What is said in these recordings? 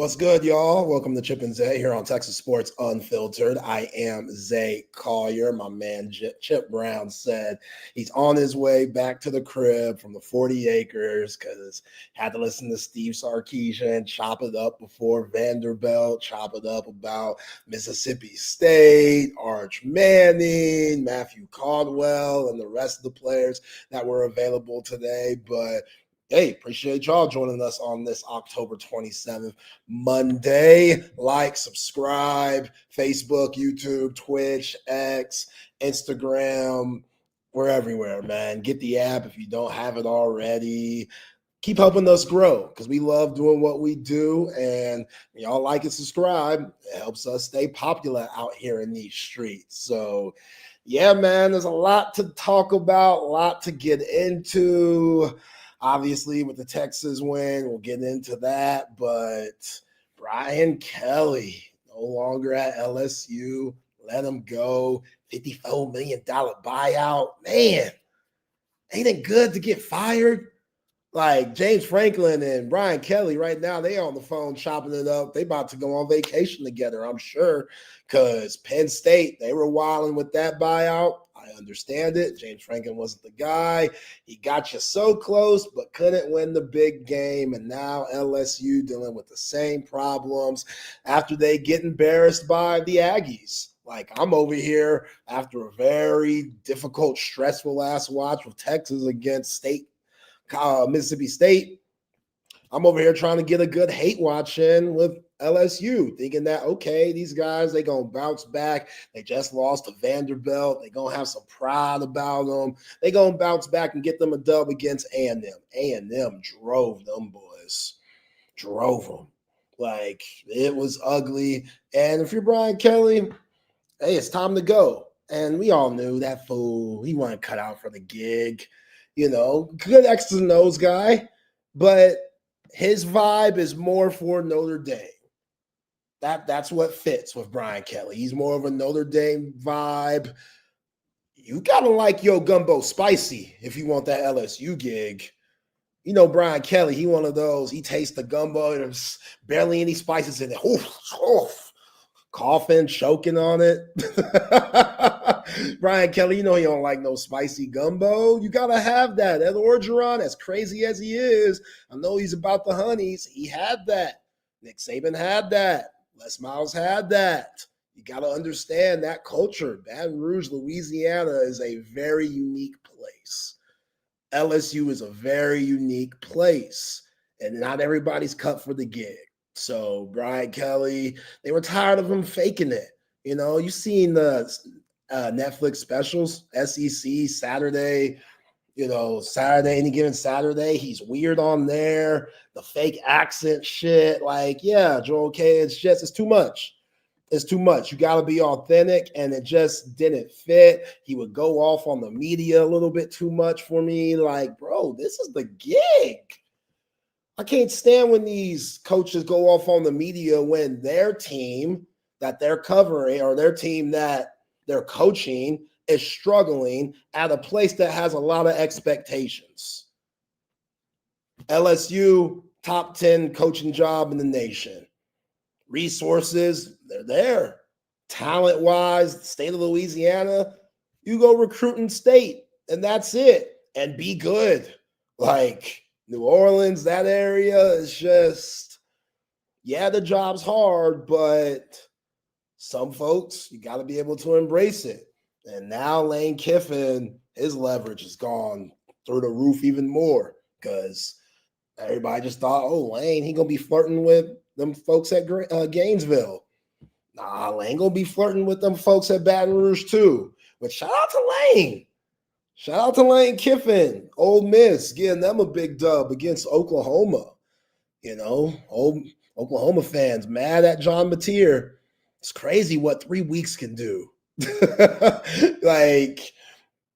What's good, y'all? Welcome to Chip and Zay here on Texas Sports Unfiltered. I am Zay Collier. My man Chip Brown said he's on his way back to the crib from the 40 acres because had to listen to Steve Sarkisian chop it up before Vanderbilt, chop it up about Mississippi State, Arch Manning, Matthew Caldwell, and the rest of the players that were available today. But hey, appreciate y'all joining us on this October 27th, Monday. Like, subscribe, Facebook, YouTube, Twitch, X, Instagram. We're everywhere, man. Get the app if you don't have it already. Keep helping us grow because we love doing what we do. And y'all like and subscribe. It helps us stay popular out here in these streets. So, yeah, man, there's a lot to talk about, a lot to get into. Obviously, with the Texas win, we'll get into that. But Brian Kelly, no longer at LSU. Let him go. $54 million buyout. Man, ain't it good to get fired? Like James Franklin and Brian Kelly right now, they on the phone chopping it up. They about to go on vacation together, I'm sure, because Penn State, they were wilding with that buyout. I understand it. James Franklin wasn't the guy. He got you so close, but couldn't win the big game. And now LSU dealing with the same problems after they get embarrassed by the Aggies. Like, I'm over here after a very difficult, stressful last watch with Texas against Mississippi State. I'm over here trying to get a good hate watch in with LSU, thinking that, okay, these guys, they going to bounce back. They just lost to Vanderbilt. They going to have some pride about them. They going to bounce back and get them a dub against A&M. A&M drove them boys. Drove them. Like, it was ugly. And if you're Brian Kelly, hey, it's time to go. And we all knew that fool, he wasn't cut out for the gig. You know, good X's and O's guy, but his vibe is more for Notre Dame. That's what fits with Brian Kelly. He's more of a Notre Dame vibe. You gotta like your gumbo spicy if you want that LSU gig. You know, Brian Kelly, he one of those, he tastes the gumbo and there's barely any spices in it. Oof, oof. Coughing, choking on it. Brian Kelly, you know he don't like no spicy gumbo. You got to have that. Ed Orgeron, as crazy as he is, I know he's about the honeys. He had that. Nick Saban had that. Les Miles had that. You got to understand that culture. Baton Rouge, Louisiana is a very unique place. LSU is a very unique place, and not everybody's cut for the gig. So Brian Kelly, they were tired of him faking it. You know, you've seen the Netflix specials, SEC, Saturday, any given Saturday. He's weird on there. The fake accent shit. Like, yeah, Joel K, it's too much. It's too much. You got to be authentic, and it just didn't fit. He would go off on the media a little bit too much for me. Like, bro, this is the gig. I can't stand when these coaches go off on the media when their team that they're covering or their team that they're coaching is struggling at a place that has a lot of expectations. LSU, top 10 coaching job in the nation. Resources, they're there. Talent-wise, state of Louisiana, you go recruiting state, and that's it. And be good. Like, New Orleans, that area is just, yeah, the job's hard, but some folks, you got to be able to embrace it. And now Lane Kiffin, his leverage has gone through the roof even more because everybody just thought, oh, Lane, he going to be flirting with them folks at Gainesville. Nah, Lane going to be flirting with them folks at Baton Rouge too. But shout out to Lane. Shout out to Lane Kiffin, Ole Miss, getting them a big dub against Oklahoma. You know, old Oklahoma fans mad at John Mateer. It's crazy what 3 weeks can do. Like,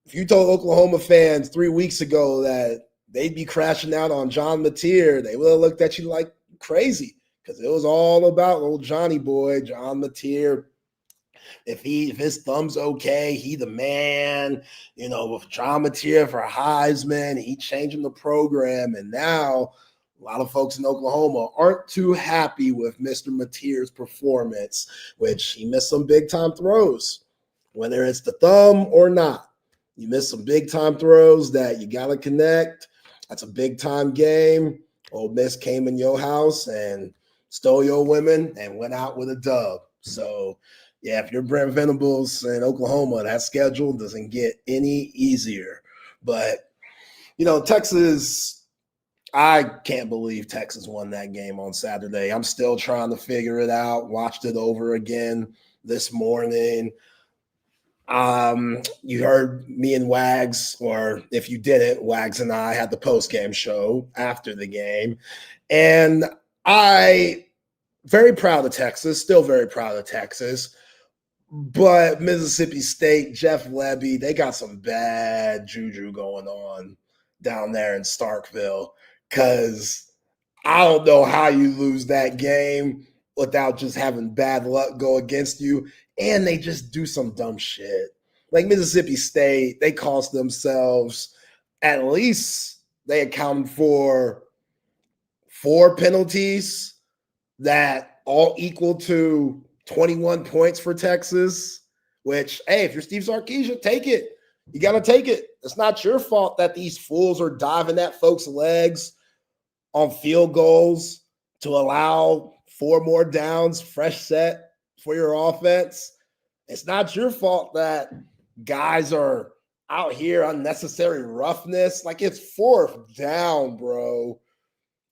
if you told Oklahoma fans 3 weeks ago that they'd be crashing out on John Mateer, they would have looked at you like crazy because it was all about old Johnny boy, John Mateer. If his thumb's okay, he the man, with John Mateer for Heisman, he changing the program. And now A lot of folks in Oklahoma aren't too happy with Mr. Mateer's performance, which he missed some big-time throws, whether it's the thumb or not. You missed some big-time throws that you got to connect. That's a big-time game. Ole Miss came in your house and stole your women and went out with a dub. So, yeah, if you're Brent Venables in Oklahoma, that schedule doesn't get any easier. But, Texas – I can't believe Texas won that game on Saturday. I'm still trying to figure it out. Watched it over again this morning. You heard me and Wags, or if you didn't, Wags and I had the post-game show after the game. And very proud of Texas, still very proud of Texas. But Mississippi State, Jeff Lebby, they got some bad juju going on down there in Starkville. Because I don't know how you lose that game without just having bad luck go against you. And they just do some dumb shit. Like Mississippi State, they cost themselves, at least they accounted for 4 penalties that all equal to 21 points for Texas, which, hey, if you're Steve Sarkisian, take it. You got to take it. It's not your fault that these fools are diving at folks' legs on field goals to allow 4 more downs, fresh set for your offense. It's not your fault that guys are out here unnecessary roughness. Like, it's 4th down, bro.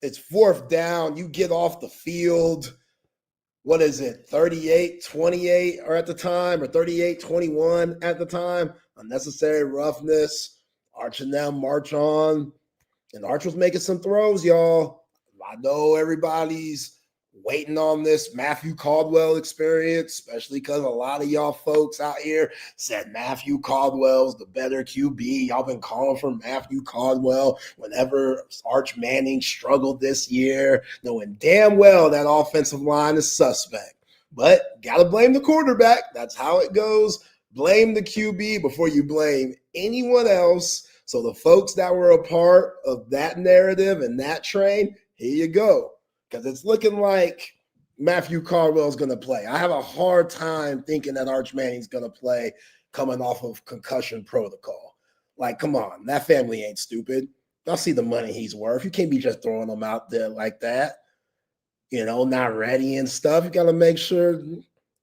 It's 4th down. You get off the field. What is it? 38-28 or at the time, or 38-21 at the time. Unnecessary roughness. Arch and them march on. And Arch was making some throws, y'all. I know everybody's waiting on this Matthew Caldwell experience, especially because a lot of y'all folks out here said Matthew Caldwell's the better QB. Y'all been calling for Matthew Caldwell whenever Arch Manning struggled this year, knowing damn well that offensive line is suspect. But got to blame the quarterback. That's how it goes. Blame the QB before you blame anyone else. So the folks that were a part of that narrative and that train, here you go. Because it's looking like Matthew Caldwell's going to play. I have a hard time thinking that Arch Manning's going to play coming off of concussion protocol. Like, come on, that family ain't stupid. Y'all see the money he's worth. You can't be just throwing him out there like that, not ready and stuff. You got to make sure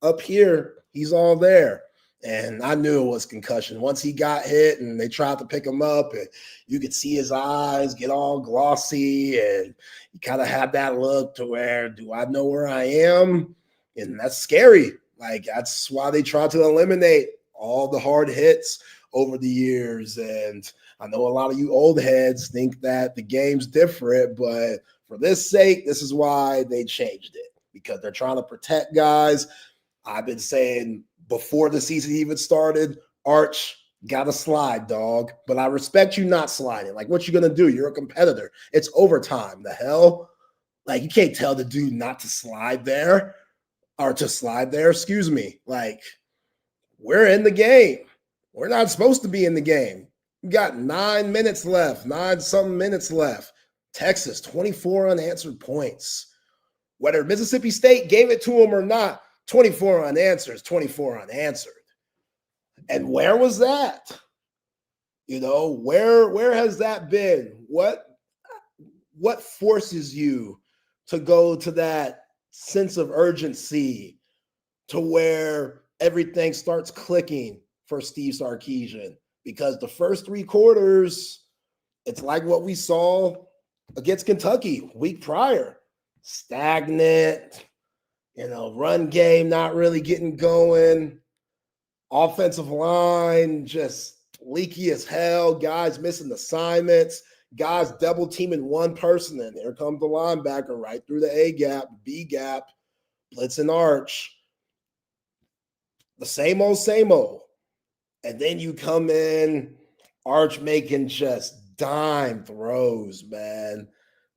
up here he's all there. And I knew it was concussion. Once he got hit and they tried to pick him up, and you could see his eyes get all glossy, and you kind of had that look to where, do I know where I am? And that's scary. Like, that's why they tried to eliminate all the hard hits over the years. And I know a lot of you old heads think that the game's different, but for this sake, this is why they changed it, because they're trying to protect guys. I've been saying before the season even started, Arch, got to slide, dog. But I respect you not sliding. Like, what you going to do? You're a competitor. It's overtime. The hell? Like, you can't tell the dude not to slide there, or to slide there, excuse me. Like, we're in the game. We're not supposed to be in the game. We got 9 minutes left, 9-something minutes left. Texas, 24 unanswered points. Whether Mississippi State gave it to them or not, 24 unanswered, 24 unanswered. And where was that? Where has that been? What forces you to go to that sense of urgency to where everything starts clicking for Steve Sarkisian? Because the first 3 quarters, it's like what we saw against Kentucky week prior. Stagnant, run game not really getting going. Offensive line just leaky as hell. Guys missing assignments. Guys double teaming one person. And there comes the linebacker right through the A gap, B gap, blitz and Arch. The same old. And then you come in, Arch making just dime throws, man.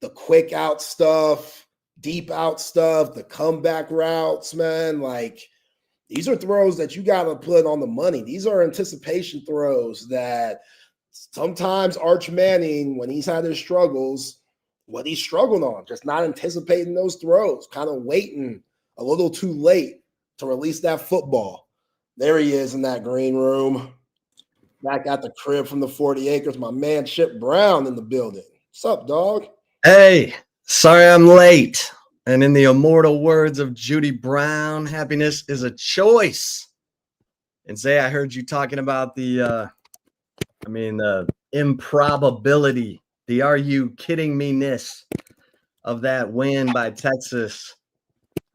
The quick out stuff, deep out stuff, the comeback routes, man. Like, these are throws that you got to put on the money. These are anticipation throws that sometimes Arch Manning, when he's had his struggles, what he struggled on, just not anticipating those throws, kind of waiting a little too late to release that football. There he is in that green room. Back at the crib from the 40 acres, my man Chip Brown in the building. What's up, dog? Hey, sorry I'm late. And in the immortal words of Judy Brown, happiness is a choice. And Zay, I heard you talking about the improbability, the are you kidding me-ness of that win by Texas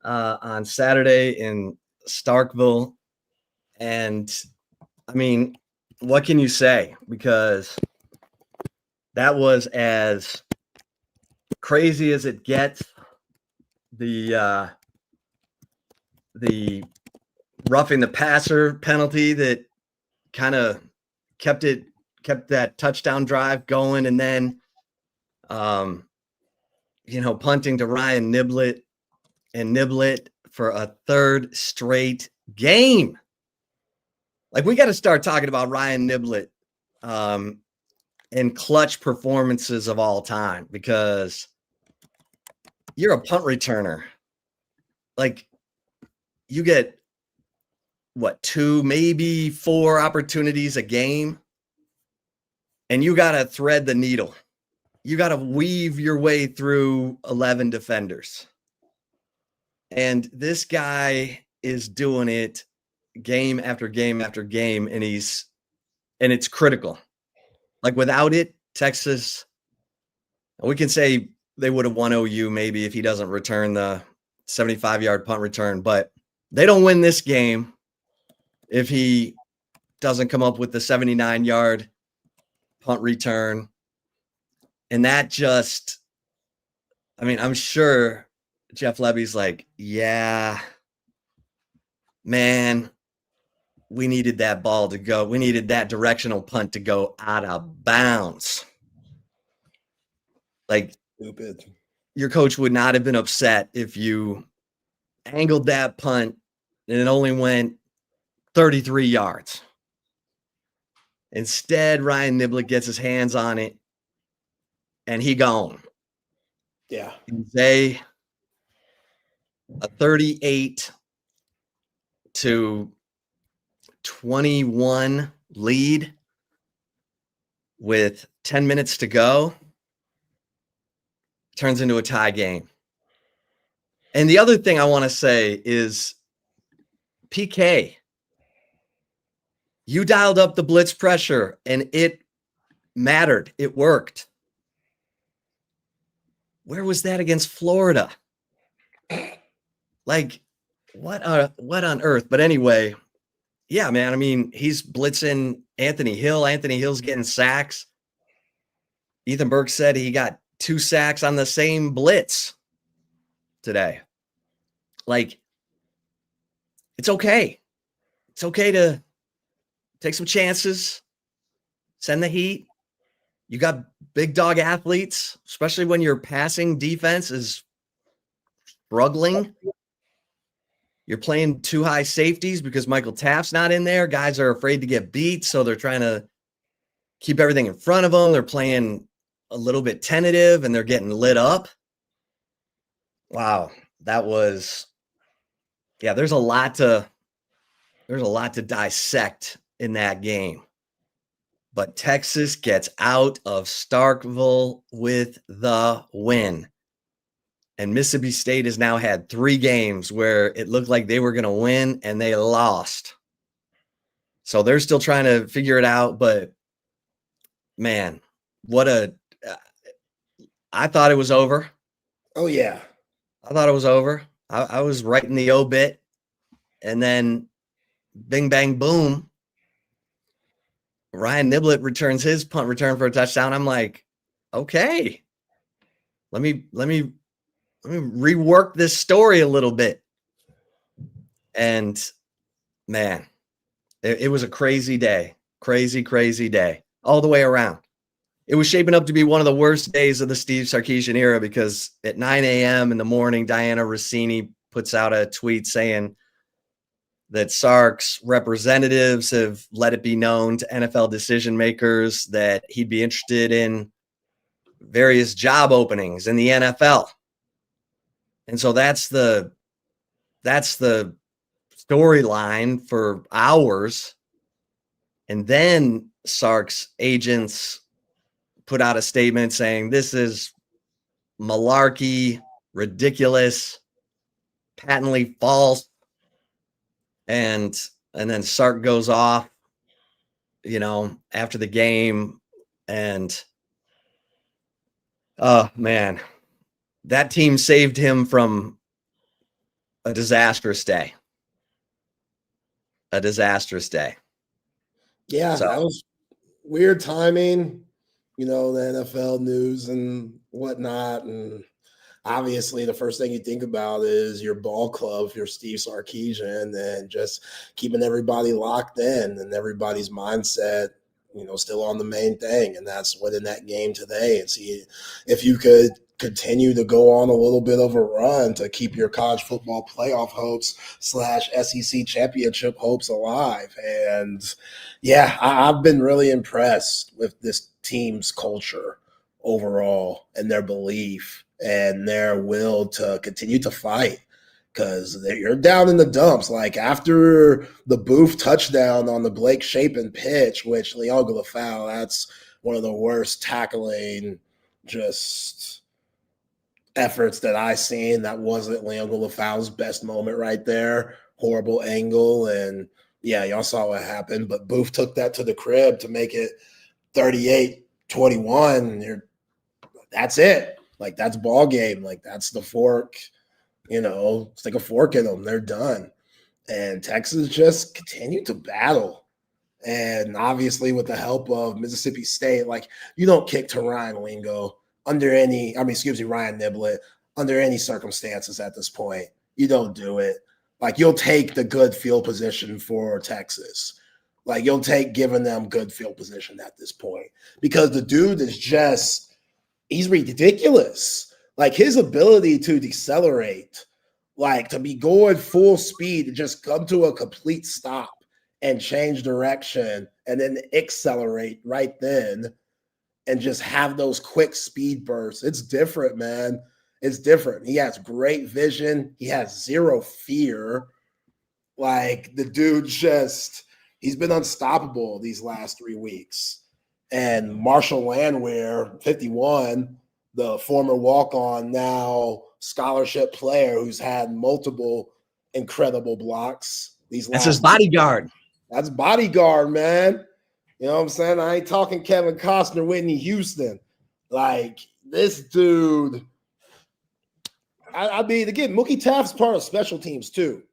on Saturday in Starkville. And I mean, what can you say? Because that was as crazy as it gets. The roughing the passer penalty that kind of kept that touchdown drive going, and then punting to Ryan Niblett for a third straight game. Like, we got to start talking about Ryan Niblett and clutch performances of all time, because you're a punt returner. Like, you get what, 2, maybe 4 opportunities a game, and you got to thread the needle. You got to weave your way through 11 defenders. And this guy is doing it game after game after game, and it's critical. Like, without it, Texas, we can say they would have won OU maybe if he doesn't return the 75-yard punt return, but they don't win this game if he doesn't come up with the 79-yard punt return. And that just, I'm sure Jeff Lebby's like, yeah, man, we needed that ball to go. We needed that directional punt to go out of bounds. Like, stupid. Your coach would not have been upset if you angled that punt and it only went 33 yards. Instead, Ryan Niblett gets his hands on it, and he gone. Yeah. They a 38-21 lead with 10 minutes to go turns into a tie game. And the other thing I want to say is, PK, you dialed up the blitz pressure and it mattered. It worked. Where was that against Florida? Like, what on earth? But anyway, yeah, man, he's blitzing Anthony Hill. Anthony Hill's getting sacks. Ethan Burke said he got 2 sacks on the same blitz today. Like, it's okay. It's okay to take some chances, send the heat. You got big dog athletes, especially when your passing defense is struggling. You're playing 2 high safeties because Michael Taft's not in there. Guys are afraid to get beat, so they're trying to keep everything in front of them. They're playing a little bit tentative, and they're getting lit up. Wow, that was, yeah, there's a lot to dissect in that game. But Texas gets out of Starkville with the win. And Mississippi State has now had 3 games where it looked like they were going to win and they lost. So they're still trying to figure it out. But, man, I thought it was over. Oh, yeah. I thought it was over. I was writing the obit. And then bing, bang, boom. Ryan Niblett returns his punt return for a touchdown. I'm like, okay, let me rework this story a little bit. And man, it was a crazy day, crazy day all the way around. It was shaping up to be one of the worst days of the Steve Sarkisian era, because at 9 a.m. in the morning, Diana Rossini puts out a tweet saying that Sark's representatives have let it be known to NFL decision makers that he'd be interested in various job openings in the NFL. And so that's the storyline for hours. And then Sark's agents put out a statement saying this is malarkey, ridiculous, patently false. And then Sark goes off, after the game, and oh man, that team saved him from a disastrous day. Yeah, So that was weird timing, the NFL news and whatnot. And obviously, the first thing you think about is your ball club, if you're Steve Sarkisian, and just keeping everybody locked in and everybody's mindset, still on the main thing. And that's winning that game today and see if you could continue to go on a little bit of a run to keep your college football playoff hopes / SEC championship hopes alive. And yeah, I've been really impressed with this team's culture overall and their belief and their will to continue to fight, because you're down in the dumps. Like after the Booth touchdown on the Blake Shapen pitch, which Leon Galafal, that's one of the worst tackling just efforts that I seen. That wasn't Leon Galafal's best moment right there. Horrible angle. And yeah, y'all saw what happened. But Booth took that to the crib to make it 38-21. That's it. Like, that's ball game. Like, that's the fork. Stick a fork in them. They're done. And Texas just continued to battle. And obviously with the help of Mississippi State, like, you don't kick to Ryan Wingo Ryan Niblett under any circumstances at this point. You don't do it. Like, you'll take the good field position for Texas. Like, you'll take giving them good field position at this point, because the dude is just, he's ridiculous. Like, his ability to decelerate, like to be going full speed, to just come to a complete stop and change direction and then accelerate right then and just have those quick speed bursts. It's different, man. It's different. He has great vision. He has zero fear. Like, the dude just, he's been unstoppable these last 3 weeks. And Marshall Landwehr, 51, the former walk-on, now scholarship player who's had multiple incredible blocks these last. That's his bodyguard. That's bodyguard, man. You know what I'm saying? I ain't talking Kevin Costner, Whitney Houston. Like, this dude, I mean, again, Mookie Taft's part of special teams too.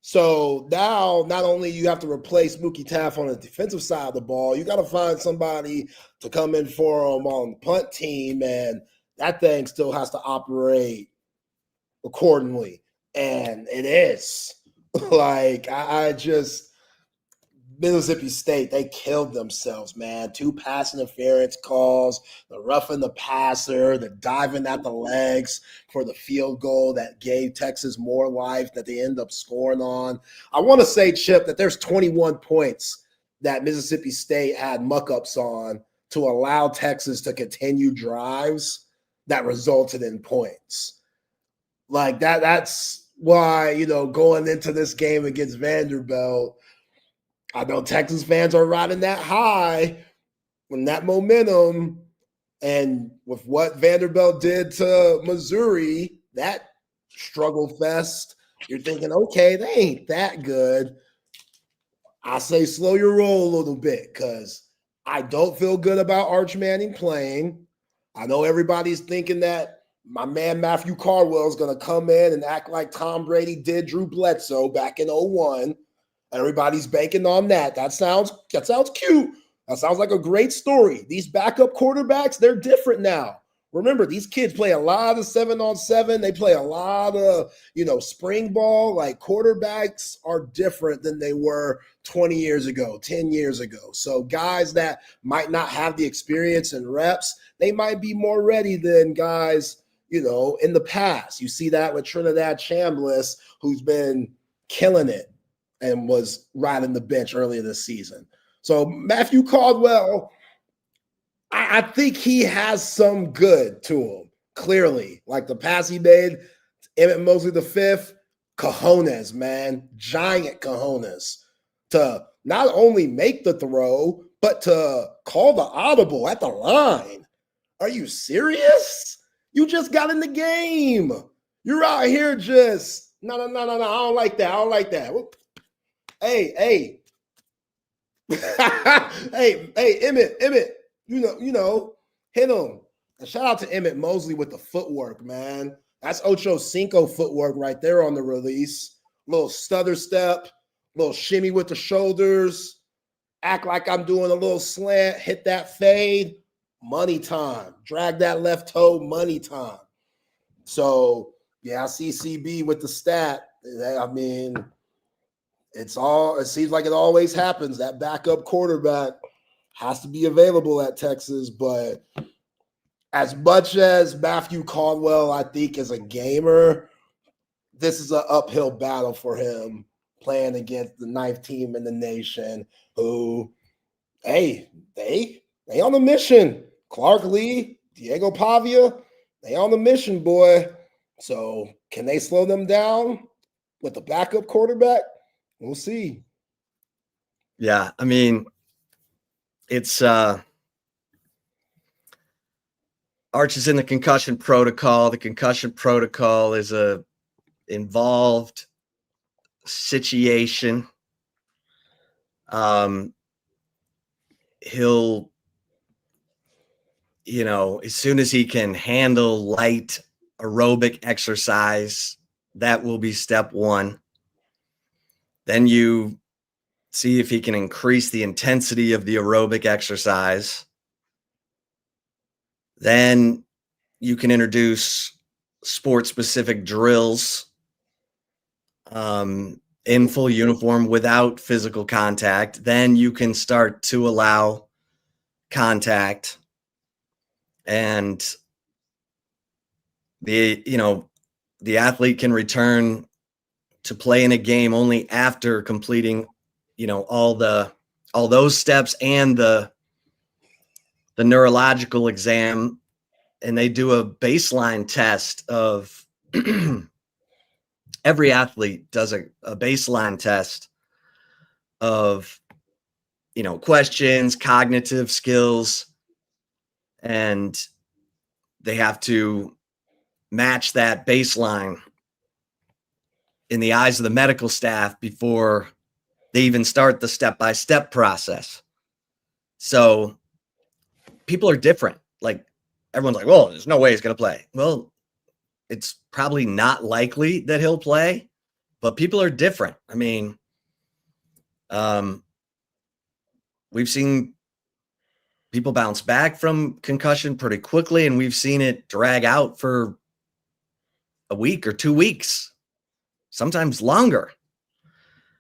So now, not only you have to replace Mookie Taft on the defensive side of the ball, you got to find somebody to come in for him on the punt team, and that thing still has to operate accordingly. And it is. Like, I just, Mississippi State, they killed themselves, man. 2 pass interference calls, the roughing the passer, the diving at the legs for the field goal that gave Texas more life that they end up scoring on. I want to say, Chip, that there's 21 points that Mississippi State had muck-ups on to allow Texas to continue drives that resulted in points. Like, that's why, going into this game against Vanderbilt, I know Texas fans are riding that high when that momentum, and with what Vanderbilt did to Missouri, that struggle fest, you're thinking, okay, they ain't that good. I say slow your roll a little bit, because I don't feel good about Arch Manning playing. I know everybody's thinking that my man Matthew Cardwell is going to come in and act like Tom Brady did Drew Bledsoe back in 2001. Everybody's banking on that. That sounds cute. That sounds like a great story. These backup quarterbacks, they're different now. Remember, these kids play a lot of 7-on-7. They play a lot of, spring ball. Like, quarterbacks are different than they were 20 years ago, 10 years ago. So guys that might not have the experience and reps, they might be more ready than guys, in the past. You see that with Trinidad Chambliss, who's been killing it and was riding the bench earlier this season. So Matthew Caldwell, I think he has some good to him, clearly. Like the pass he made, Emmett Mosley the fifth, cojones, man. Giant cojones. To not only make the throw, but to call the audible at the line. Are you serious? You just got in the game. You're out here just, no. I don't like that. I don't like that. Hey. hey, Emmett, you know, hit him. And shout out to Emmett Mosley with the footwork, man. That's Ocho Cinco footwork right there on the release. Little stutter step, little shimmy with the shoulders, act like I'm doing a little slant, hit that fade, money time. Drag that left toe, money time. So, yeah, I see CB with the stat. I mean, it seems like it always happens. That backup quarterback has to be available at Texas, but as much as Matthew Caldwell, I think, is a gamer, this is an uphill battle for him playing against the ninth team in the nation who, hey, they on the mission. Clark Lee, Diego Pavia, they on the mission, boy. So can they slow them down with the backup quarterback? We'll see. Yeah, I mean, it's Arch is in the concussion protocol. The concussion protocol is a involved situation. He'll, as soon as he can handle light aerobic exercise, that will be step one. Then you see if he can increase the intensity of the aerobic exercise. Then you can introduce sport-specific drills in full uniform without physical contact. Then you can start to allow contact, and the athlete can return to play in a game only after completing, all those steps and the neurological exam. And they do a baseline test of every athlete does a baseline test of, questions, cognitive skills, and they have to match that baseline in the eyes of the medical staff before they even start the step-by-step process. So people are different. Like, everyone's like, well, there's no way he's going to play. Well, it's probably not likely that he'll play, but people are different. I mean, we've seen people bounce back from concussion pretty quickly, and we've seen it drag out for a week or 2 weeks, sometimes longer.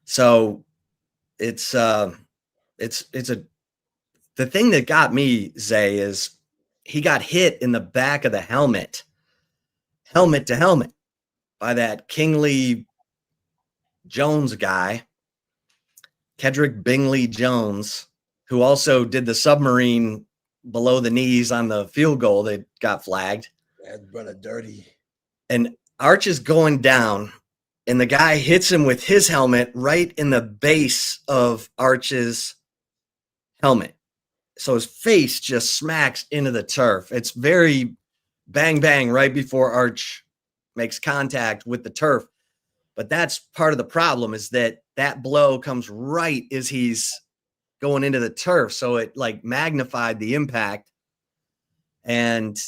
So the thing that got me, Zay, is he got hit in the back of the helmet to helmet, by that Kingsley Jones guy, Kedrick Bingley Jones, who also did the submarine below the knees on the field goal that got flagged. That's brother dirty. And Arch is going down, and the guy hits him with his helmet right in the base of Arch's helmet. So his face just smacks into the turf. It's very bang, bang right before Arch makes contact with the turf. But that's part of the problem, is that blow comes right as he's going into the turf. So it like magnified the impact. And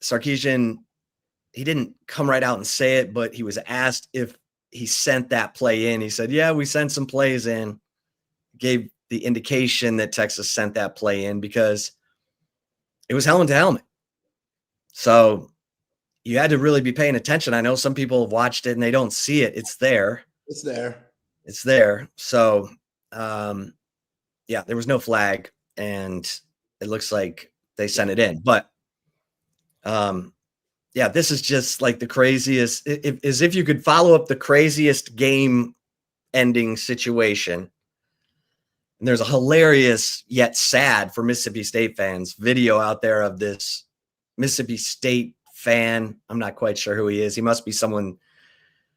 Sarkisian, he didn't come right out and say it, but he was asked if he sent that play in. He said, yeah, we sent some plays in. Gave the indication that Texas sent that play in because it was helmet to helmet. So you had to really be paying attention. I know some people have watched it and they don't see it. It's there. It's there. So, yeah, there was no flag, and it looks like they sent it in. But, yeah, this is just like the craziest. As if you could follow up the craziest game-ending situation. And there's a hilarious yet sad for Mississippi State fans video out there of this Mississippi State fan. I'm not quite sure who he is. He must be someone.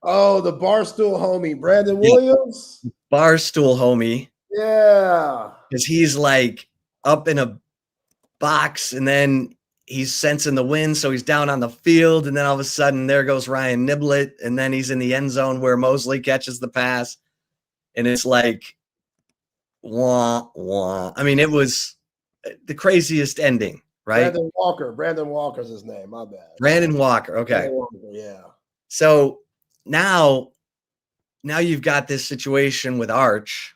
Oh, the Barstool homie, Brandon Yeah. Williams. Barstool homie. Yeah. Because he's like up in a box and then he's sensing the wind. So he's down on the field. And then all of a sudden there goes Ryan Niblett. And then he's in the end zone where Mosley catches the pass. And it's like, wah, wah. I mean, it was the craziest ending, right? Brandon Walker. Brandon Walker's his name. My bad. Brandon Walker. Okay. Brandon Walker, yeah. So now you've got this situation with Arch,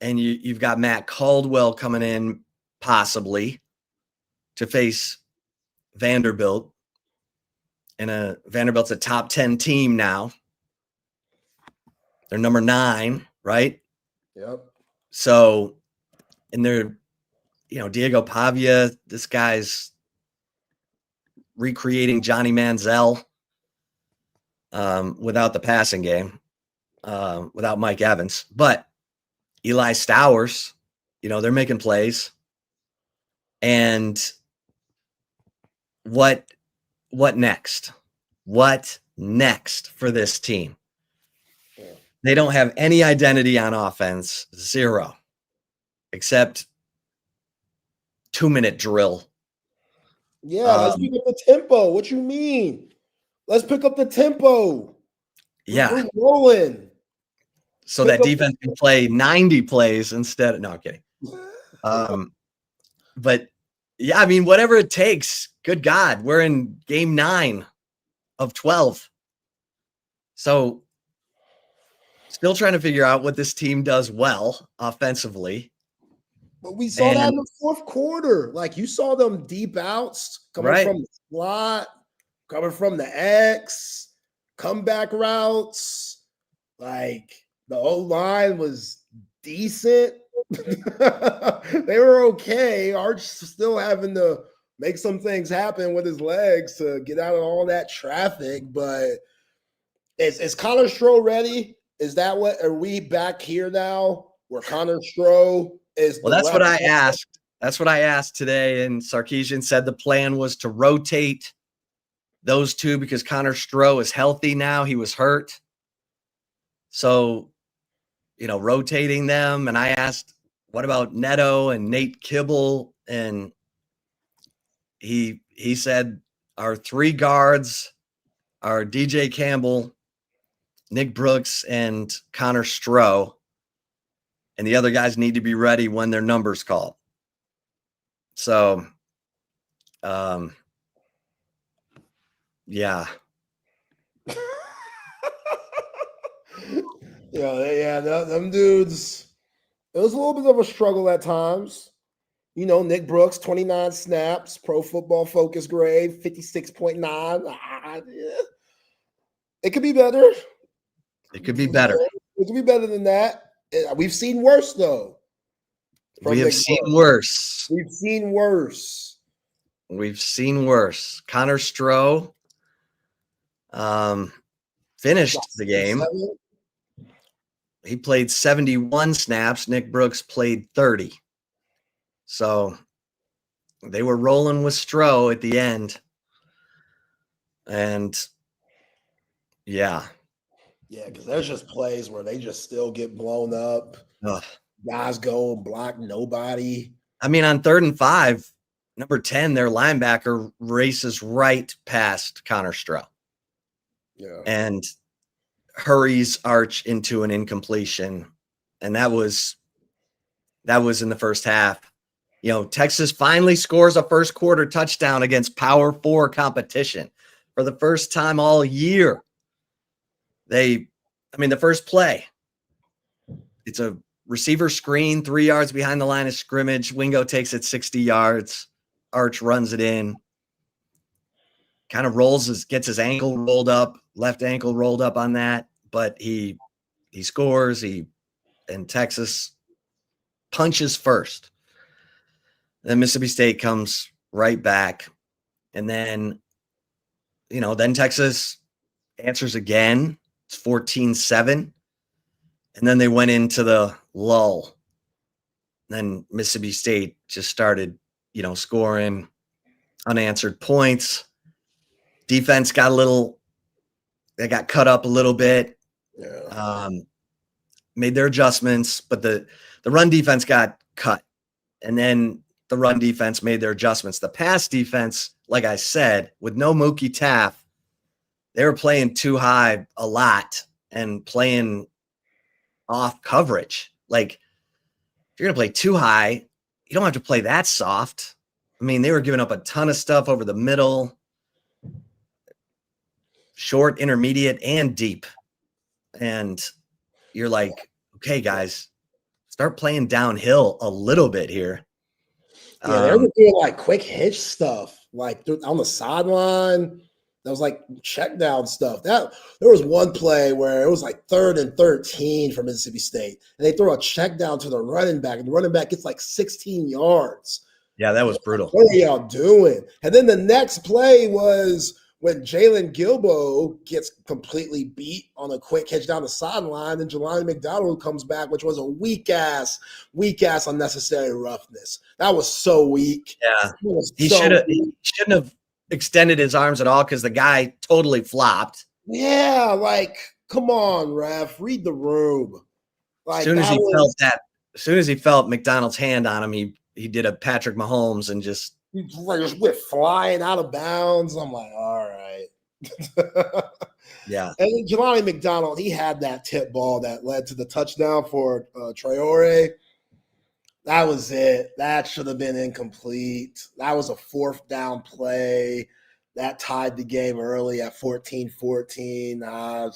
and you've got Matt Caldwell coming in possibly to face Vanderbilt. And Vanderbilt's a top 10 team now. They're number 9, right? Yep. So, and they're, Diego Pavia, this guy's recreating Johnny Manziel without the passing game, without Mike Evans. But Eli Stowers, they're making plays. And what next? What next for this team? They don't have any identity on offense, 0, except 2-minute drill. Yeah, let's pick up the tempo. What you mean? Let's pick up the tempo. Yeah. We're rolling. So that defense can play 90 plays instead. No, I'm kidding. But yeah, I mean, whatever it takes. Good God, we're in game 9 of 12. So still trying to figure out what this team does well offensively. But we saw that in the fourth quarter. Like, you saw them deep outs coming from the slot, coming from the X, comeback routes. Like, the O-line was decent. They were okay. Arch still having to make some things happen with his legs to get out of all that traffic. But is Connor Stroh ready? Is that what, are we back here now where Connor Stroh is? Well, that's what I asked. That's what I asked today. And Sarkisian said the plan was to rotate those two because Connor Stroh is healthy now. He was hurt. So, rotating them. And I asked, what about Neto and Nate Kibble? And he said our 3 guards are DJ Campbell, Nick Brooks, and Connor Stroh. And the other guys need to be ready when their number's called. So, yeah. Them dudes, it was a little bit of a struggle at times. Nick Brooks, 29 snaps, Pro Football Focus grade, 56.9. It could be better. It could be better. It could be better than that. We've seen worse, though. We've seen worse. Connor Stroh finished the game. He played 71 snaps. Nick Brooks played 30. So they were rolling with Stroh at the end. And yeah. Yeah, because there's just plays where they just still get blown up. Ugh. Guys go and block nobody. I mean, on 3rd and 5, number 10, their linebacker races right past Connor Stroh. Yeah. And hurries Arch into an incompletion. And that was in the first half. Texas finally scores a first quarter touchdown against Power 4 competition for the first time all year. The first play, it's a receiver screen 3 yards behind the line of scrimmage. Wingo takes it 60 yards. Arch runs it in. Kind of gets his ankle rolled up, left ankle rolled up on that, but he scores. And Texas punches first. Then Mississippi State comes right back. And then, then Texas answers again. It's 14-7. And then they went into the lull. Then Mississippi State just started, scoring unanswered points. Defense they got cut up a little bit. Yeah. Made their adjustments, but the run defense got cut. And then the run defense made their adjustments. The pass defense, like I said, with no Mookie Taft, they were playing too high a lot and playing off coverage. Like, if you're going to play too high, you don't have to play that soft. I mean, they were giving up a ton of stuff over the middle, short, intermediate, and deep. And you're like, okay, guys, start playing downhill a little bit here. Yeah, they were doing like quick hitch stuff, like on the sideline. That was like check down stuff. There was one play where it was like 3rd and 13 for Mississippi State, and they throw a check down to the running back, and the running back gets like 16 yards. Yeah, that was brutal. What are y'all doing? And then the next play was when Jalen Gilbo gets completely beat on a quick hitch down the sideline, and Jelani McDonald comes back, which was a weak ass unnecessary roughness. That was so weak. Yeah, he shouldn't have extended his arms at all because the guy totally flopped. Yeah, like, come on, ref, read the room. Like, as soon as he felt McDonald's hand on him, he did a Patrick Mahomes and just went flying out of bounds. I'm like, all right. Yeah. And Jelani McDonald, he had that tip ball that led to the touchdown for Traore. That was it. That should have been incomplete. That was a 4th down play. That tied the game early at 14-14. That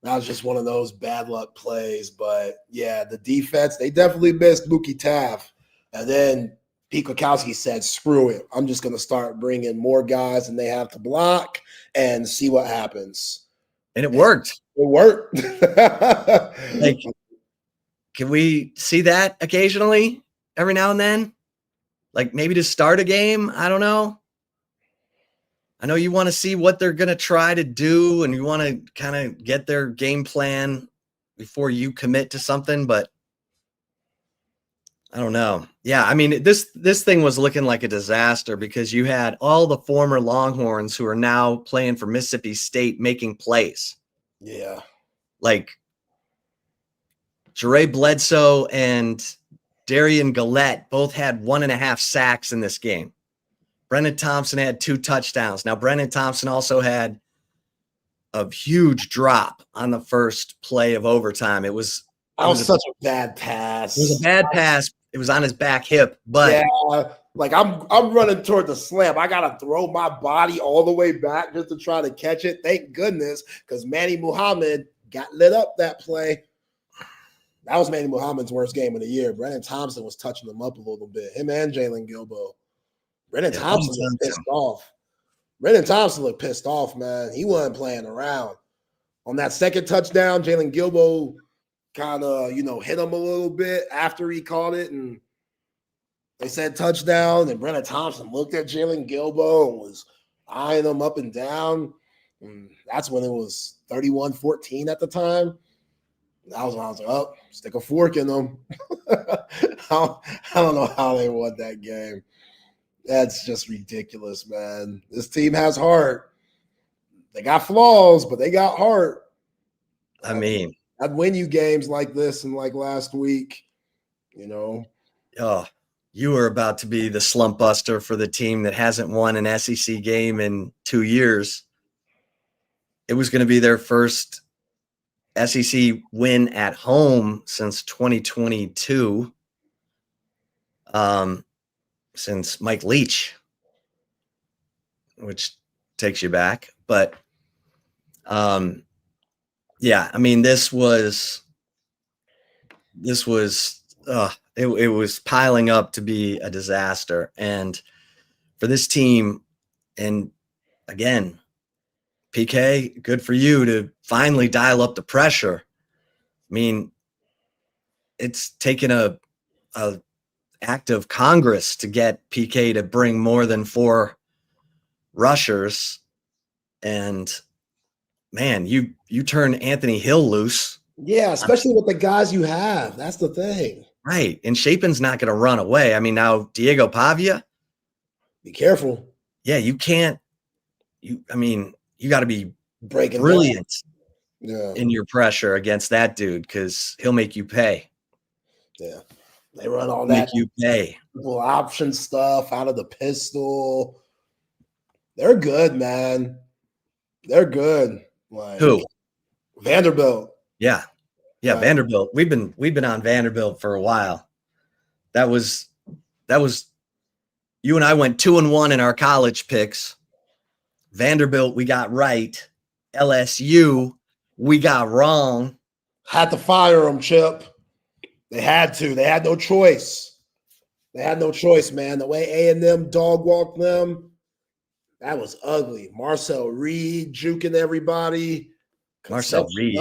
was just one of those bad luck plays. But, yeah, the defense, they definitely missed Mookie Taft. And then Pete Kwiatkowski said, screw it. I'm just going to start bringing more guys than they have to block and see what happens. And it worked. It worked. Like, can we see that occasionally, every now and then? Like maybe to start a game? I don't know. I know you want to see what they're going to try to do and you want to kind of get their game plan before you commit to something, but I don't know. Yeah, I mean, this thing was looking like a disaster because you had all the former Longhorns who are now playing for Mississippi State making plays. Yeah. Like Jere Bledsoe and Darian Gillette both had 1.5 sacks in this game. Brennan Thompson had 2 touchdowns. Now, Brennan Thompson also had a huge drop on the first play of overtime. That was such a bad pass. It was a bad pass. It was on his back hip, but yeah, like I'm running toward the slam. I gotta throw my body all the way back just to try to catch it. Thank goodness, because Manny Muhammad got lit up that play. That was Manny Muhammad's worst game of the year. Brennan Thompson was touching him up a little bit. Him and Jalen Gilbo. Brennan Thompson looked pissed off. Brennan Thompson looked pissed off, man. He wasn't playing around. On that second touchdown, Jalen Gilbo kind of, hit him a little bit after he caught it, and they said touchdown, and Brennan Thompson looked at Jalen Gilbo and was eyeing him up and down, and that's when it was 31-14 at the time. That was when I was like, oh, stick a fork in them. I don't know how they won that game. That's just ridiculous, man. This team has heart. They got flaws, but they got heart. I mean, I'd win you games like this and like last week, Oh, you were about to be the slump buster for the team that hasn't won an SEC game in 2 years. It was going to be their first SEC win at home since 2022, since Mike Leach, which takes you back. But yeah, I mean, it was piling up to be a disaster. And for this team, and again, PK, good for you to finally dial up the pressure. I mean, it's taken a act of Congress to get PK to bring more than 4 rushers. And man, you turn Anthony Hill loose. Yeah, especially with the guys you have. That's the thing. Right. And Chapin's not going to run away. I mean, now Diego Pavia. Be careful. Yeah, you can't. You got to be Breaking brilliant in your pressure against that dude because he'll make you pay. Yeah. They run all Make that you pay. Option stuff out of the pistol. They're good, man. They're good. Like Who? Vanderbilt. Yeah. Yeah, Right. Vanderbilt. We've been on Vanderbilt for a while. That was you and I went 2-1 in our college picks. Vanderbilt, we got right. LSU, we got wrong. Had to fire them, Chip. They had to. They had no choice. They had no choice, man. The way A&M dog walked them, that was ugly. Marcel Reed juking everybody. Marcel Reed.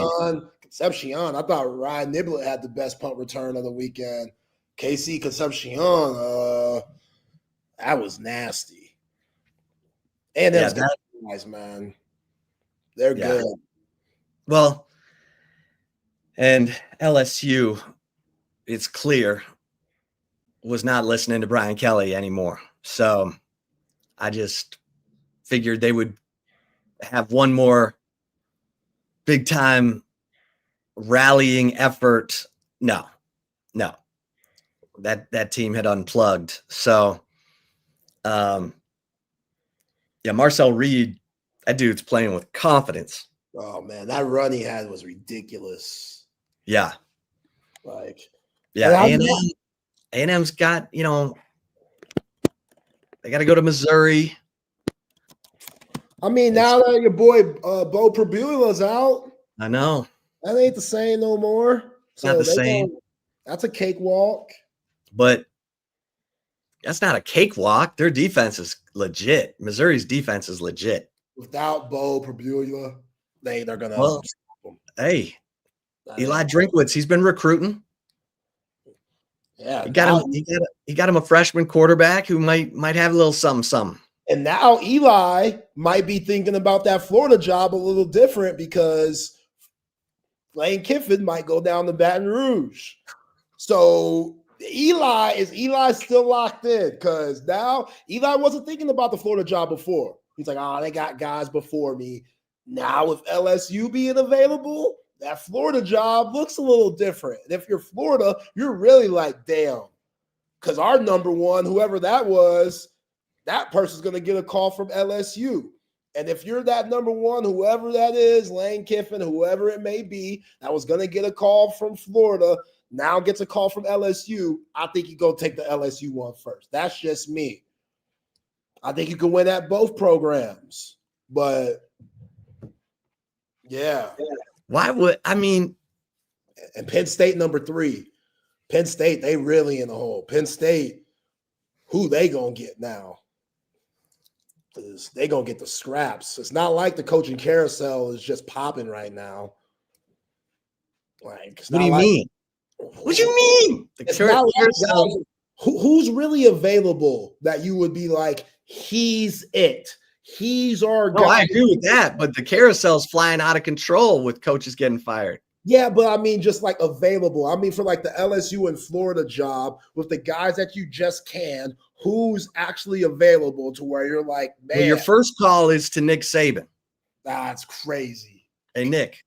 Concepcion. I thought Ryan Niblett had the best punt return of the weekend. KC Concepcion. That was nasty. And them's guys, man. They're good. Well, and LSU, it's clear, was not listening to Brian Kelly anymore. So I just figured they would have one more big time rallying effort. No. That team had unplugged. So Marcel Reed, that dude's playing with confidence. Oh man, that run he had was ridiculous. Yeah. A&M's got, they got to go to Missouri. I mean, now that your boy Bo Prabula's out, I know that ain't the same no more. It's not the same. That's a cakewalk. But that's not a cakewalk. Their defense is legit. Missouri's defense is legit. Without Bo Prabula, they're gonna. Well, hey, Eli Drinkwitz, he's been recruiting. Yeah, he got him a freshman quarterback who might have a little something. And now Eli might be thinking about that Florida job a little different because Lane Kiffin might go down to Baton Rouge. So is Eli still locked in? Because now Eli wasn't thinking about the Florida job before. He's like, they got guys before me. Now with LSU being available, that Florida job looks a little different. And if you're Florida, you're really like, damn, because our number one, whoever that was, that person's going to get a call from LSU. And if you're that number one, whoever that is, Lane Kiffin, whoever it may be, that was going to get a call from Florida, now gets a call from LSU, I think you go take the LSU one first. That's just me. I think you can win at both programs. But, yeah. Why would – I mean – and Penn State number 3. Penn State, they really in the hole. Penn State, who they going to get now? They going to get the scraps. It's not like the coaching carousel is just popping right now. What do you mean? What do you mean? The who's really available that you would be like, he's it. He's our guy. No, I agree with that, but the carousel's flying out of control with coaches getting fired. Yeah, but I mean, just like available. I mean, for like the LSU and Florida job with the guys that you just can, who's actually available to where you're like, man. Well, your first call is to Nick Saban. That's crazy. Hey, Nick,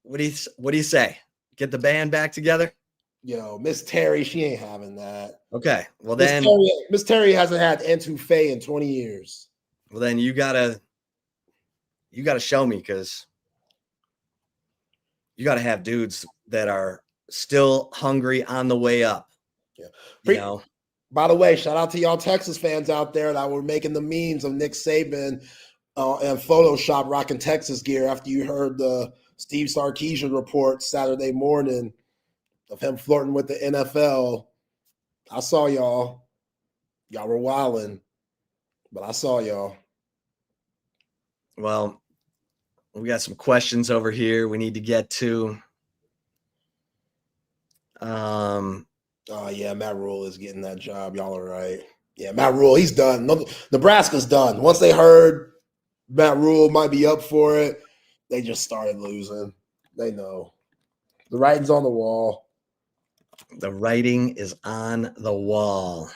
what do you say? Get the band back together? Yo, Miss Terry, she ain't having that. Okay, well then. Miss Terry hasn't had Entouffet in 20 years. Well, then you gotta show me because you got to have dudes that are still hungry on the way up. Yeah. By the way, shout out to y'all Texas fans out there that were making the memes of Nick Saban and Photoshop rocking Texas gear after you heard the Steve Sarkisian report Saturday morning of him flirting with the NFL. I saw y'all. Y'all were wilding, but I saw y'all. Well, we got some questions over here we need to get to. Yeah, Matt Rule is getting that job. Y'all are right. Yeah, Matt Rule, he's done. Nebraska's done. Once they heard Matt Rule might be up for it, they just started losing. They know. The writing's on the wall. The writing is on the wall.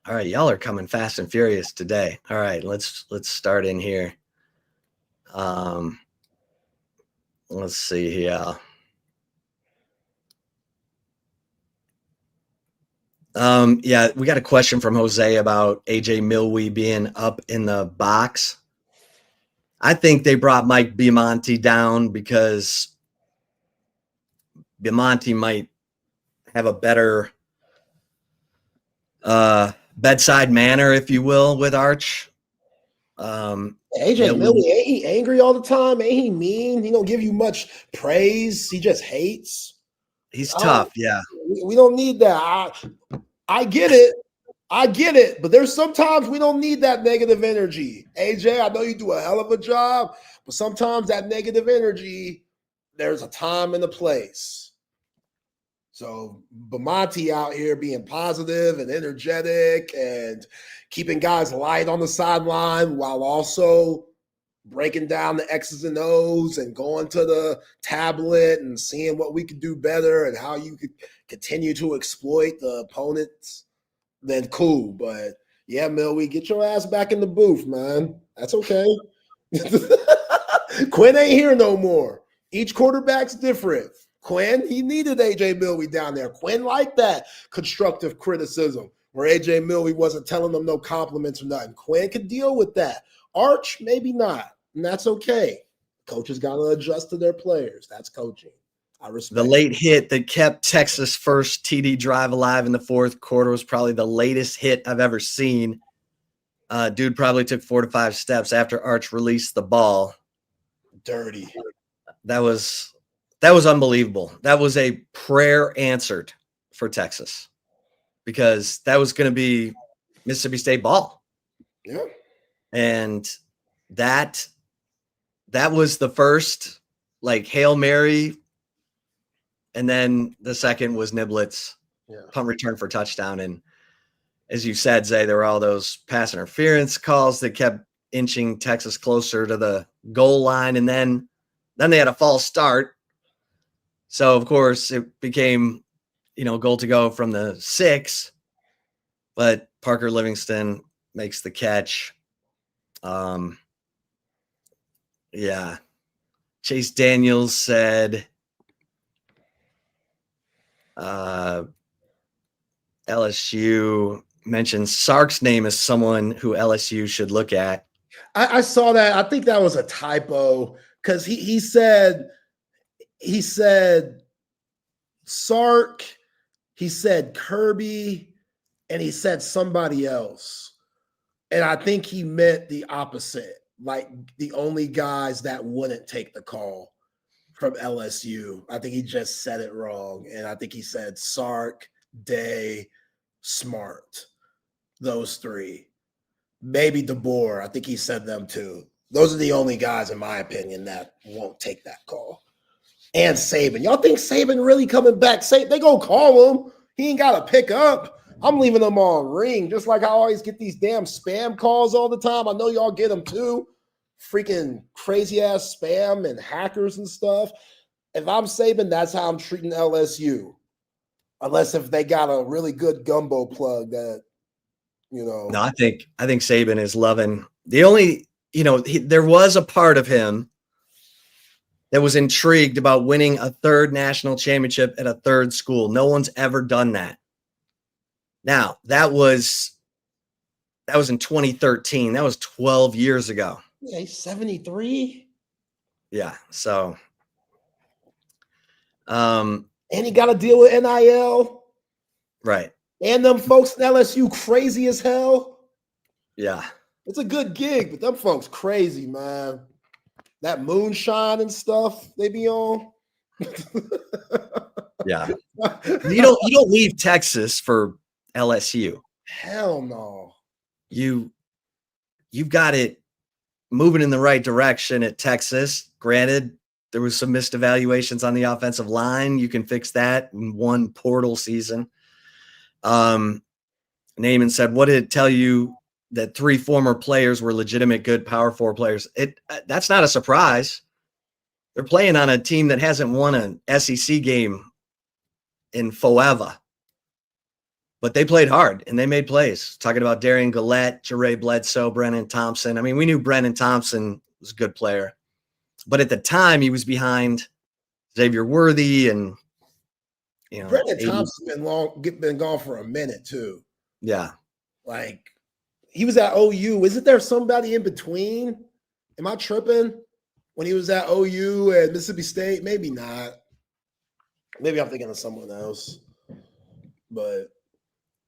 All right, y'all are coming fast and furious today. All right, let's start in here. Let's see here. Yeah, we got a question from Jose about AJ Milwee being up in the box. I think they brought Mike Biamonte down because Biamonte might have a better bedside manner, if you will, with Arch. AJ Milwee, ain't he angry all the time? Ain't he mean? He don't give you much praise. He just hates. He's tough, yeah. We don't need that. I get it. But there's sometimes we don't need that negative energy. AJ, I know you do a hell of a job, but sometimes that negative energy, there's a time and a place. So Biamonte out here being positive and energetic and keeping guys light on the sideline while also breaking down the X's and O's and going to the tablet and seeing what we could do better and how you could continue to exploit the opponents, then cool. But yeah, Milwee, get your ass back in the booth, man. That's okay. Quinn ain't here no more. Each quarterback's different. Quinn, he needed AJ Milwee down there. Quinn liked that constructive criticism where AJ Milwee wasn't telling them no compliments or nothing. Quinn could deal with that. Arch, maybe not. And that's okay. Coaches got to adjust to their players. That's coaching. I respect the late hit that kept Texas' first TD drive alive in the fourth quarter was probably the latest hit I've ever seen. Dude probably took 4 to 5 steps after Arch released the ball. Dirty. That was unbelievable. That was a prayer answered for Texas because that was going to be Mississippi State ball. Yeah. And that was the first like Hail Mary. And then the second was Niblett's punt return for touchdown. And as you said, Zay, there were all those pass interference calls that kept inching Texas closer to the goal line. And then they had a false start. So, of course, it became, goal to go from the 6. But Parker Livingston makes the catch. Yeah. Chase Daniels said LSU mentioned Sark's name as someone who LSU should look at. I saw that. I think that was a typo because he said Sark, he said Kirby, and he said somebody else. And I think he meant the opposite, like the only guys that wouldn't take the call from LSU. I think he just said it wrong. And I think he said Sark, Day, Smart. Those 3. Maybe DeBoer. I think he said them too. Those are the only guys, in my opinion, that won't take that call. And Saban. Y'all think Saban really coming back? They gonna call him. He ain't got to pick up. I'm leaving them on ring, just like I always get these damn spam calls all the time. I know y'all get them too. Freaking crazy-ass spam and hackers and stuff. If I'm Saban, that's how I'm treating LSU. Unless if they got a really good gumbo plug that, No, I think Saban is loving the only, there was a part of him that was intrigued about winning a 3rd national championship at a 3rd school. No one's ever done that. Now, that was in 2013. That was 12 years ago. Yeah, he's 73. Yeah, so and he got to deal with NIL. Right. And them folks in LSU crazy as hell. Yeah. It's a good gig, but them folks crazy, man. That moonshine and stuff they be on. Yeah. You don't leave Texas for LSU. Hell no. You've got it moving in the right direction at Texas. Granted, there was some missed evaluations on the offensive line. You can fix that in one portal season. Naaman said, what did it tell you that 3 former players were legitimate good Power 4 players? That's not a surprise. They're playing on a team that hasn't won an SEC game in forever. But they played hard and they made plays. Talking about Darian Gillette, Jere Bledsoe, Brennan Thompson. I mean, we knew Brennan Thompson was a good player. But at the time, he was behind Xavier Worthy and, Brennan Thompson been gone for a minute too. Yeah. Like, he was at OU. Isn't there somebody in between? Am I tripping? When he was at OU and Mississippi State? Maybe not. Maybe I'm thinking of someone else. But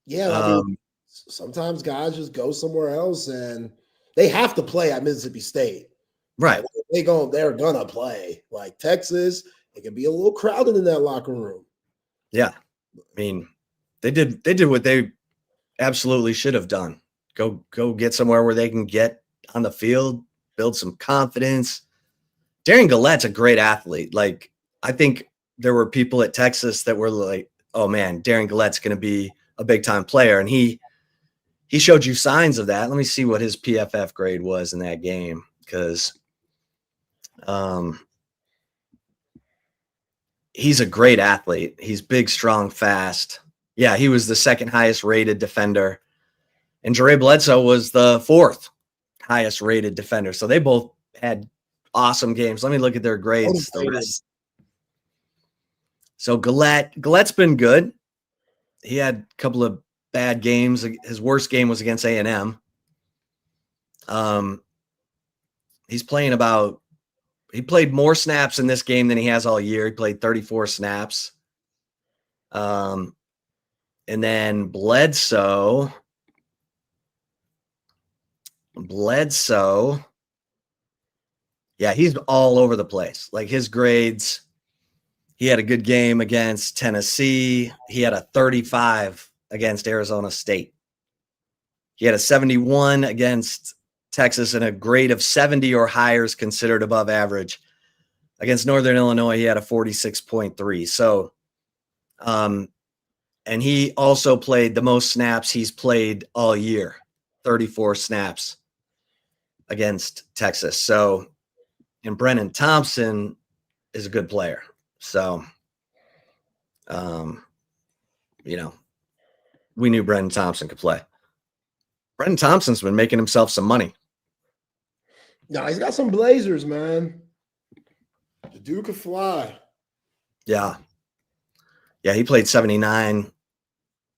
yeah, I mean, sometimes guys just go somewhere else and they have to play at Mississippi State. Right. They're gonna play. Like Texas, it can be a little crowded in that locker room. Yeah. I mean, they did what they absolutely should have done. Go get somewhere where they can get on the field, build some confidence. Darian Gillette's a great athlete. Like, I think there were people at Texas that were like, oh man, Darian Gillette's going to be a big time player. And he showed you signs of that. Let me see what his PFF grade was in that game. Because he's a great athlete. He's big, strong, fast. Yeah, he was the second highest rated defender. And Jere Bledsoe was the fourth highest rated defender. So they both had awesome games. Let me look at their grades. So Gillette's been good. He had a couple of bad games. His worst game was against A&M. He's playing he played more snaps in this game than he has all year. He played 34 snaps. And then Bledsoe, yeah, he's all over the place. Like, his grades, he had a good game against Tennessee. He had a 35 against Arizona State. He had a 71 against Texas, and a grade of 70 or higher is considered above average. Against Northern Illinois, he had a 46.3. So, and he also played the most snaps he's played all year, 34 snaps against Texas. So, and Brennan Thompson is a good player. So, we knew Brennan Thompson could play. Brennan Thompson's been making himself some money. No, he's got some blazers, man. The dude could fly. Yeah. Yeah, he played 79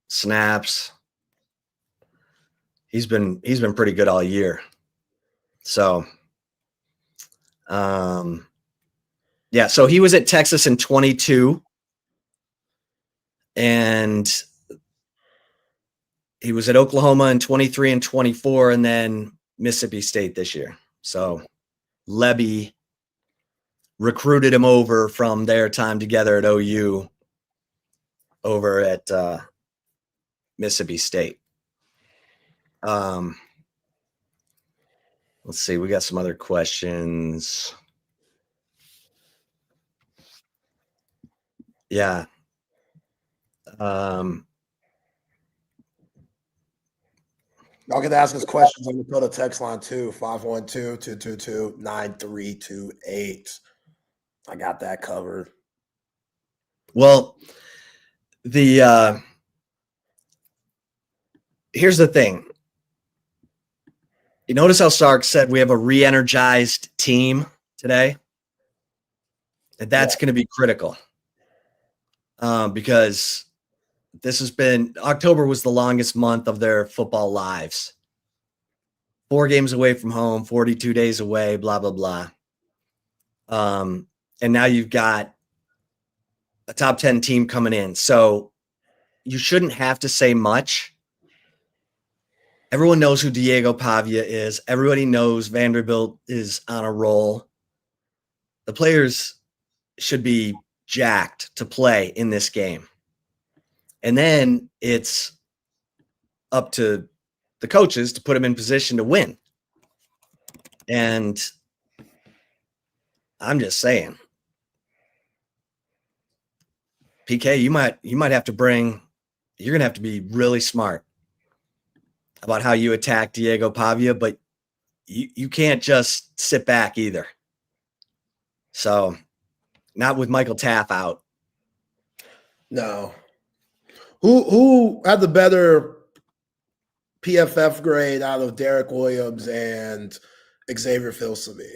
snaps. He's been pretty good all year. So, yeah, so he was at Texas in 22, and he was at Oklahoma in 23 and 24, and then Mississippi State this year. So Lebby recruited him over from their time together at OU over at Mississippi State. Let's see. We got some other questions. Yeah. Y'all get to ask us questions on the Dakota text line too, 512-222-9328. I got that covered. Well, here's the thing. You notice how Sark said we have a re-energized team today? And that's going to be critical. Because October was the longest month of their football lives. 4 games away from home, 42 days away, blah, blah, blah. And now you've got a top 10 team coming in. So you shouldn't have to say much. Everyone knows who Diego Pavia is. Everybody knows Vanderbilt is on a roll. The players should be jacked to play in this game. And then it's up to the coaches to put them in position to win. And I'm just saying, PK, you might have to you're going to have to be really smart about how you attack Diego Pavia, but you can't just sit back either. So, not with Michael Taff out. No. Who had the better PFF grade out of Derek Williams and Xavier Filsaime?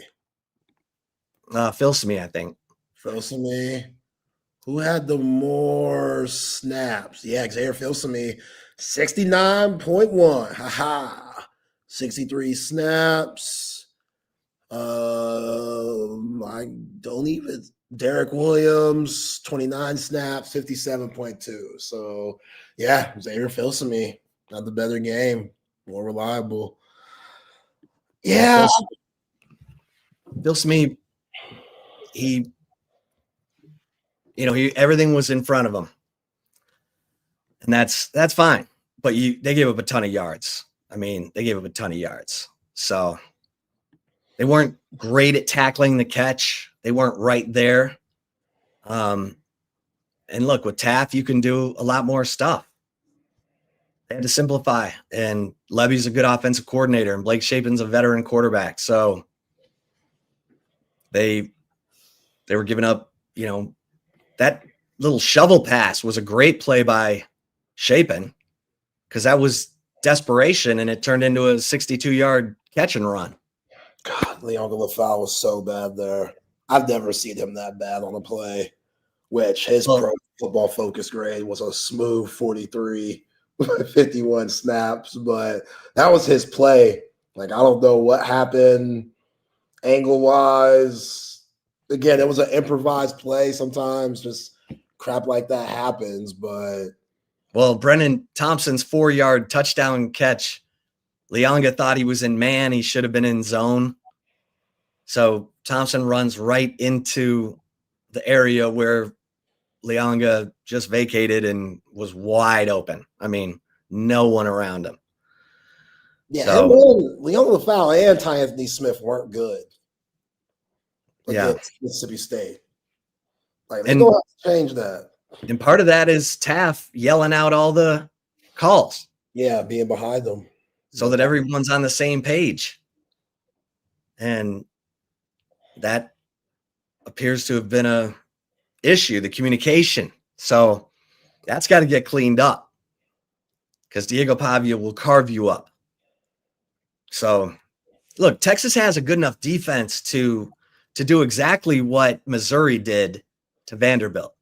Filsaime, I think. Filsaime. Who had the more snaps? Yeah, Xavier Filsaime, 69.1. Haha. 63 snaps. I don't even. Derek Williams, 29 snaps, 57.2. So, yeah, Xavier Filsaime had the better game, more reliable. Yeah. Filsaime, he everything was in front of him. And that's fine. But they gave up a ton of yards. I mean, they gave up a ton of yards. So they weren't great at tackling the catch. They weren't right there. And look, with Taft, you can do a lot more stuff. They had to simplify. And Levy's a good offensive coordinator, and Blake Shapen's a veteran quarterback. So they were giving up, that little shovel pass was a great play by Shapen, because that was desperation, and it turned into a 62-yard catch and run. God, Leon LaFau was so bad there. I've never seen him that bad on a play, which his pro football focus grade was a smooth 43, 51 snaps, but that was his play. Like, I don't know what happened angle-wise. Again, it was an improvised play. Sometimes just crap like that happens, but well, Brennan Thompson's 4-yard touchdown catch, Leonga thought he was in man. He should have been in zone. So Thompson runs right into the area where Leonga just vacated and was wide open. I mean, no one around him. Yeah, so, Leon LaFau and Ty Anthony Smith weren't good against Mississippi State. Like, they're going to have to change that. And part of that is Taft yelling out all the calls. Yeah, being behind them. So that everyone's on the same page. And that appears to have been a issue, the communication. So that's got to get cleaned up, because Diego Pavia will carve you up. So, look, Texas has a good enough defense to do exactly what Missouri did to Vanderbilt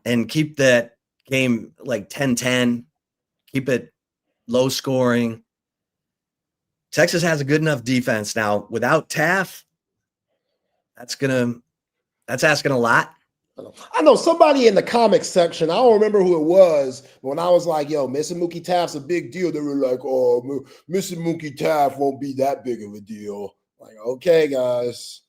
and keep that game like 10-10, keep it low scoring. Texas has a good enough defense. Now, without Taft, that's asking a lot. I know somebody in the comics section, I don't remember who it was, but when I was like, yo, missing Mookie Taft's a big deal, they were like, oh, missing Mookie Taft won't be that big of a deal. Like, okay, guys.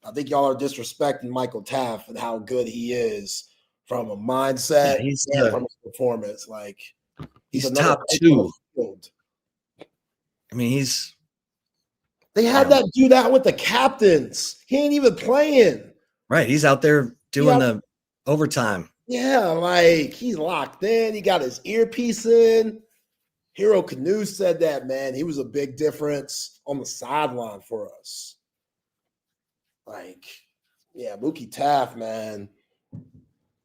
I think y'all are disrespecting Michael Taft and how good he is from a mindset and from his performance. Like, he's top 2. I mean, they had that dude out with the captains. He ain't even playing. Right. He's out there doing the overtime. Yeah, like, he's locked in. He got his earpiece in. Hero Canoe said that, man. He was a big difference on the sideline for us. Like, yeah, Mookie Taft, man.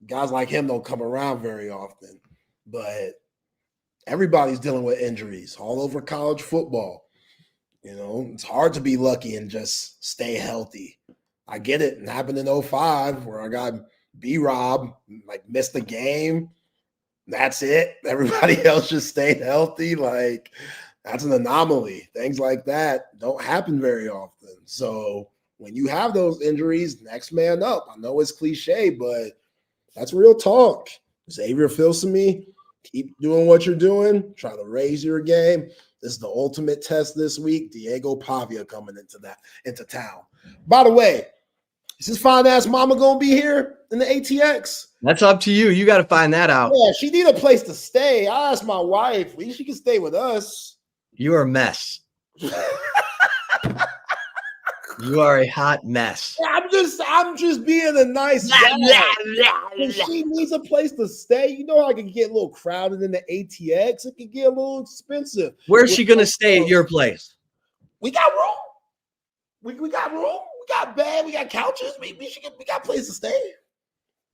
Guys like him don't come around very often. But everybody's dealing with injuries all over college football. It's hard to be lucky and just stay healthy. I get it. It happened in 05 where I got B-Rob, like, missed the game. That's it. Everybody else just stayed healthy. Like, that's an anomaly. Things like that don't happen very often. So when you have those injuries, next man up. I know it's cliche, but that's real talk. Xavier Filsaime, keep doing what you're doing. Try to raise your game. This is the ultimate test this week. Diego Pavia coming into town. By the way, is his fine-ass mama going to be here in the ATX? That's up to you. You got to find that out. Yeah, she need a place to stay. I asked my wife. At least she can stay with us. You are a mess. You are a hot mess. I'm just being a nice guy. If she needs a place to stay, I can get a little crowded in the ATX. It can get a little expensive. Where's she going to stay at your place? We got room. We got room. We got bed. We got couches. We got place to stay.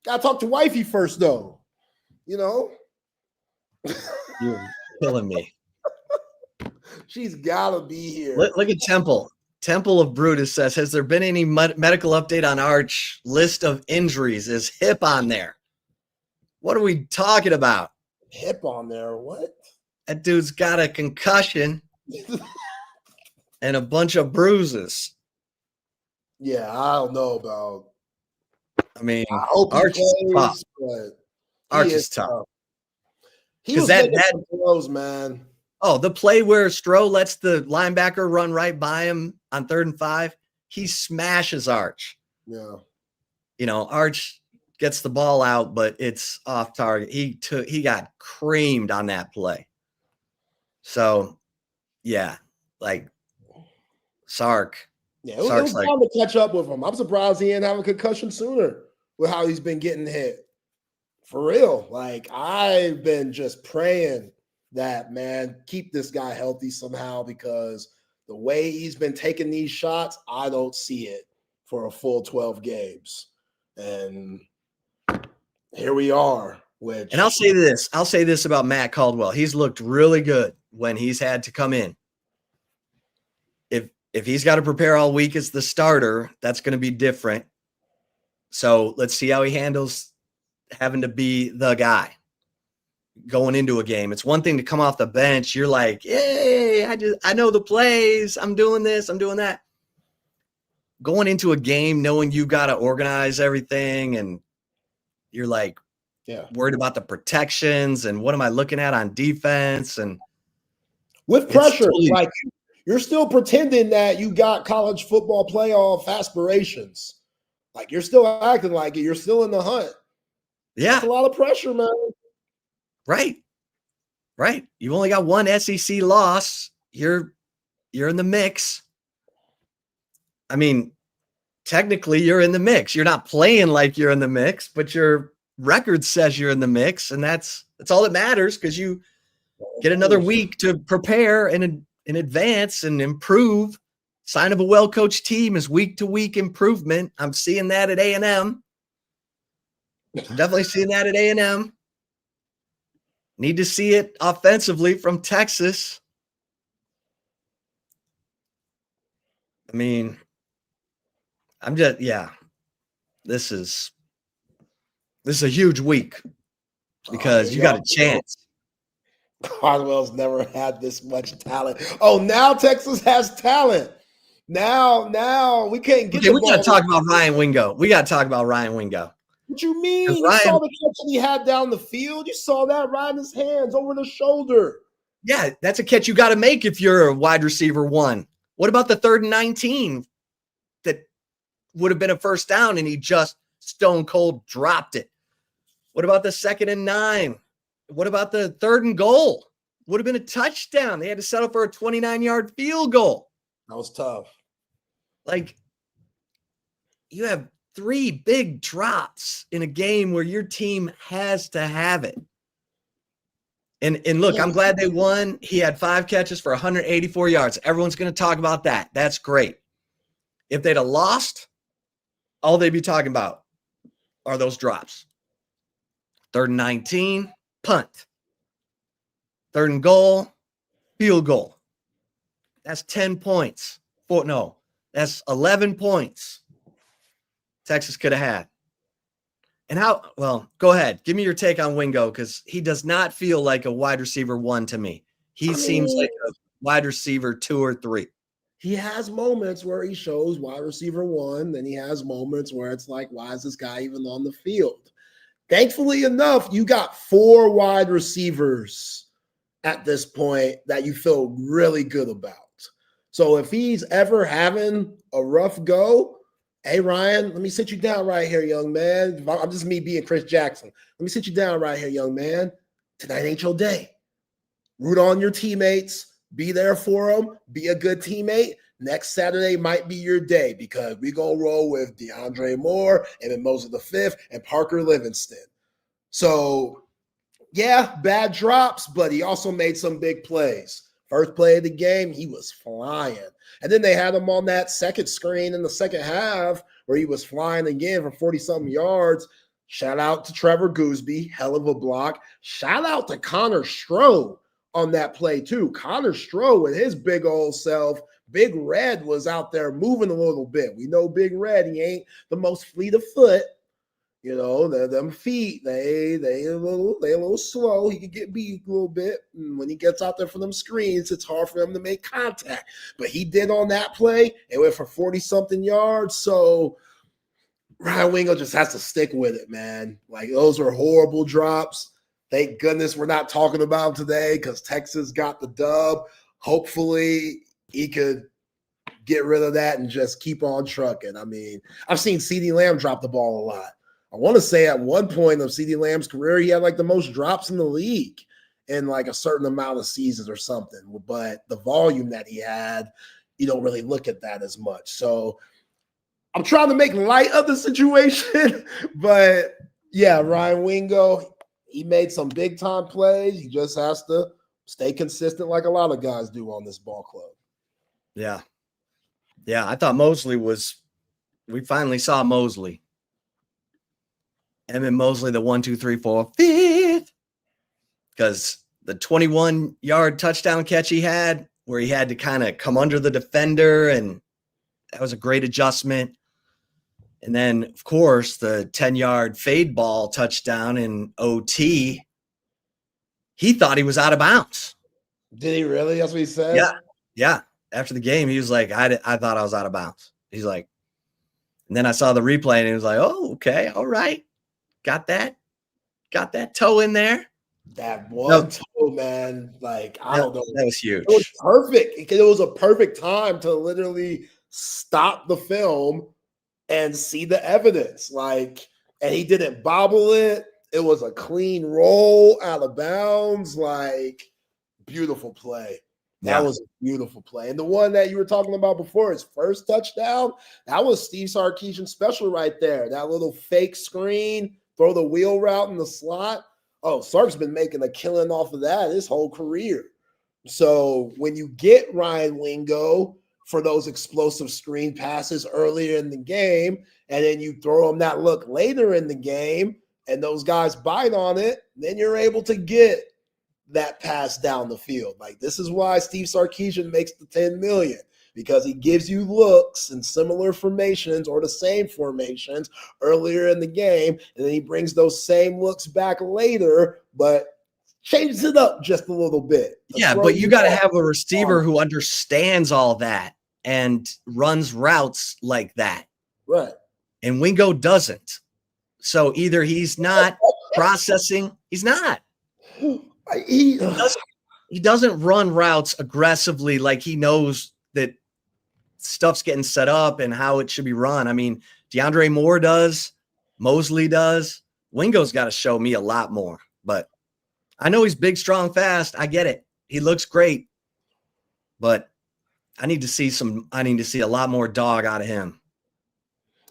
Gotta talk to wifey first, though. You know, You're killing me. she's gotta be here. Look at Temple. Temple of Brutus says, has there been any medical update on Arch? List of injuries. Is hip on there? What are we talking about? Hip on there? What? That dude's got a concussion and a bunch of bruises. Yeah, I don't know about. I mean, I hope Arch is tough. Arch is tough. He was making some throws, man. Oh, the play where Stroh lets the linebacker run right by him on 3rd and 5, he smashes Arch. Yeah. You know, Arch gets the ball out, but it's off target. He got creamed on that play. So, yeah, like Sark. Yeah, it was time to catch up with him. I'm surprised he didn't have a concussion sooner with how he's been getting hit. For real. Like, I've been just praying that, man, keep this guy healthy somehow, because the way he's been taking these shots, I don't see it for a full 12 games. And here we are. And I'll say this about Matt Caldwell. He's looked really good when he's had to come in. If he's got to prepare all week as the starter, that's going to be different. So let's see how he handles having to be the guy going into a game. It's one thing to come off the bench. You're like, hey, I know the plays. I'm doing this. I'm doing that. Going into a game, knowing you got to organize everything, and you're like, worried about the protections and what am I looking at on defense, and with pressure, like you're still pretending that you got college football playoff aspirations. Like you're still acting like it. You're still in the hunt. Yeah, that's a lot of pressure, man. Right. You've only got one SEC loss. You're in the mix. I mean, technically you're in the mix. You're not playing like you're in the mix, but your record says you're in the mix, and that's all that matters, because you get another week to prepare in advance and improve. Sign of a well-coached team is week-to-week improvement. I'm seeing that at A&M. I'm definitely seeing that at A&M. Need to see it offensively from Texas. I mean, this is a huge week because you got a chance. Caldwell's never had this much talent. Oh, now Texas has talent. Now we can't get. Okay, we got to talk about Ryan Wingo. What you mean? You saw the catch that he had down the field. You saw that riding his hands over the shoulder. Yeah, that's a catch you got to make if you're a wide receiver 1. What about the 3rd and 19 that would have been a first down and he just stone cold dropped it? What about the 2nd and 9? What about the 3rd and goal? Would have been a touchdown. They had to settle for a 29-yard field goal. That was tough. Like, you have 3 big drops in a game where your team has to have it. And look, I'm glad they won. He had 5 catches for 184 yards. Everyone's going to talk about that. That's great. If they'd have lost, all they'd be talking about are those drops. 3rd and 19, punt. 3rd and goal, field goal. That's 10 points. That's 11 points Texas could have had. And go ahead. Give me your take on Wingo, because he does not feel like a wide receiver 1 to me. He seems like a wide receiver 2 or 3. He has moments where he shows wide receiver 1, then he has moments where it's like, why is this guy even on the field? Thankfully enough, you got 4 wide receivers at this point that you feel really good about. So if he's ever having a rough go, hey, Ryan, let me sit you down right here, young man. I'm just me being Chris Jackson. Let me sit you down right here, young man. Tonight ain't your day. Root on your teammates. Be there for them. Be a good teammate. Next Saturday might be your day, because we're going to roll with DeAndre Moore and then Moses V and Parker Livingston. So, yeah, bad drops, but he also made some big plays. First play of the game, he was flying. And then they had him on that second screen in the second half where he was flying again for 40-something yards. Shout out to Trevor Gooseby, hell of a block. Shout out to Connor Stroh on that play too. Connor Stroh with his big old self. Big Red was out there moving a little bit. We know Big Red, he ain't the most fleet of foot. You know, them feet, they a little slow. He could get beat a little bit. And when he gets out there for them screens, it's hard for him to make contact. But he did on that play. It went for 40-something yards. So Ryan Wingo just has to stick with it, man. Like, those are horrible drops. Thank goodness we're not talking about him today because Texas got the dub. Hopefully he could get rid of that and just keep on trucking. I mean, I've seen CeeDee Lamb drop the ball a lot. I want to say at one point of CeeDee Lamb's career, he had like the most drops in the league in like a certain amount of seasons or something. But the volume that he had, you don't really look at that as much. So I'm trying to make light of the situation. But yeah, Ryan Wingo, he made some big time plays. He just has to stay consistent like a lot of guys do on this ball club. Yeah. Yeah, I thought Mosley we finally saw Mosley. Emmett Mosley, the 1, 2, 3, 4, 5th. Because the 21-yard touchdown catch he had, where he had to kind of come under the defender, and that was a great adjustment. And then, of course, the 10-yard fade ball touchdown in OT, he thought he was out of bounds. Did he really? That's what he said? Yeah. Yeah. After the game, he was like, I thought I was out of bounds. He's like, and then I saw the replay, and he was like, oh, okay, all right. Got that toe in there. That one toe, man. Like, I don't know. That was huge. It was perfect. It was a perfect time to literally stop the film and see the evidence. Like, and he didn't bobble it. It was a clean roll out of bounds. Like, beautiful play. That was a beautiful play. And the one that you were talking about before, his first touchdown, that was Steve Sarkisian special right there. That little fake screen, throw the wheel route in the slot. Oh, Sark's been making a killing off of that his whole career. So when you get Ryan Wingo for those explosive screen passes earlier in the game, and then you throw him that look later in the game, and those guys bite on it, then you're able to get that pass down the field. Like, this is why Steve Sarkisian makes the $10 million, because he gives you looks in similar formations or the same formations earlier in the game, and then he brings those same looks back later, but changes it up just a little bit. Yeah, but you got to have a receiver who understands all that and runs routes like that. Right. And Wingo doesn't. So either he's not processing, he's not. He doesn't run routes aggressively like he knows that stuff's getting set up and how it should be run. I mean, DeAndre Moore does, Mosley does. Wingo's got to show me a lot more. But I know he's big, strong, fast. I get it. He looks great. But I need to see a lot more dog out of him.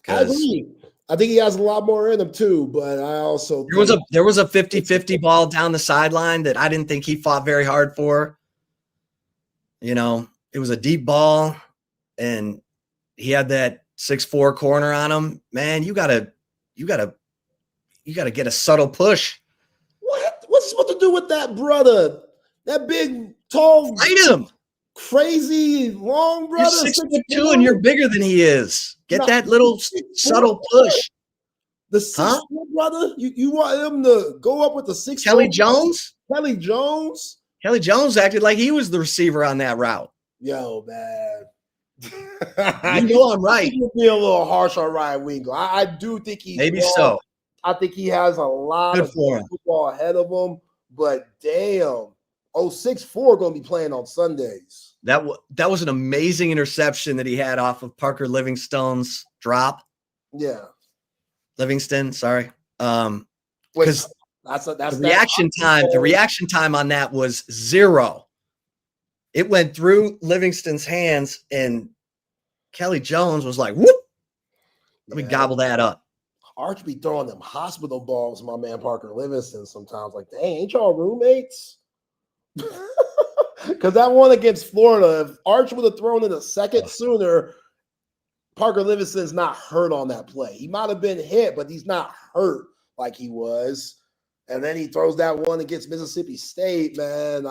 I agree. I think he has a lot more in him too, but I also there was a 50-50 ball down the sideline that I didn't think he fought very hard for. You know, it was a deep ball and he had that 6'4" corner on him. Man, you gotta get a subtle push. What's he supposed to do with that brother? That big, tall, fight him. Crazy long brother. You're 6'2" and you're bigger than he is. Get that little subtle push. The 6'4" brother? You want him to go up with the 6'4"? Kelly Jones? Kelly Jones? Kelly Jones acted like he was the receiver on that route. Yo, man. You know I'm right. You're being a little harsh on Ryan Wingo. I do think he's maybe long. So. I think he has a lot of football ahead of him, but damn. 6'4" going to be playing on Sundays. That was an amazing interception that he had off of Parker Livingston's drop. Yeah. Livingston, sorry. Because the reaction time on that was 0. It went through Livingston's hands, and Kelly Jones was like, whoop. Let me gobble that up. Arch be throwing them hospital balls, my man Parker Livingston, sometimes. Like, dang, ain't y'all roommates? Because that one against Florida, if Arch would have thrown it a second sooner, Parker Livingston's not hurt on that play. He might have been hit, but he's not hurt. like he was. And then he throws that one against Mississippi State, man.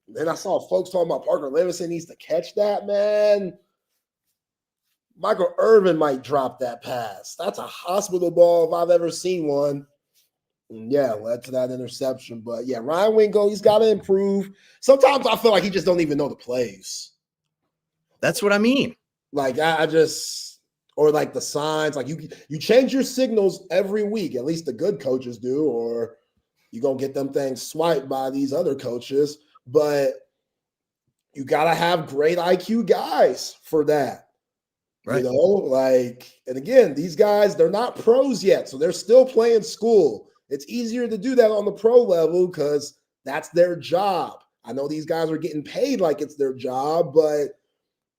Then I saw folks talking about Parker Livingston needs to catch that, man. Michael Irvin might drop that pass. That's a hospital ball if I've ever seen one. And yeah, led to that interception. But yeah, Ryan Wingo, he's got to improve. Sometimes I feel like he just don't even know the plays. That's what I mean. Like I just, or like the signs, like you change your signals every week. At least the good coaches do, or you're going to get them things swiped by these other coaches. But you got to have great IQ guys for that. Right. You know, like, and again, these guys, they're not pros yet. So they're still playing school. It's easier to do that on the pro level because that's their job. I know these guys are getting paid like it's their job, but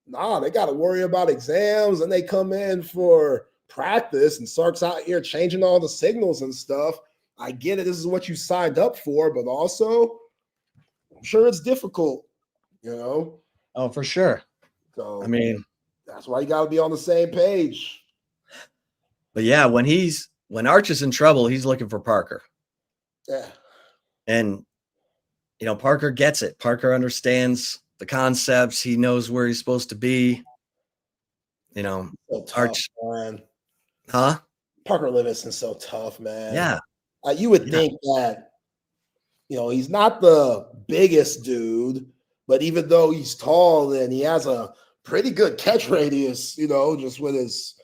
they got to worry about exams and they come in for practice and Sark's out here changing all the signals and stuff. I get it. This is what you signed up for, but also I'm sure it's difficult, you know? Oh, for sure. So, I mean, that's why you got to be on the same page. But yeah, when Arch is in trouble, he's looking for Parker. Yeah. And, you know, Parker gets it. Parker understands the concepts. He knows where he's supposed to be. You know, so tough, Arch. Man. Huh? Parker Livingston's so tough, man. Yeah. You would think that, you know, he's not the biggest dude, but even though he's tall and he has a pretty good catch radius, you know, just with his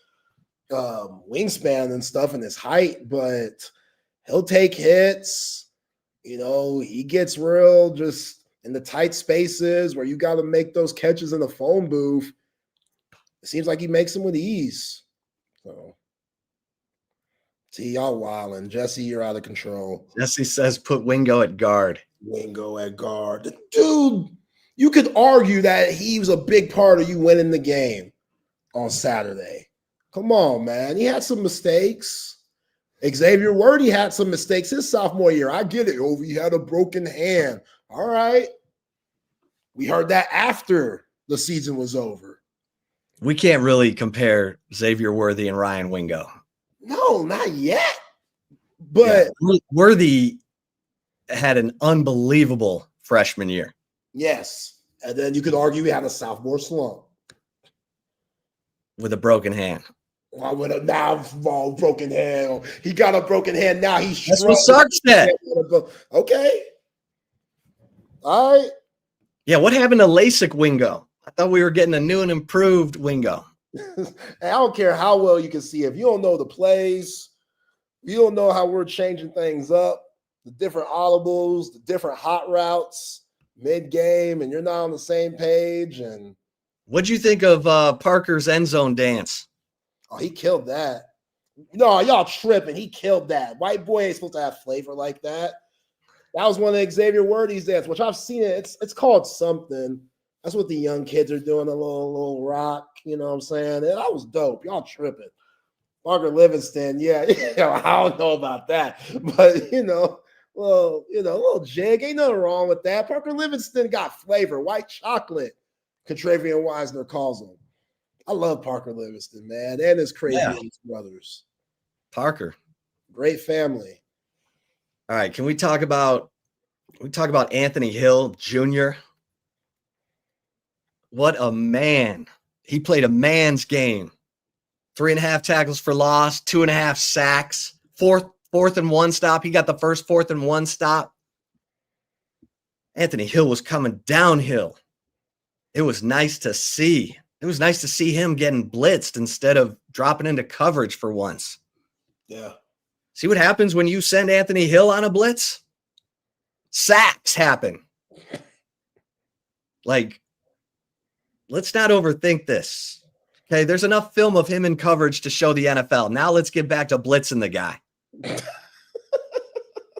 wingspan and stuff and his height, but he'll take hits. You know, he gets real just in the tight spaces where you got to make those catches in the phone booth. It seems like he makes them with ease. So, see, y'all wilding. Jesse, you're out of control. Jesse says put Wingo at guard. Wingo at guard. Dude, you could argue that he was a big part of you winning the game on Saturday. Come on, man. He had some mistakes. Xavier Worthy had some mistakes his sophomore year. I get it. He had a broken hand. All right. We heard that after the season was over. We can't really compare Xavier Worthy and Ryan Wingo. No, not yet. But Worthy had an unbelievable freshman year. Yes. And then you could argue he had a sophomore slump. With a broken hand. With a broken hand. He got a broken hand now. That's what Sark said. Okay. All right. Yeah, what happened to LASIK Wingo? I thought we were getting a new and improved Wingo. I don't care how well you can see. If you don't know the plays, you don't know how we're changing things up, the different audibles, the different hot routes, mid-game, and you're not on the same page. And what'd you think of Parker's end zone dance? Oh, he killed that. No, y'all tripping. He killed that. White boy ain't supposed to have flavor like that. That was one of Xavier Worthy's dance, which I've seen it. It's called something. That's what the young kids are doing, a little rock, you know what I'm saying? And that was dope. Y'all tripping. Parker Livingston, yeah, I don't know about that. But, little jig. Ain't nothing wrong with that. Parker Livingston got flavor, white chocolate, Contravian Wisner calls him. I love Parker Livingston, man, and his crazy brothers. Parker. Great family. All right, can we talk about Anthony Hill Jr.? What a man. He played a man's game. 3.5 tackles for loss, 2.5 sacks, fourth and one stop. He got the first 4th and 1 stop. Anthony Hill was coming downhill. It was nice to see. It was nice to see him getting blitzed instead of dropping into coverage for once. Yeah. See what happens when you send Anthony Hill on a blitz? Sacks happen. Like, let's not overthink this. Okay, there's enough film of him in coverage to show the NFL. Now let's get back to blitzing the guy.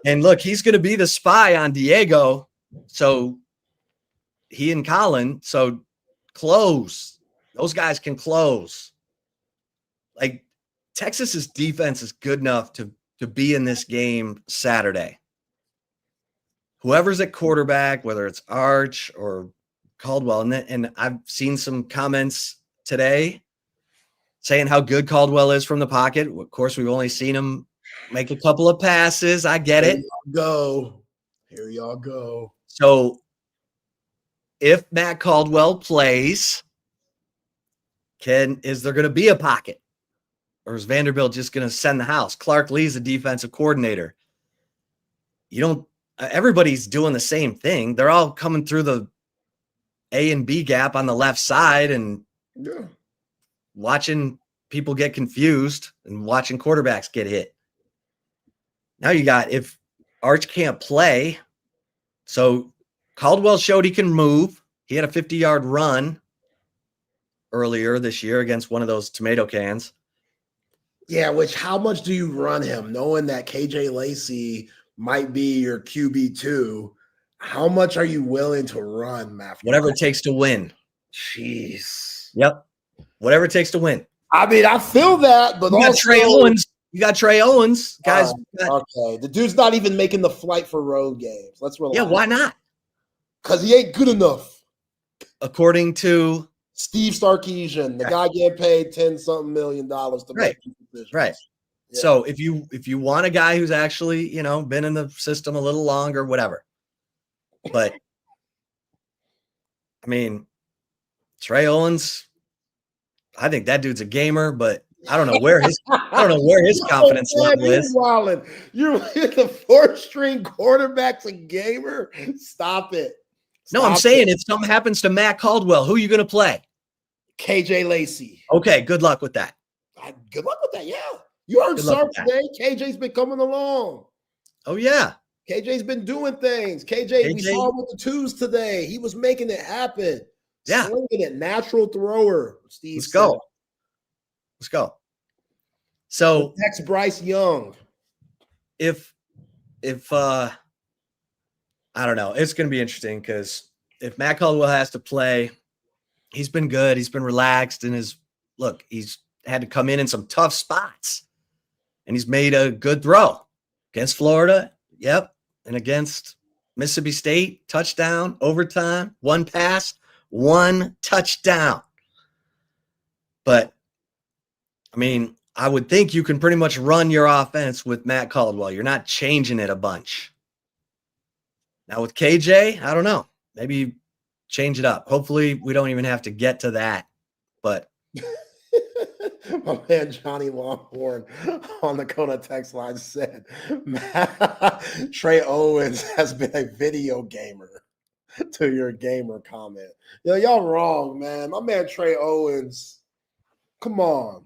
And look, he's going to be the spy on Diego. So he and Colin, so close. Those guys can close. Like, Texas's defense is good enough to be in this game Saturday. Whoever's at quarterback, whether it's Arch or Caldwell, and I've seen some comments today saying how good Caldwell is from the pocket. Of course, we've only seen him make a couple of passes. I get it. Here y'all go. So if Matt Caldwell plays, is there going to be a pocket? Or is Vanderbilt just going to send the house? Clark Lee's the defensive coordinator. Everybody's doing the same thing. They're all coming through the A and B gap on the left side and watching people get confused and watching quarterbacks get hit. Now you got, if Arch can't play, so Caldwell showed he can move. He had a 50-yard run earlier this year against one of those tomato cans. Yeah, how much do you run him, knowing that KJ Lacey might be your QB2? How much are you willing to run, Matthew? Whatever it takes to win. Jeez. Yep. Whatever it takes to win. I mean, I feel that, but you got also Trey Owens. You got Trey Owens, guys. Okay, the dude's not even making the flight for road games. Let's relax. Yeah, why not? Because he ain't good enough, according to Steve Sarkisian, the guy getting paid $10-something million to make these decisions. Right. Yeah. So if you want a guy who's actually been in the system a little longer, whatever. But I mean, Trey Owens, I think that dude's a gamer, but I don't know where his confidence level is. You're the fourth-string quarterback's a gamer. Stop it. I'm saying if something happens to Matt Caldwell, who are you going to play? KJ Lacey. Okay, good luck with that. Good luck with that. Yeah, you heard Sark today. KJ's been coming along. Oh yeah, KJ's been doing things. KJ, we saw him with the twos today. He was making it happen. Yeah, slinging it, natural thrower. Steve, let's go. Let's go. So next Bryce Young. If I don't know, it's going to be interesting because if Matt Caldwell has to play, he's been good. He's been relaxed in he's had to come in some tough spots, and he's made a good throw against Florida. Yep. And against Mississippi State, touchdown, overtime, one pass, one touchdown. But I mean, I would think you can pretty much run your offense with Matt Caldwell. You're not changing it a bunch. Now with KJ, I don't know. Maybe change it up. Hopefully we don't even have to get to that. But my man Johnny Longhorn on the Kona text line said, Trey Owens has been a video gamer to your gamer comment. Y'all wrong, man. My man Trey Owens, come on.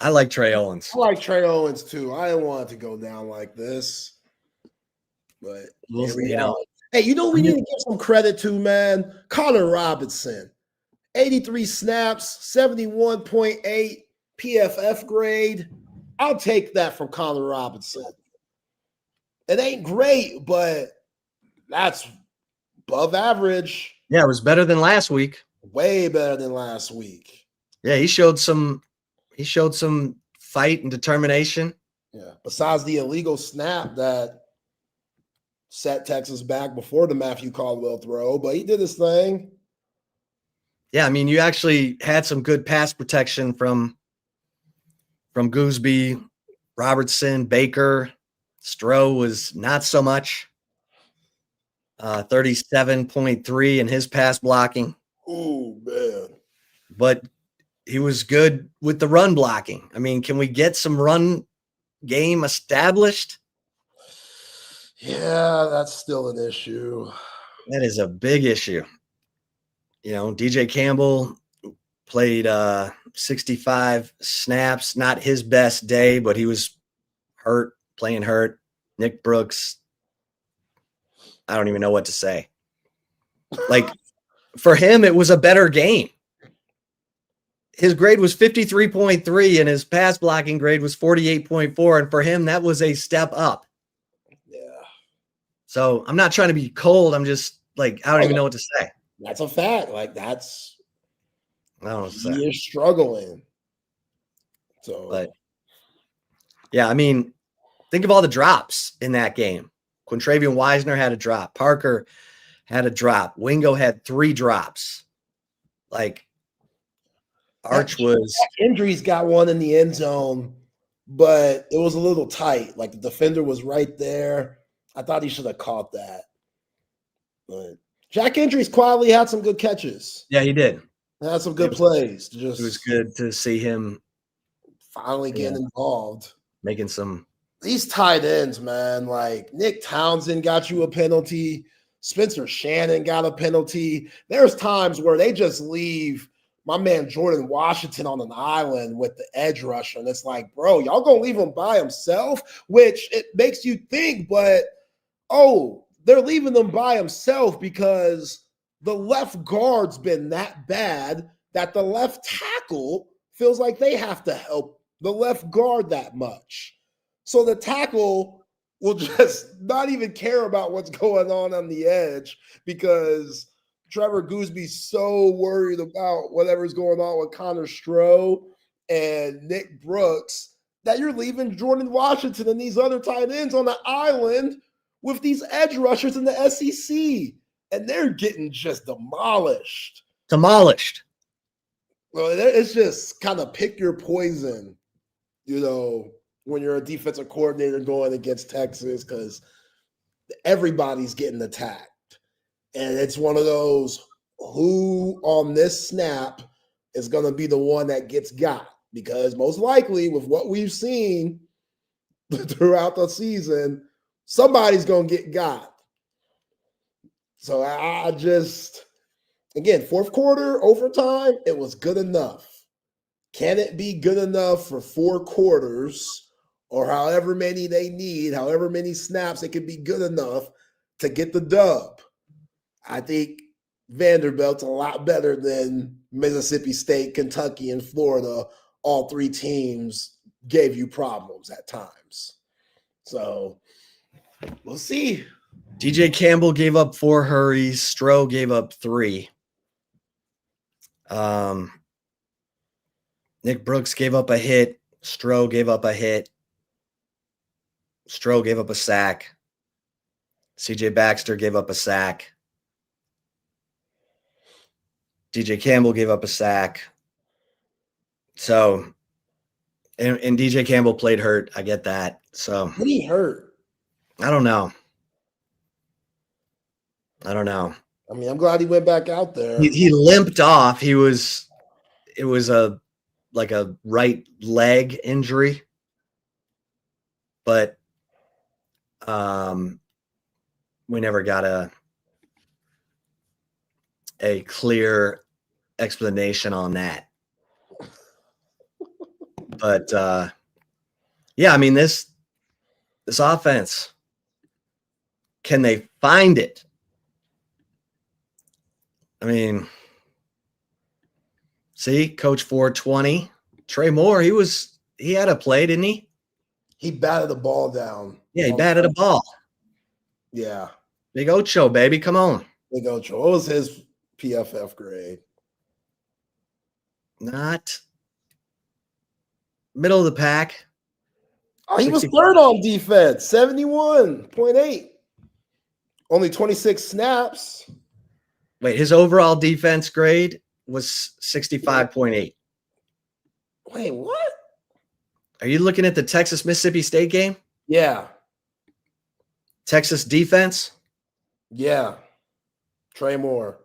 I like Trey Owens. I like Trey Owens too. I didn't want it to go down like this. But here we go. Hey, we need to give some credit to, man, Connor Robinson. 83 snaps, 71.8 PFF grade. I'll take that from Connor Robinson. It ain't great, but that's above average. Yeah, it was better than last week. Way better than last week. Yeah, he showed some fight and determination. Yeah. Besides the illegal snap that set Texas back before the Matthew Caldwell throw, but he did his thing. Yeah, I mean, you actually had some good pass protection from Gooseby, Robertson, Baker. Stroh was not so much. 37.3 in his pass blocking. Oh, man. But he was good with the run blocking. I mean, can we get some run game established? Yeah, that's still an issue. That is a big issue. DJ Campbell played 65 snaps, not his best day, but he was playing hurt. Nick Brooks, I don't even know what to say. Like, for him, it was a better game. His grade was 53.3 and his pass blocking grade was 48.4. And for him, that was a step up. Yeah. So I'm not trying to be cold. I'm just I don't even know what to say. That's a fact. I don't know what to say. You're struggling. So, but yeah, I mean, think of all the drops in that game. Quintravian Wisner had a drop. Parker had a drop. Wingo had 3 drops. Arch was Injuries got one in the end zone but it was a little tight. Like the defender was right there. I thought he should have caught that. But Jack Hendricks quietly had some good catches. Yeah, he did. Had some good plays. It was good to see him finally getting involved. Making some. These tight ends, man, like Nick Townsend got you a penalty. Spencer Shannon got a penalty. There's times where they just leave my man Jordan Washington on an island with the edge rusher. And it's like, bro, y'all gonna leave him by himself? Which it makes you think, but they're leaving them by himself because the left guard's been that bad that the left tackle feels like they have to help the left guard that much. So the tackle will just not even care about what's going on the edge because Trevor Goosby's so worried about whatever's going on with Connor Stroh and Nick Brooks that you're leaving Jordan Washington and these other tight ends on the island with these edge rushers in the SEC. And they're getting just demolished. Well, it's just kind of pick your poison, when you're a defensive coordinator going against Texas, because everybody's getting attacked. And it's one of those, who on this snap is going to be the one that gets got? Because most likely, with what we've seen throughout the season, somebody's going to get got. So I just, again, fourth quarter, overtime, it was good enough. Can it be good enough for 4 quarters or however many they need, however many snaps, it can be good enough to get the dub? I think Vanderbilt's a lot better than Mississippi State, Kentucky, and Florida. All 3 teams gave you problems at times. So we'll see. DJ Campbell gave up 4 hurries. Stroh gave up 3. Nick Brooks gave up a hit. Stroh gave up a hit. Stroh gave up a sack. CJ Baxter gave up a sack. DJ Campbell gave up a sack. So, and DJ Campbell played hurt. I get that. So, what did he hurt? I don't know. I mean, I'm glad he went back out there. He limped off. It was a right leg injury, but we never got a clear explanation on that. But yeah, I mean, this offense, can they find it? I mean, see, Coach 420, Trey Moore, he had a play, didn't he? He batted the ball down. Yeah, he batted a ball. Yeah. Big Ocho, baby. Come on. Big Ocho. What was his PFF grade? Not middle of the pack. Oh, he was third on defense, 71.8. Only 26 snaps. Wait, his overall defense grade was 65.8. Wait, what? Are you looking at the Texas-Mississippi State game? Yeah. Texas defense? Yeah. Trey Moore.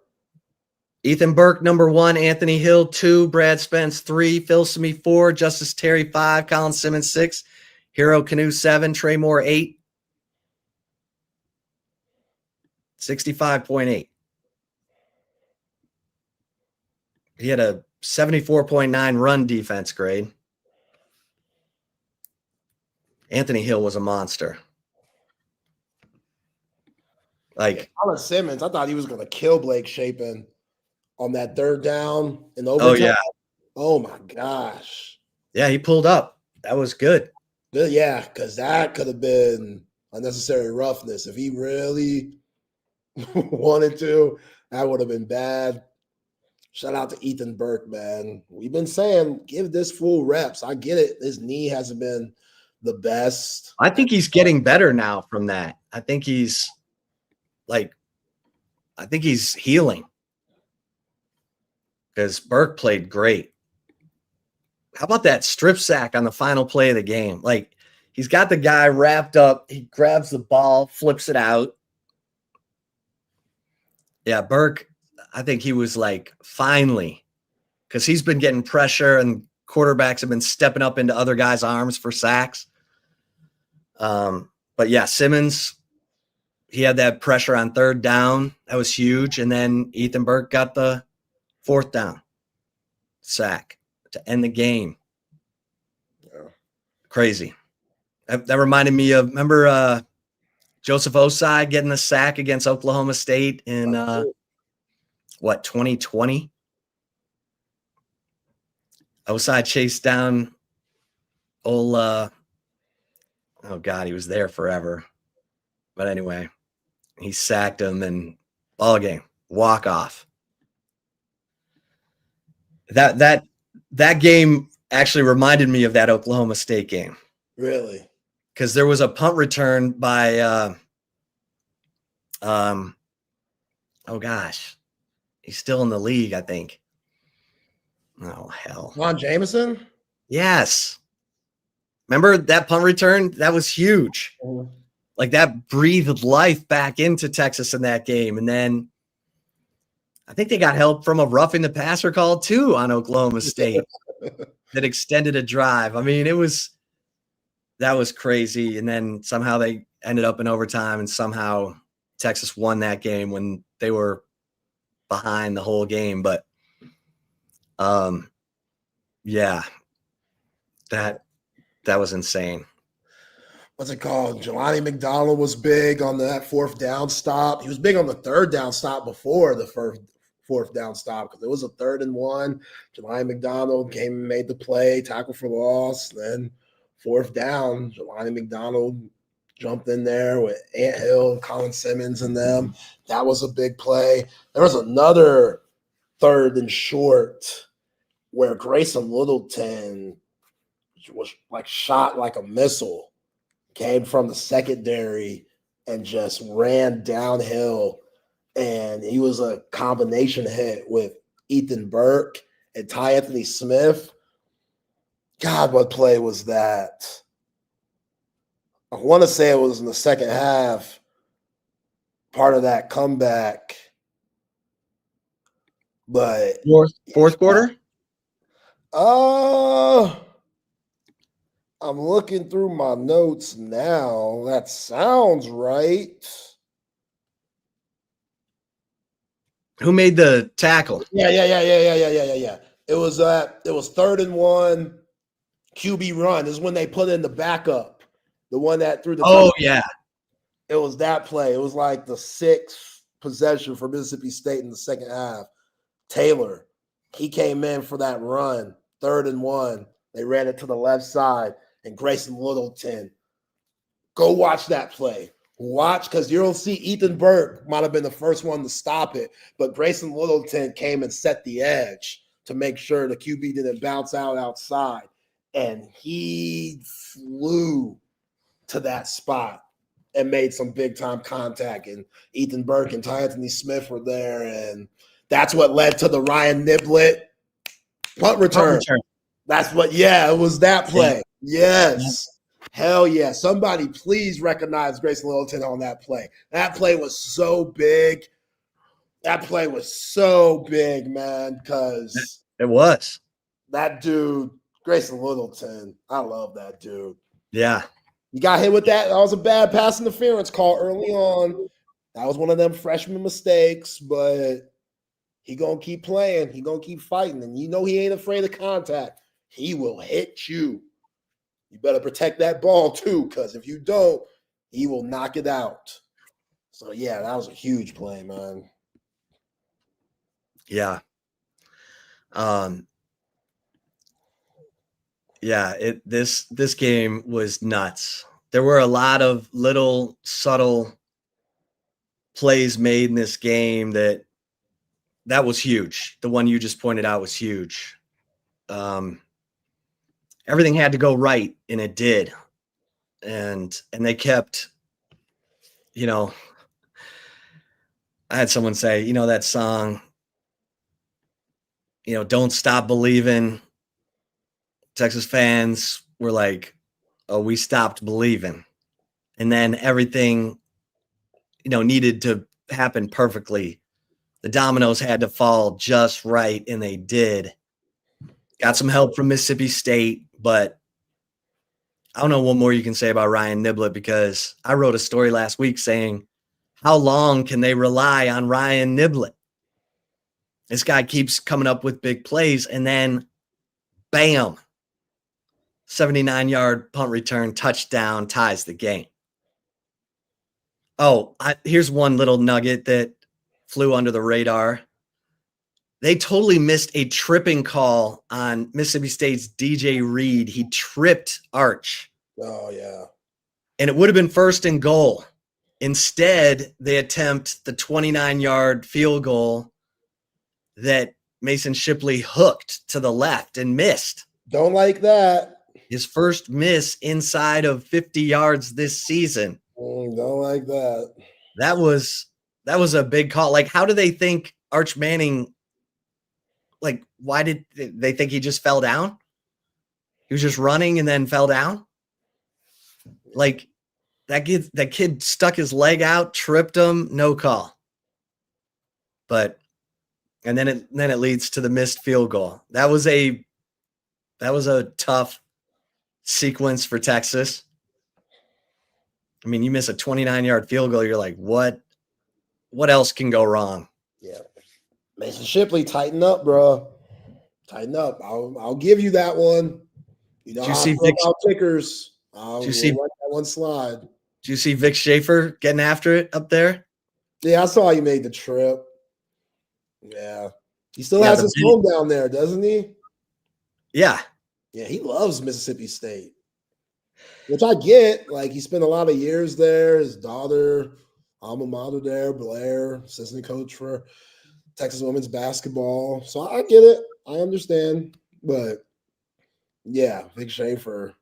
Ethan Burke, number 1. Anthony Hill, 2. Brad Spence, 3. Phil Simi, 4. Justice Terry, 5. Colin Simmons, 6. Hero Canoe, 7. Trey Moore, 8. 65.8. He had a 74.9 run defense grade. Anthony Hill was a monster. Colin Simmons, I thought he was going to kill Blake Shapen on that third down in overtime. Oh, yeah. Oh, my gosh. Yeah, he pulled up. That was good. Yeah, because that could have been unnecessary roughness. If he really wanted to, that would have been bad. Shout out to Ethan Burke, man. We've been saying, give this fool reps. I get it. His knee hasn't been the best. I think he's getting better now from that. I think he's healing because Burke played great. how about that strip sack on the final play of the game? Like, he's got the guy wrapped up. He grabs the ball, flips it out. Yeah, Burke, I think he was like, finally, because he's been getting pressure and quarterbacks have been stepping up into other guys' arms for sacks. But yeah, Simmons, he had that pressure on third down. That was huge. And then Ethan Burke got the fourth down sack to end the game. Yeah. Crazy. That reminded me of, remember Joseph Osai getting the sack against Oklahoma State in 2020? Osai chased down old oh God, he was there forever. But anyway, he sacked him and ball game, walk off. That game actually reminded me of that Oklahoma State game. Really? Because there was a punt return by oh gosh, he's still in the league, I think. Oh hell. Ron Jameson? Yes. Remember that punt return? That was huge. Mm-hmm. Like, that breathed life back into Texas in that game. And then I think they got help from a roughing the passer call too on Oklahoma State that extended a drive. I mean, that was crazy. And then somehow they ended up in overtime, and somehow Texas won that game when they were behind the whole game. But yeah, that was insane. What's it called? Jelani McDonald was big on that fourth down stop. He was big on the third down stop before the fourth down stop, because it was a 3rd and 1. Jelani McDonald came and made the play, tackle for loss. Then fourth down, Jelani McDonald jumped in there with Ant Hill, Colin Simmons, and them. That was a big play. There was another 3rd and short where Grayson Littleton was like shot like a missile, came from the secondary and just ran downhill. And he was a combination hit with Ethan Burke and Ty Anthony Smith. God, what play was that? I want to say it was in the second half, part of that comeback. But fourth quarter? I'm looking through my notes now. That sounds right. Who made the tackle? Yeah. It was 3rd and 1, QB run. This is when they put in the backup, the one that threw the touchdown. Yeah. It was that play. It was like the 6th possession for Mississippi State in the second half. Taylor, he came in for that run, 3rd and 1. They ran it to the left side, and Grayson Littleton. Go watch that play. Watch, because you'll see Ethan Burke might have been the first one to stop it, but Grayson Littleton came and set the edge to make sure the QB didn't bounce out outside. And he flew to that spot and made some big-time contact. And Ethan Burke and Ty Anthony Smith were there, and that's what led to the Ryan Niblett punt return. That's what, it was that play. Yeah. Yes. Hell yeah. Somebody please recognize Grayson Littleton on that play. That play was so big. That play was so big, man, because it was. That dude, Grayson Littleton, I love that dude. Yeah. You got hit with that. That was a bad pass interference call early on. That was one of them freshman mistakes, but he going to keep playing. He going to keep fighting. And you know he ain't afraid of contact. He will hit you. You better protect that ball too, because if you don't, he will knock it out. So, yeah, that was a huge play, man. Yeah. This game was nuts. There were a lot of little subtle plays made in this game that was huge. The one you just pointed out was huge. Everything had to go right, and it did. And they kept, I had someone say, that song, Don't Stop Believing. Texas fans were like, oh, we stopped believing. And then everything, needed to happen perfectly. The dominoes had to fall just right, and they did. Got some help from Mississippi State, but I don't know what more you can say about Ryan Niblett, because I wrote a story last week saying, how long can they rely on Ryan Niblett? This guy keeps coming up with big plays, and then bam, 79-yard punt return, touchdown, ties the game. Oh, here's one little nugget that flew under the radar. They totally missed a tripping call on Mississippi State's DJ Reed. He tripped Arch. Oh, yeah. And it would have been 1st and goal. Instead, they attempt the 29-yard field goal that Mason Shipley hooked to the left and missed. Don't like that. His first miss inside of 50 yards this season. Don't like that. That was a big call. Like, how do they think Arch Manning, like, why did they think he just fell down? He was just running and then fell down? Like, that kid stuck his leg out, tripped him, no call. But and then it leads to the missed field goal. That was a tough sequence for Texas. I mean, you miss a 29-yard field goal, you're like, what else can go wrong? Yeah. Mason Shipley, tighten up, bro. Tighten up. I'll give you that one. You know, how I feel about kickers. I'll let that one slide. Did you see Vic Schaefer getting after it up there? Yeah, I saw he made the trip. Yeah. He still has his home down there, doesn't he? Yeah. Yeah, he loves Mississippi State, which I get. Like, he spent a lot of years there. His daughter, alma mater there, Blair, assistant coach for Texas women's basketball. So I get it. I understand. But, yeah, Vic Schaefer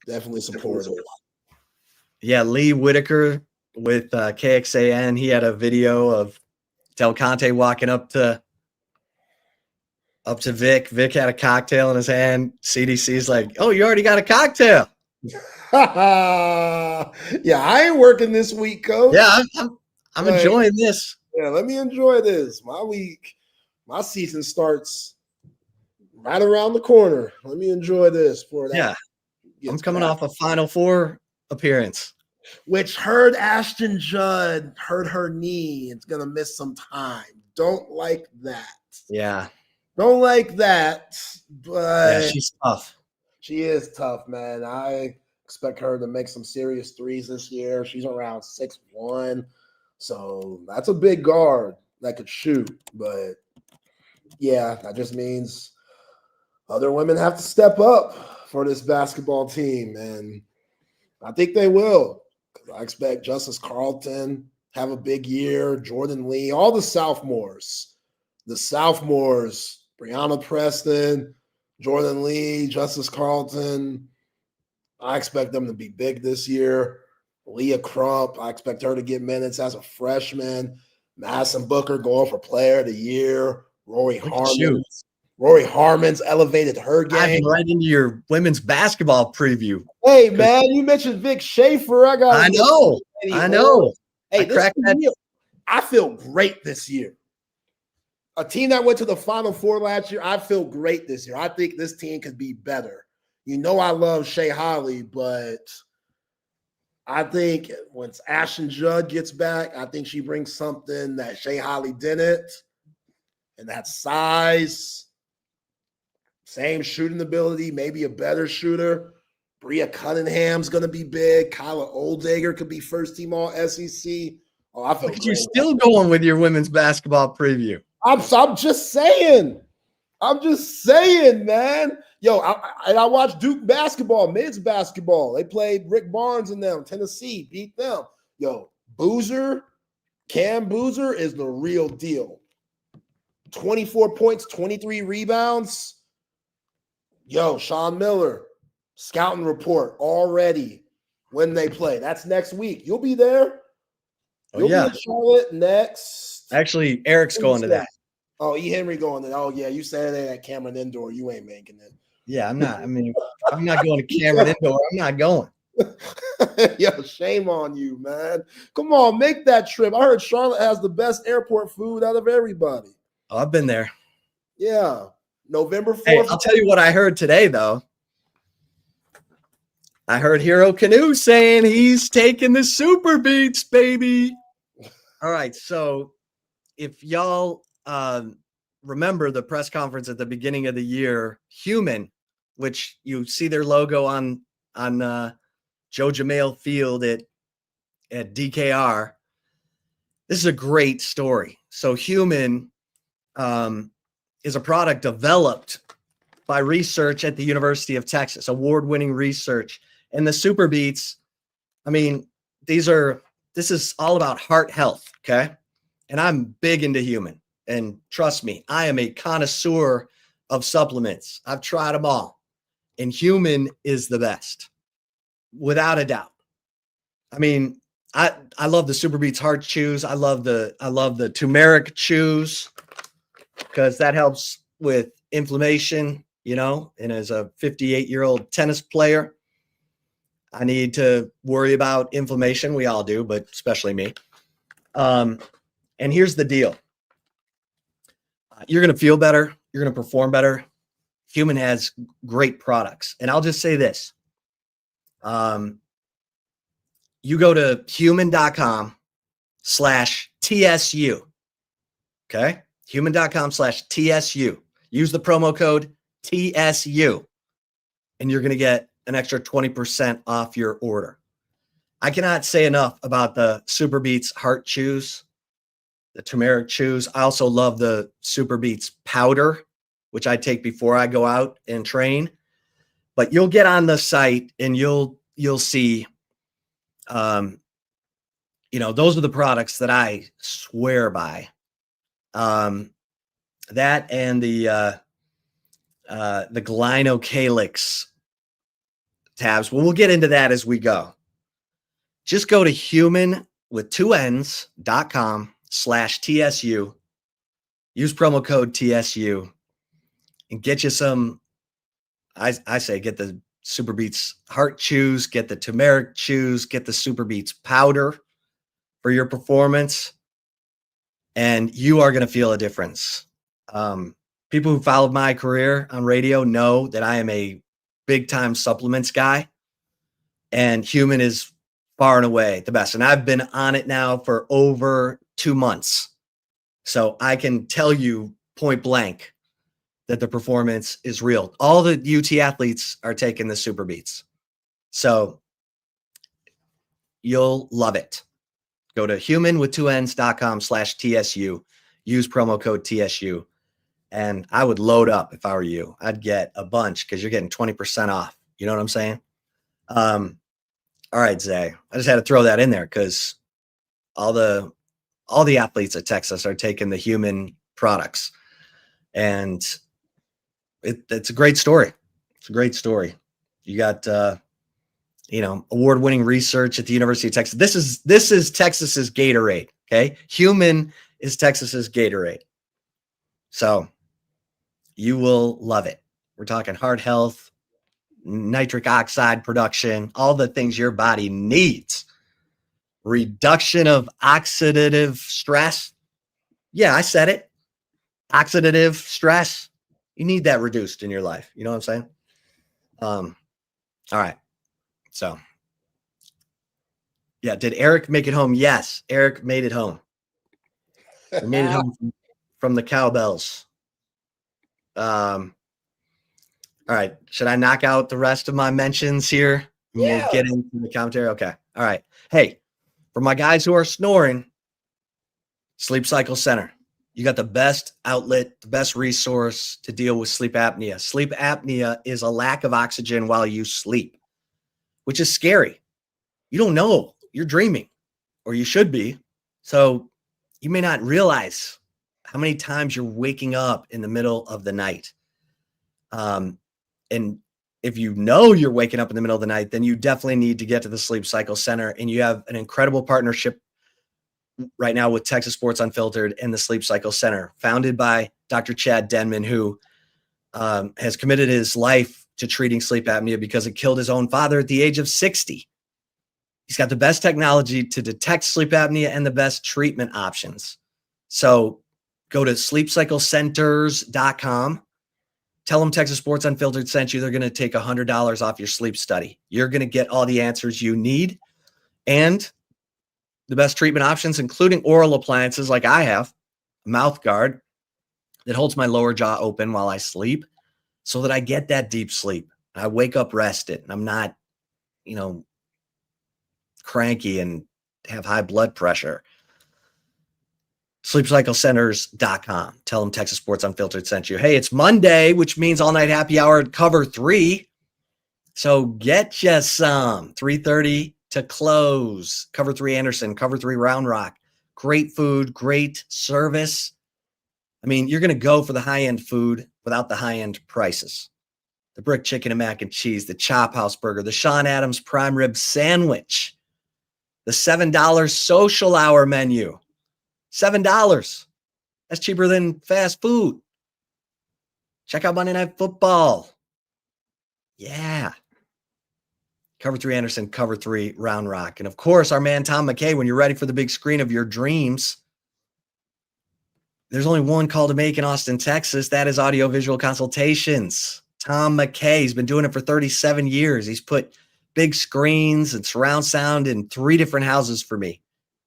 definitely supportive. Yeah, Lee Whitaker with KXAN, he had a video of Del Conte walking up to Vic. Vic had a cocktail in his hand. CDC's like, oh, you already got a cocktail. Yeah, I ain't working this week, coach. Yeah, I'm enjoying this. Yeah, let me enjoy this. My season starts right around the corner. Let me enjoy this for that. Yeah, I'm coming off a Final Four appearance. Which hurt Ashton Judd, hurt her knee. It's going to miss some time. Don't like that. Yeah. Don't like that. But yeah, she's tough. She is tough, man. I expect her to make some serious threes this year. She's around 6'1". So that's a big guard that could shoot. But, yeah, that just means other women have to step up for this basketball team. And I think they will. I expect Justice Carlton have a big year, Jordan Lee, all the sophomores. The sophomores, Breonna Preston, Jordan Lee, Justice Carlton. I expect them to be big this year. Leah Crump, I expect her to get minutes as a freshman. Madison Booker going for player of the year. Rory Harmon's elevated her game. Diving right into your women's basketball preview. Hey, man, you mentioned Vic Schaefer. I know. Hey, I feel great this year. A team that went to the Final Four last year, I feel great this year. I think this team could be better. You know I love Shea Holly, but I think once Ashton Judd gets back, I think she brings something that Shea Holly didn't, and that size. Same shooting ability, maybe a better shooter. Bria Cunningham's going to be big. Kyla Oldegger could be first team all SEC. Oh, I feel you're still going with your women's basketball preview. I'm just saying. Man. Yo, I watched Duke basketball, men's basketball. They played Rick Barnes and them. Tennessee beat them. Yo, Cam Boozer is the real deal. 24 points, 23 rebounds. Yo, Sean Miller, scouting report already when they play. That's next week. You'll be there. You'll be in Charlotte next. Actually, Eric's going to that. Oh, E. Henry going to that. Oh, yeah, you said it at Cameron Indoor. You ain't making it. Yeah, I'm not. I mean, I'm not going to Cameron Indoor. I'm not going. Yo, shame on you, man. Come on, make that trip. I heard Charlotte has the best airport food out of everybody. Oh, I've been there. Yeah. November 4th. Hey, I'll tell you what I heard today, though. I heard Hero Canoe saying he's taking the Super Beats, baby. All right, so if y'all remember the press conference at the beginning of the year, Humann, which you see their logo on Joe Jamail Field at DKR. This is a great story. So Humann is a product developed by research at the University of Texas, award-winning research. And the Super Beats, I mean, this is all about heart health, okay? And I'm big into Humann. And trust me, I am a connoisseur of supplements. I've tried them all. And Humann is the best, without a doubt. I mean, I love the Super Beats Heart Chews. I love the turmeric chews because that helps with inflammation, you know. And as a 58-year-old tennis player, I need to worry about inflammation. We all do, but especially me. And here's the deal. You're going to feel better. You're going to perform better. Humann has great products. And I'll just say this. You go to humann.com/TSU. Okay. Humann.com/TSU. Use the promo code TSU and you're going to get an extra 20% off your order. I cannot say enough about the Super Beats Heart Chews, the turmeric chews. I also love the Super Beats powder, which I take before I go out and train. But you'll get on the site and you'll see, you know, those are the products that I swear by. That and the Glynocalyx tabs. Well, we'll get into that as we go. Just go to humann.com/TSU. Use promo code TSU and get you some. I say get the Super Beats Heart Chews, get the turmeric chews, get the Super Beats powder for your performance, and you are going to feel a difference. People who followed my career on radio know that I am a big-time supplements guy, and Humann is far and away the best. And I've been on it now for over 2 months. So I can tell you point blank that the performance is real. All the UT athletes are taking the Super Beats. So you'll love it. Go to humann.com/TSU. Use promo code TSU. And I would load up if I were you. I'd get a bunch because you're getting 20% off. You know what I'm saying? All right, Zay. I just had to throw that in there because all the athletes at Texas are taking the Humann products. And it's a great story. It's a great story. You got award-winning research at the University of Texas. This is Texas's Gatorade. Okay. Humann is Texas's Gatorade. So you will love it. We're talking heart health, nitric oxide production, all the things your body needs. Reduction of oxidative stress. Yeah, I said it. Oxidative stress. You need that reduced in your life. You know what I'm saying? All right. So, yeah, did Eric make it home? Yes, Eric made it home. He made it home from the cowbells. All right. Should I knock out the rest of my mentions here? Yeah. We'll get into the commentary. Okay. All right. Hey, for my guys who are snoring, Sleep Cycle Center. You got the best outlet, the best resource to deal with sleep apnea. Sleep apnea is a lack of oxygen while you sleep, which is scary. You don't know you're dreaming, or you should be. So you may not realize how many times you're waking up in the middle of the night. And if you know you're waking up in the middle of the night, then you definitely need to get to the Sleep Cycle Center. And you have an incredible partnership right now with Texas Sports Unfiltered and the Sleep Cycle Center, founded by Dr. Chad Denman, who has committed his life to treating sleep apnea because it killed his own father at the age of 60. He's got the best technology to detect sleep apnea and the best treatment options. So go to sleepcyclecenters.com. Tell them Texas Sports Unfiltered sent you. They're going to take $100 off your sleep study. You're going to get all the answers you need and the best treatment options, including oral appliances like I have, a mouth guard that holds my lower jaw open while I sleep so that I get that deep sleep. I wake up rested and I'm not, cranky and have high blood pressure. SleepCycleCenters.com. Tell them Texas Sports Unfiltered sent you. Hey, it's Monday, which means all night happy hour at Cover 3. So get you some. 3:30 to close. Cover 3 Anderson, Cover 3 Round Rock. Great food, great service. I mean, you're going to go for the high-end food without the high-end prices. The brick chicken and mac and cheese, the Chop House burger, the Sean Adams prime rib sandwich, the $7 social hour menu. $7. That's cheaper than fast food. Check out Monday Night Football. Yeah. Cover 3 Anderson, Cover 3 Round Rock. And of course, our man Tom McKay, when you're ready for the big screen of your dreams, there's only one call to make in Austin, Texas. That is audiovisual consultations. Tom McKay, he's been doing it for 37 years. He's put big screens and surround sound in 3 different houses for me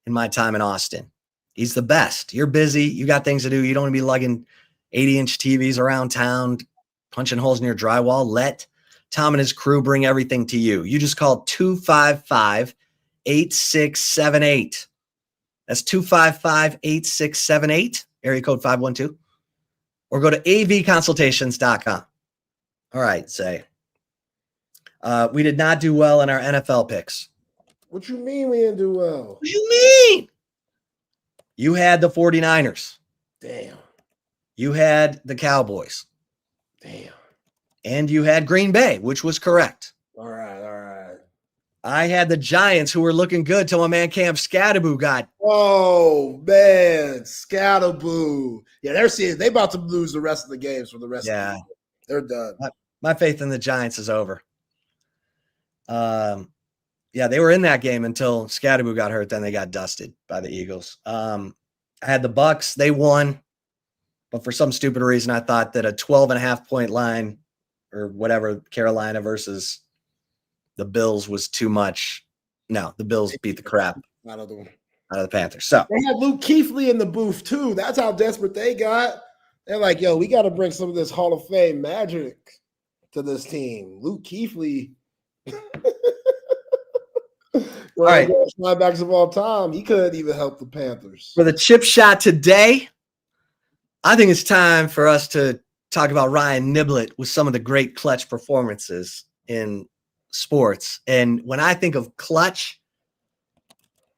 in my time in Austin. He's the best. You're busy. You got things to do. You don't want to be lugging 80-inch TVs around town, punching holes in your drywall. Let Tom and his crew bring everything to you. You just call 255-8678. That's 255-8678, area code 512. Or go to avconsultations.com. All right, Zay. We did not do well in our NFL picks. What you mean we didn't do well? What do you mean? You had the 49ers. Damn. You had the Cowboys. Damn. And you had Green Bay, which was correct. All right. I had the Giants, who were looking good till my man Cam Scatterboo got. Oh, man. Scatterboo. Yeah, they about to lose the rest of the games for the rest of the year. They're done. My faith in the Giants is over. Yeah, they were in that game until Scatterboo got hurt. Then they got dusted by the Eagles. I had the Bucks. They won. But for some stupid reason, I thought that a 12.5-point line or whatever, Carolina versus the Bills was too much. No, the Bills beat the crap out of the Panthers. So they had Luke Kuechly in the booth, too. That's how desperate they got. They're like, yo, we got to bring some of this Hall of Fame magic to this team. Luke Kuechly. All right. Linebackers of all time. He couldn't even help the Panthers. For the chip shot today, I think it's time for us to talk about Ryan Niblett with some of the great clutch performances in sports. And when I think of clutch,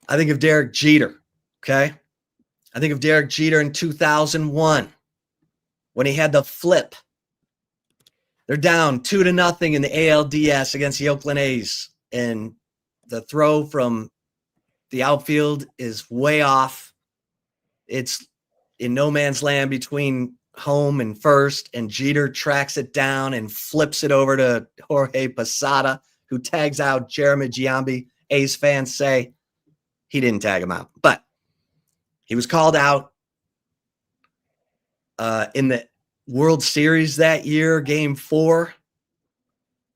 I think of Derek Jeter. Okay. I think of Derek Jeter in 2001 when he had the flip. They're down 2-0 in the ALDS against the Oakland A's. And the throw from the outfield is way off. It's in no man's land between home and first, and Jeter tracks it down and flips it over to Jorge Posada, who tags out Jeremy Giambi. A's fans say he didn't tag him out, but he was called out in the World Series that year, Game 4.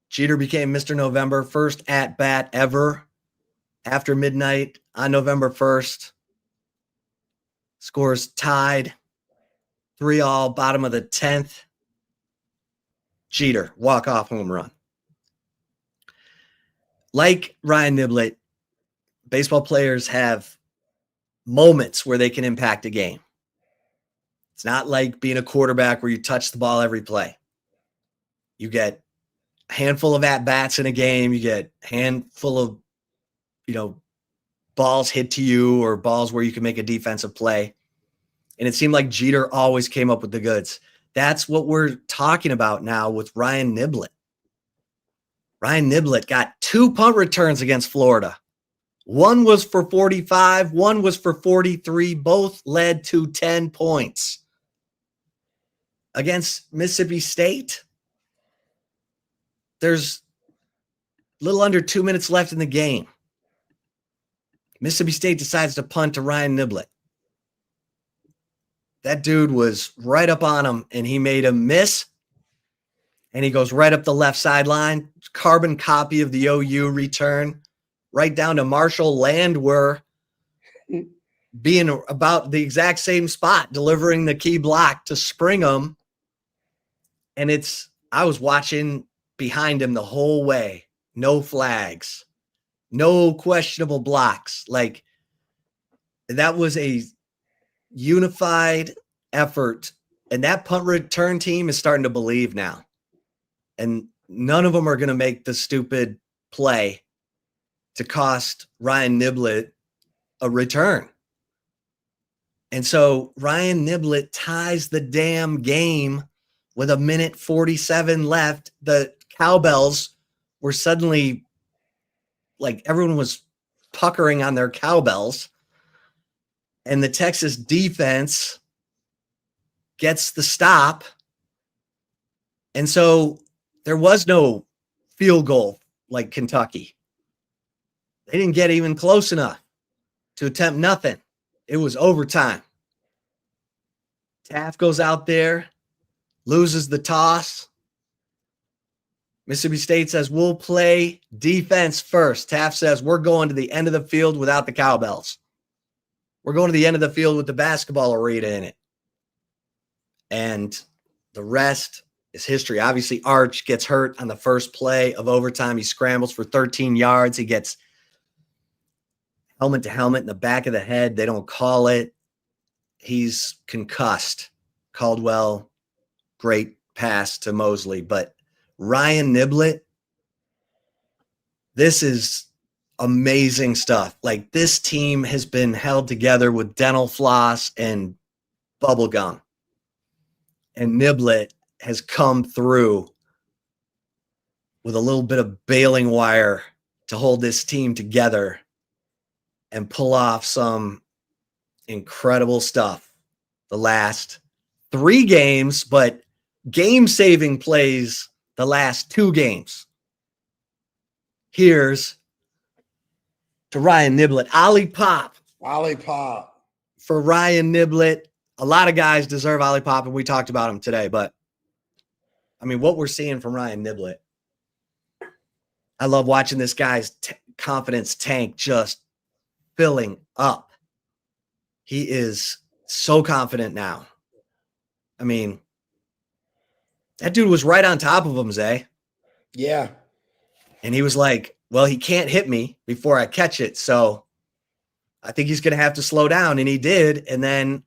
Jeter became Mr. November, first at bat ever after midnight on November 1st. Scores tied 3-3, bottom of the 10th. Jeter, walk-off home run. Like Ryan Niblett, baseball players have moments where they can impact a game. It's not like being a quarterback where you touch the ball every play. You get a handful of at-bats in a game. You get a handful of, balls hit to you or balls where you can make a defensive play. And it seemed like Jeter always came up with the goods. That's what we're talking about now with Ryan Niblett. Ryan Niblett got 2 punt returns against Florida. One was for 45, one was for 43. Both led to 10 points. against Mississippi State. There's a little under 2 minutes left in the game. Mississippi State decides to punt to Ryan Niblett. That dude was right up on him, and he made him miss. And he goes right up the left sideline. Carbon copy of the OU return. Right down to Marshall Landwehr being about the exact same spot, delivering the key block to Springham. And I was watching behind him the whole way. No flags, no questionable blocks. Like, that was a unified effort. And that punt return team is starting to believe now. And none of them are going to make the stupid play to cost Ryan Niblett a return. And so Ryan Niblett ties the damn game with 1:47 left. The cowbells were suddenly, like, everyone was puckering on their cowbells. And the Texas defense gets the stop. And so there was no field goal like Kentucky. They didn't get even close enough to attempt nothing. It was overtime. Taft goes out there, loses the toss. Mississippi State says, we'll play defense first. Taft says, we're going to the end of the field without the cowbells. We're going to the end of the field with the basketball arena in it. And the rest is history. Obviously, Arch gets hurt on the first play of overtime. He scrambles for 13 yards. He gets helmet to helmet in the back of the head. They don't call it. He's concussed. Caldwell, great pass to Mosley. But Ryan Niblett, this is amazing stuff. Like, this team has been held together with dental floss and bubble gum. And Niblett has come through with a little bit of baling wire to hold this team together and pull off some incredible stuff the last 3 games, but game-saving plays the last 2 games. Here's to Ryan Niblett. OLIPOP. OLIPOP. For Ryan Niblett. A lot of guys deserve OLIPOP, and we talked about him today, but I mean, what we're seeing from Ryan Niblett, I love watching this guy's confidence tank just filling up. He is so confident now. I mean, that dude was right on top of him, Zay. Yeah. And he was like, well, he can't hit me before I catch it, so I think he's going to have to slow down, and he did, and then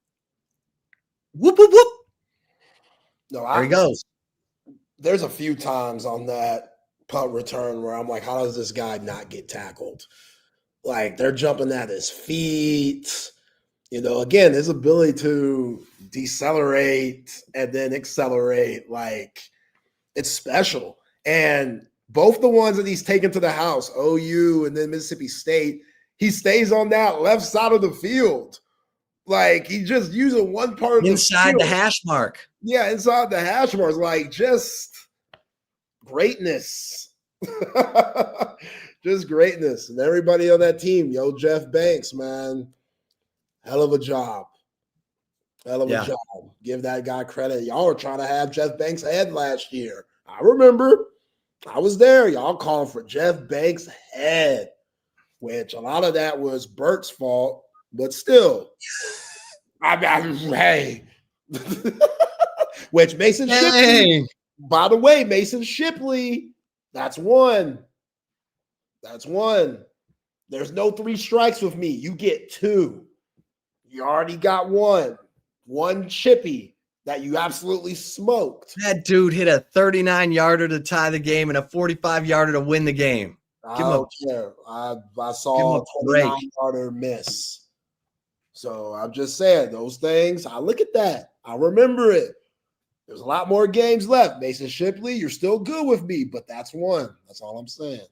whoop, whoop, whoop. No, there he goes. There's a few times on that punt return where I'm like, how does this guy not get tackled? Like, they're jumping at his feet. You know, again, his ability to decelerate and then accelerate, like, it's special. And both the ones that he's taken to the house, OU and then Mississippi State, he stays on that left side of the field. Like, he just using one part of inside the hash mark. Yeah, inside the hash marks. Like, just greatness. Just greatness. And everybody on that team, yo, Jeff Banks, man, hell of a job. Hell of a job. Give that guy credit. Y'all were trying to have Jeff Banks' head last year. I remember. I was there. Y'all calling for Jeff Banks' head, which a lot of that was Bert's fault, but still. Hey. Which Mason Shipley, by the way, Mason Shipley, that's one. That's one. There's no 3 strikes with me. You get 2. You already got one. One chippy that you absolutely smoked. That dude hit a 39-yarder to tie the game and a 45-yarder to win the game. Give him I saw a 29-yarder miss. So I'm just saying, those things, I look at that. I remember it. There's a lot more games left. Mason Shipley, you're still good with me, but that's one. That's all I'm saying.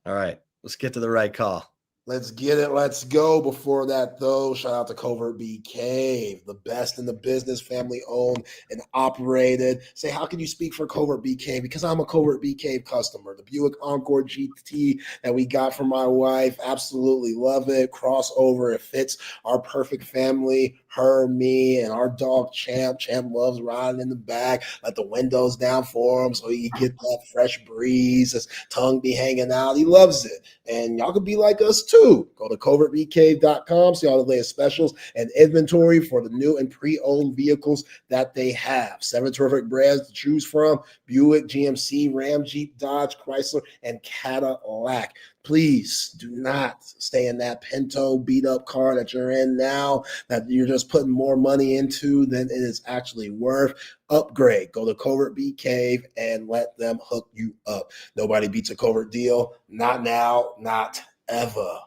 All right. Let's get to the right call. Let's get it. Let's go. Before that, though, shout out to Covert Bee Cave, the best in the business, family owned and operated. Say, how can you speak for Covert Bee Cave? Because I'm a Covert Bee Cave customer. The Buick Encore GT that we got from my wife, absolutely love it. Crossover, it fits our perfect family, her, me, and our dog Champ. Champ loves riding in the back, let the windows down for him so he get that fresh breeze. His tongue be hanging out. He loves it. And y'all could be like us too. Go to covertbcave.com, see all the latest specials and inventory for the new and pre-owned vehicles that they have. 7 terrific brands to choose from: Buick, GMC, Ram, Jeep, Dodge, Chrysler, and Cadillac. Please do not stay in that Pinto beat-up car that you're in now, that you're just putting more money into than it is actually worth. Upgrade. Go to Covert Bee Cave and let them hook you up. Nobody beats a Covert deal. Not now, not ever.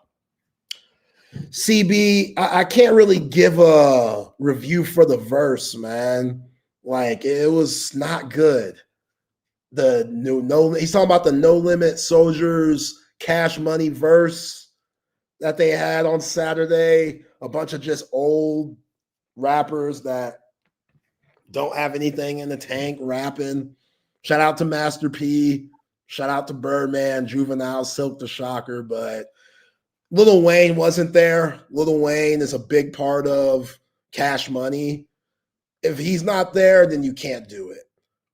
CB, I can't really give a review for the verse, man. Like, it was not good. The he's talking about the No Limit Soldiers Cash Money verse that they had on Saturday. A bunch of just old rappers that don't have anything in the tank rapping. Shout out to Master P. Shout out to Birdman, Juvenile, Silk the Shocker. But Lil Wayne wasn't there. Lil Wayne is a big part of Cash Money. If he's not there, then you can't do it.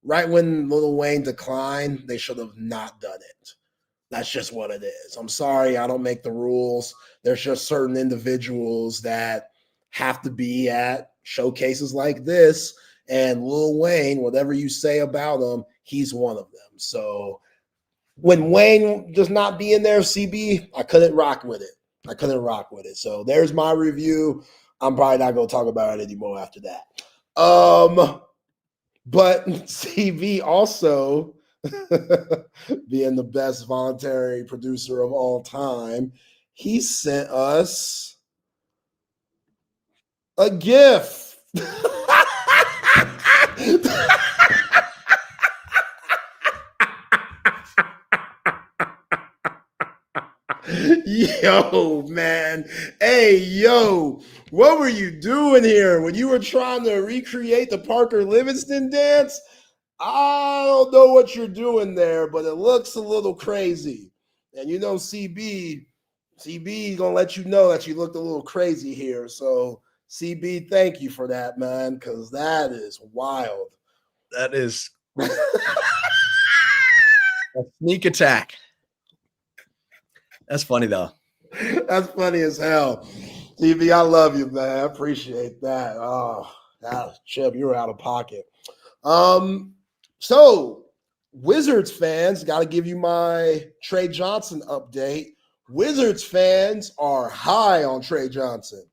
Right when Lil Wayne declined, they should have not done it. That's just what it is. I'm sorry, I don't make the rules. There's just certain individuals that have to be at showcases like this. And Lil Wayne, whatever you say about him, he's one of them. So when Wayne just not being there, CB, I couldn't rock with it. So there's my review. I'm probably not going to talk about it anymore after that. But CB also, being the best voluntary producer of all time, he sent us a gift. Yo, man. Hey, yo, what were you doing here when you were trying to recreate the Parker Livingston dance? I don't know what you're doing there, but it looks a little crazy. And you know, CB is going to let you know that you looked a little crazy here. So, CB, thank you for that, man, because that is wild. That is a sneak attack. That's funny, though. That's funny as hell. CB, I love you, man. I appreciate that. Oh, Chip, you were out of pocket. So Wizards fans, got to give you my Trey Johnson update. Wizards fans are high on Trey Johnson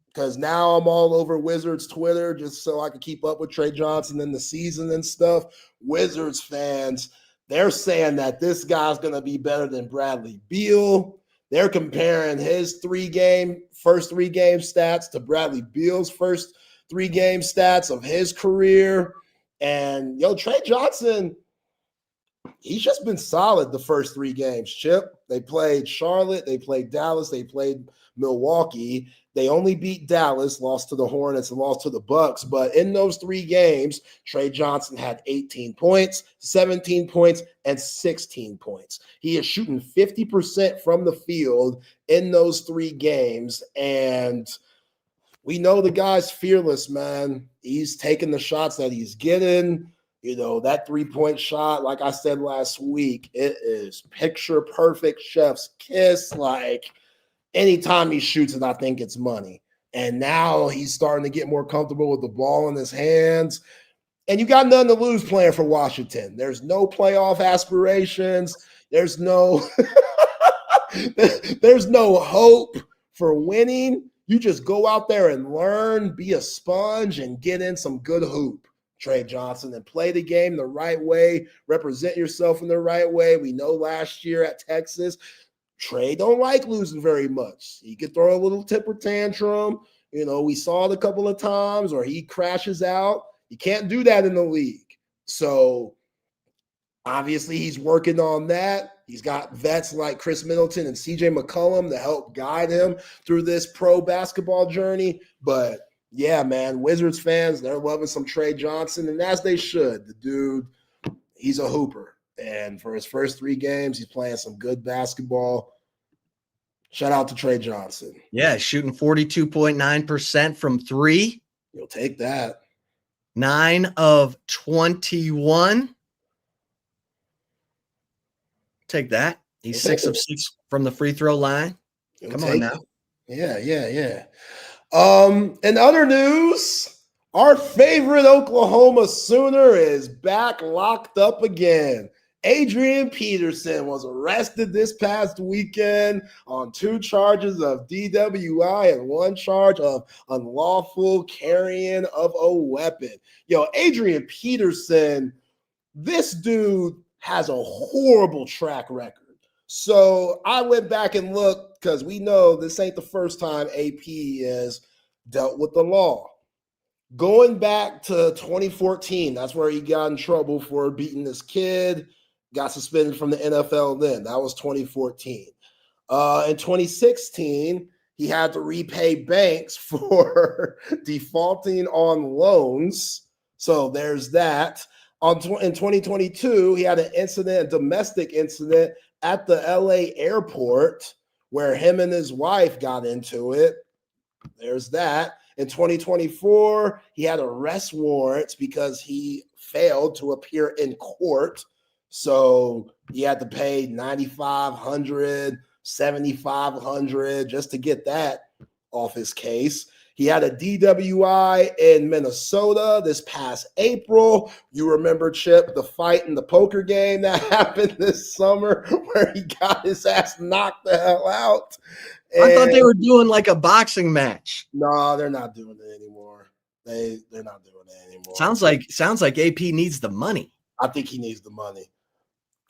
because now I'm all over Wizards Twitter just so I can keep up with Trey Johnson in the season and stuff. Wizards fans, they're saying that this guy's going to be better than Bradley Beal. They're comparing his first three game stats to Bradley Beal's first 3 game stats of his career. And, Trey Johnson, he's just been solid the first 3 games, Chip. They played Charlotte, they played Dallas, they played Milwaukee. They only beat Dallas, lost to the Hornets, and lost to the Bucks. But in those 3 games, Trey Johnson had 18 points, 17 points, and 16 points. He is shooting 50% from the field in those 3 games. And we know the guy's fearless, man. He's taking the shots that he's getting. That 3-point shot, like I said last week, it is picture perfect chef's kiss. Like, anytime he shoots it, I think it's money. And now he's starting to get more comfortable with the ball in his hands. And you got nothing to lose playing for Washington. There's no playoff aspirations. There's no hope for winning. You just go out there and learn, be a sponge, and get in some good hoop, Trey Johnson, and play the game the right way, represent yourself in the right way. We know last year at Texas, Trey don't like losing very much. He could throw a little temper tantrum. We saw it a couple of times, or he crashes out. You can't do that in the league. So obviously he's working on that. He's got vets like Chris Middleton and CJ McCollum to help guide him through this pro basketball journey. But yeah, man, Wizards fans, they're loving some Trey Johnson, and as they should. The dude, he's a hooper. And for his first 3 games, he's playing some good basketball. Shout out to Trey Johnson. Yeah, shooting 42.9% from 3. You'll take that. 9 of 21. Take that. He's 6 of 6 from the free throw line. Come on now. Yeah. In other news, our favorite Oklahoma Sooner is back locked up again. Adrian Peterson was arrested this past weekend on 2 charges of DWI and 1 charge of unlawful carrying of a weapon. Yo, Adrian Peterson, this dude has a horrible track record. So I went back and looked because we know this ain't the first time AP has dealt with the law. Going back to 2014, that's where he got in trouble for beating this kid, got suspended from the NFL then. That was 2014. In 2016, he had to repay banks for defaulting on loans. So there's that. In 2022, he had an incident, a domestic incident at the LA airport where him and his wife got into it. There's that. In 2024, he had arrest warrants because he failed to appear in court. So he had to pay $9,500, $7,500 just to get that off his case. He had a DWI in Minnesota this past April. You remember, Chip, the fight in the poker game that happened this summer where he got his ass knocked the hell out. I thought they were doing like a boxing match. No, they're not doing it anymore. They're not doing it anymore. Sounds like AP needs the money. I think he needs the money.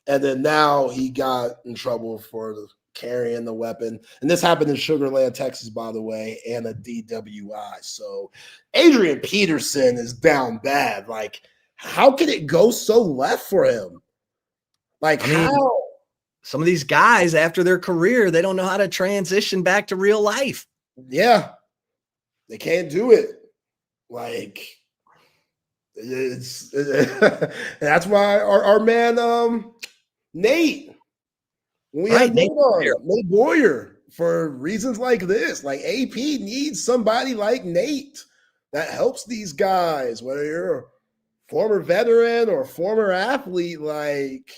And then now he got in trouble for carrying the weapon. And this happened in Sugar Land, Texas, by the way, and a DWI. So Adrian Peterson is down bad. Like, how could it go so left for him? Like, how? Some of these guys, after their career, they don't know how to transition back to real life. Yeah. They can't do it. Like, it's that's why our man Nate, we had Nate Boyer for reasons like this. Like, AP needs somebody like Nate that helps these guys, whether you're a former veteran or former athlete, like,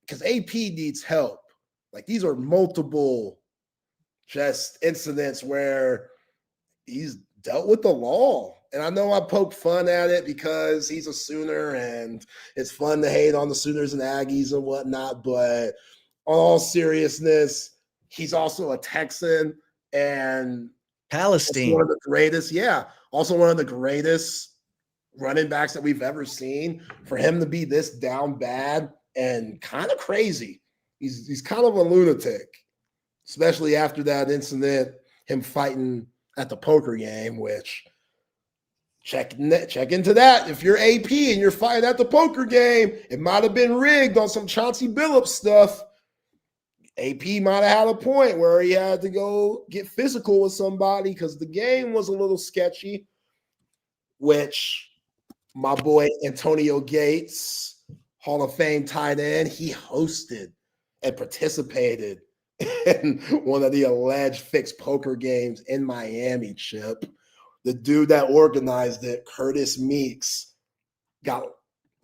because AP needs help. Like, these are multiple just incidents where he's dealt with the law. And I know I poke fun at it because he's a Sooner and it's fun to hate on the Sooners and Aggies and whatnot. But on all seriousness, he's also a Texan and Palestine. One of the greatest. Yeah. Also one of the greatest running backs that we've ever seen. For him to be this down bad and kind of crazy. He's kind of a lunatic, especially after that incident, him fighting at the poker game, which check into that. If you're AP and you're fighting at the poker game, it might have been rigged on some Chauncey Billups stuff. AP might have had a point where he had to go get physical with somebody because the game was a little sketchy, which my boy Antonio Gates, Hall of Fame tight end, he hosted and participated in one of the alleged fixed poker games in Miami, Chip. The dude that organized it, Curtis Meeks, got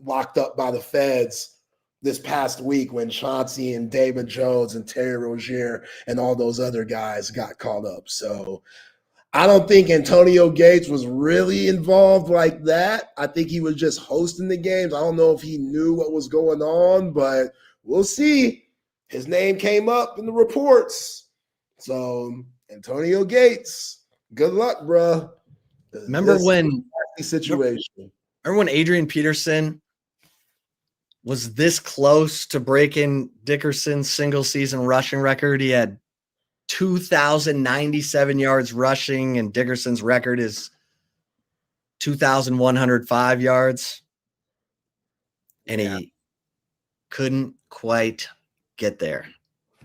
locked up by the feds this past week when Chauncey and David Jones and Terry Rozier and all those other guys got caught up. So I don't think Antonio Gates was really involved like that. I think he was just hosting the games. I don't know if he knew what was going on, but we'll see. His name came up in the reports. So Antonio Gates, good luck, bro. Remember when Adrian Peterson was this close to breaking Dickerson's single season rushing record? He had 2,097 yards rushing, and Dickerson's record is 2,105 yards. And he couldn't quite get there.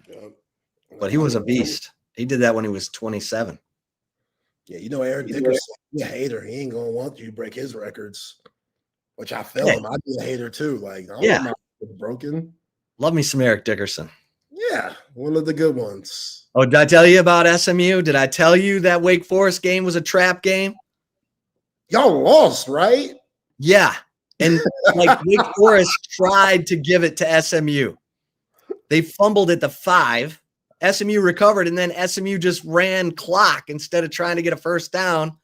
Yep. But he was a beast. He did that when he was 27. Yeah, you know, Eric Dickerson, he's a hater. He ain't gonna want you to break his records, which I feel him. I'd be a hater too. Like, I don't want my record broken. Love me some Eric Dickerson. Yeah, one of the good ones. Oh, did I tell you about SMU? Did I tell you that Wake Forest game was a trap game? Y'all lost, right? Yeah. And like Wake Forest tried to give it to SMU. They fumbled at the 5. SMU recovered, and then SMU just ran clock instead of trying to get a first down.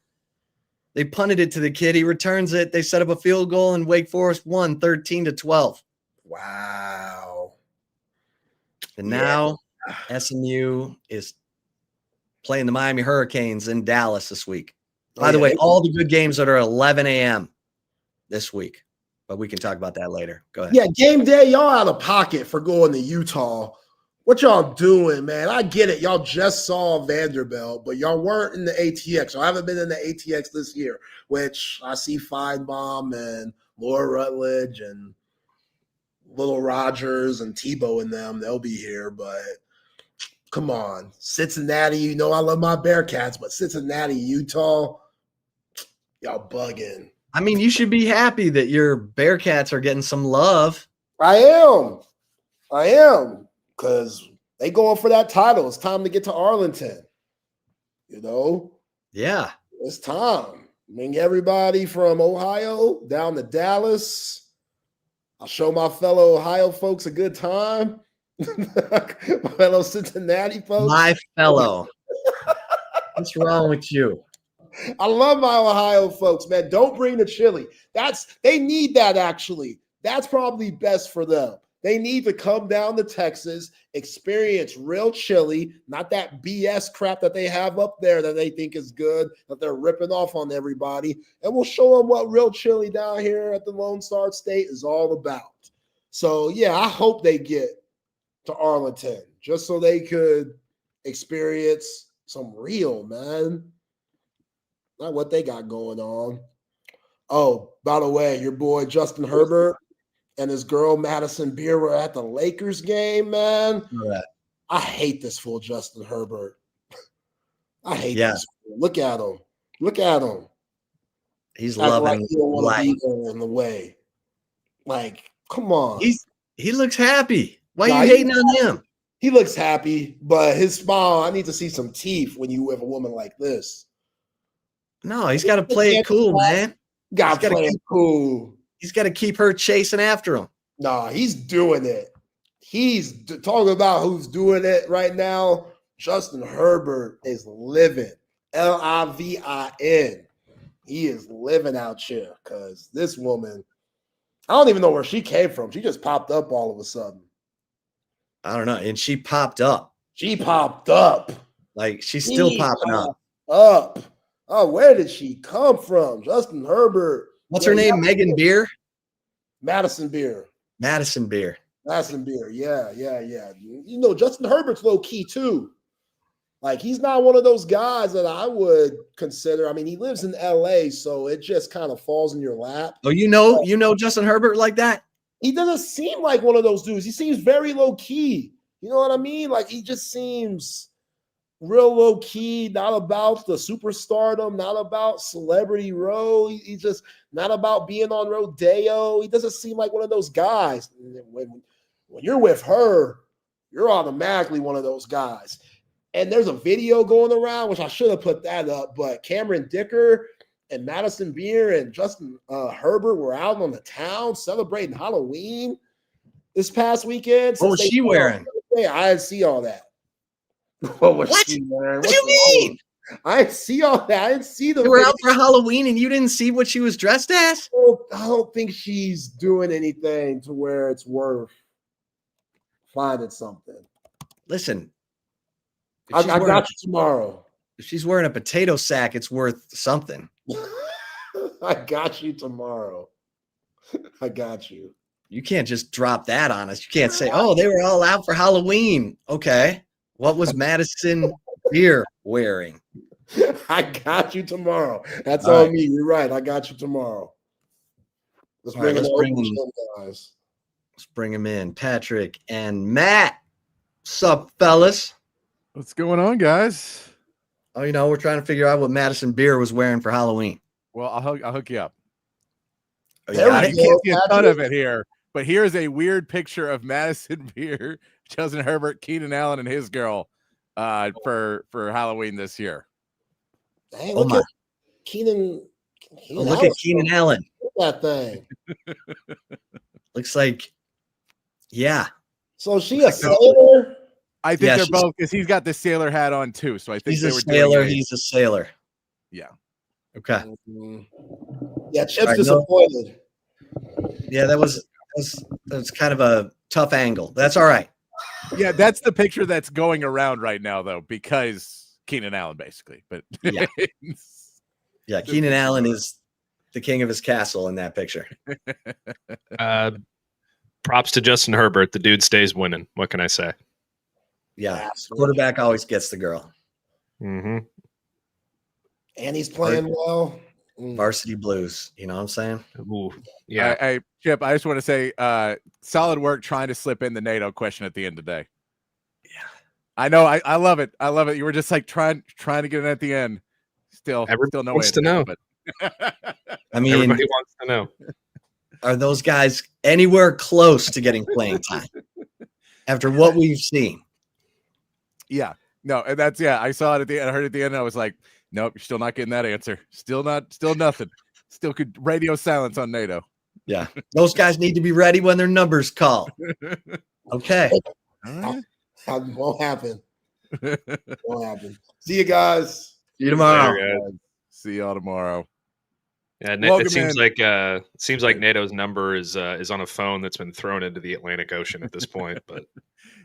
They punted it to the kid. He returns it. They set up a field goal, and Wake Forest won 13-12. Wow. And now SMU is playing the Miami Hurricanes in Dallas this week. By the way, all the good games that are 11 a.m. this week. But we can talk about that later. Go ahead. Yeah, game day, y'all out of pocket for going to Utah. What y'all doing, man? I get it. Y'all just saw Vanderbilt, but y'all weren't in the ATX. I haven't been in the ATX this year, which I see Feinbaum and Laura Rutledge and Little Rogers and Tebow in them. They'll be here, but come on. Cincinnati, you know I love my Bearcats, but Cincinnati, Utah, y'all bugging. I mean, you should be happy that your Bearcats are getting some love. I am. Because they going for that title. It's time to get to Arlington. You know? Yeah. It's time. Bring everybody from Ohio down to Dallas. I'll show my fellow Ohio folks a good time. My fellow Cincinnati folks. My fellow. What's wrong with you? I love my Ohio folks, man. Don't bring the chili. They need that, actually. That's probably best for them. They need to come down to Texas, experience real chili, not that BS crap that they have up there that they think is good, that they're ripping off on everybody. And we'll show them what real chili down here at the Lone Star State is all about. So, yeah, I hope they get to Arlington just so they could experience some real, man. Not what they got going on. Oh, by the way, your boy Justin Herbert and his girl Madison Beer were at the Lakers game, man. Right. I hate this fool, Justin Herbert. I hate this fool. Look at him. He's loving like he don't want to be there in the way. Like, come on. He looks happy. Why are you hating on him? He looks happy, but his smile, I need to see some teeth when you with a woman like this. No, he's got to play it cool, man. Got to play it cool. He's got to keep her chasing after him. No, he's doing it. He's talking about who's doing it right now. Justin Herbert is living. Livin. He is living out here because this woman, I don't even know where she came from. She just popped up all of a sudden. I don't know. And she popped up. She popped up. Like, she's still popping up. Oh, where did she come from? Justin Herbert. What's her name? Megan Beer? Madison Beer. Madison Beer. Yeah. You know, Justin Herbert's low key too. Like, he's not one of those guys that I would consider. I mean, he lives in LA, so it just kind of falls in your lap. Oh, you know Justin Herbert like that? He doesn't seem like one of those dudes. He seems very low key. You know what I mean? Like, he just seems real low key, not about the superstardom, not about celebrity row. He's just not about being on Rodeo. He doesn't seem like one of those guys. When you're with her, you're automatically one of those guys. And there's a video going around, which I should have put that up, but Cameron Dicker and Madison Beer and Justin Herbert were out on the town celebrating Halloween this past weekend. What was she wearing? I didn't see all that. What she wearing? What do you mean? I didn't see all that. I didn't see the. You were out for Halloween and you didn't see what she was dressed as? I don't think she's doing anything to where it's worth finding something. Listen. I got you tomorrow. If she's wearing a potato sack, it's worth something. I got you tomorrow. I got you. You can't just drop that on us. You can't say, oh, they were all out for Halloween. Okay. What was Madison Beer wearing? I got you tomorrow. That's all on me. You're right. I got you tomorrow. Let's bring it over, guys. Let's bring him in. Patrick and Matt. Sup, fellas? What's going on, guys? Oh, we're trying to figure out what Madison Beer was wearing for Halloween. Well, I'll hook you up. Oh, There I we can't go, see a ton Patrick. of it here, but here's a weird picture of Madison Beer, Justin Herbert, Keenan Allen, and his girl for Halloween this year. Hey, look at Keenan. Look at Keenan Allen. Look at that thing. Looks like, yeah. So she a sailor? I think they're both, because he's got the sailor hat on too. So I think he's a sailor. He's a sailor. Yeah. Okay. Yeah, Chip's disappointed. Yeah, that was kind of a tough angle. That's all right. Yeah, that's the picture that's going around right now, though, because Keenan Allen, basically. But yeah, yeah, Keenan Allen is the king of his castle in that picture. Props to Justin Herbert. The dude stays winning. What can I say? Yeah, quarterback always gets the girl. Mm-hmm. And he's playing well. Varsity Blues. You know what I'm saying? Ooh, yeah. Chip, I just want to say, solid work trying to slip in the NATO question at the end today. Yeah, I know. I love it. I love it. You were just like trying to get it at the end. Still no wants to know. But I mean, everybody wants to know. Are those guys anywhere close to getting playing time after what we've seen? Yeah, no, and that's I saw it at the end. I heard it at the end. And I was like, nope, you're still not getting that answer. Still nothing. Still could radio silence on NATO. Yeah, those guys need to be ready when their numbers call. Okay, Won't happen. Won't happen. See you guys. See you tomorrow. See y'all tomorrow. Yeah, it seems like NATO's number is on a phone that's been thrown into the Atlantic Ocean at this point. But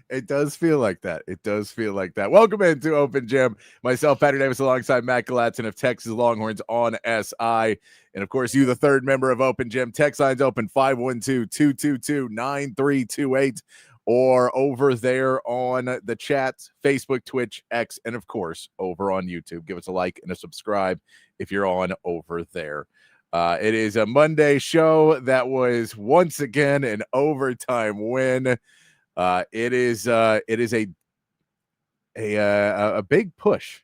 it does feel like that. It does feel like that. Welcome into Open Gym. Myself, Patrick Davis, alongside Matt Galatzan of Texas Longhorns on SI. And, of course, you, the third member of Open Gym. Text line's open 512-222-9328 or over there on the chat, Facebook, Twitch, X, and, of course, over on YouTube. Give us a like and a subscribe if you're on over there. It is a Monday show that was once again an overtime win. It is a big push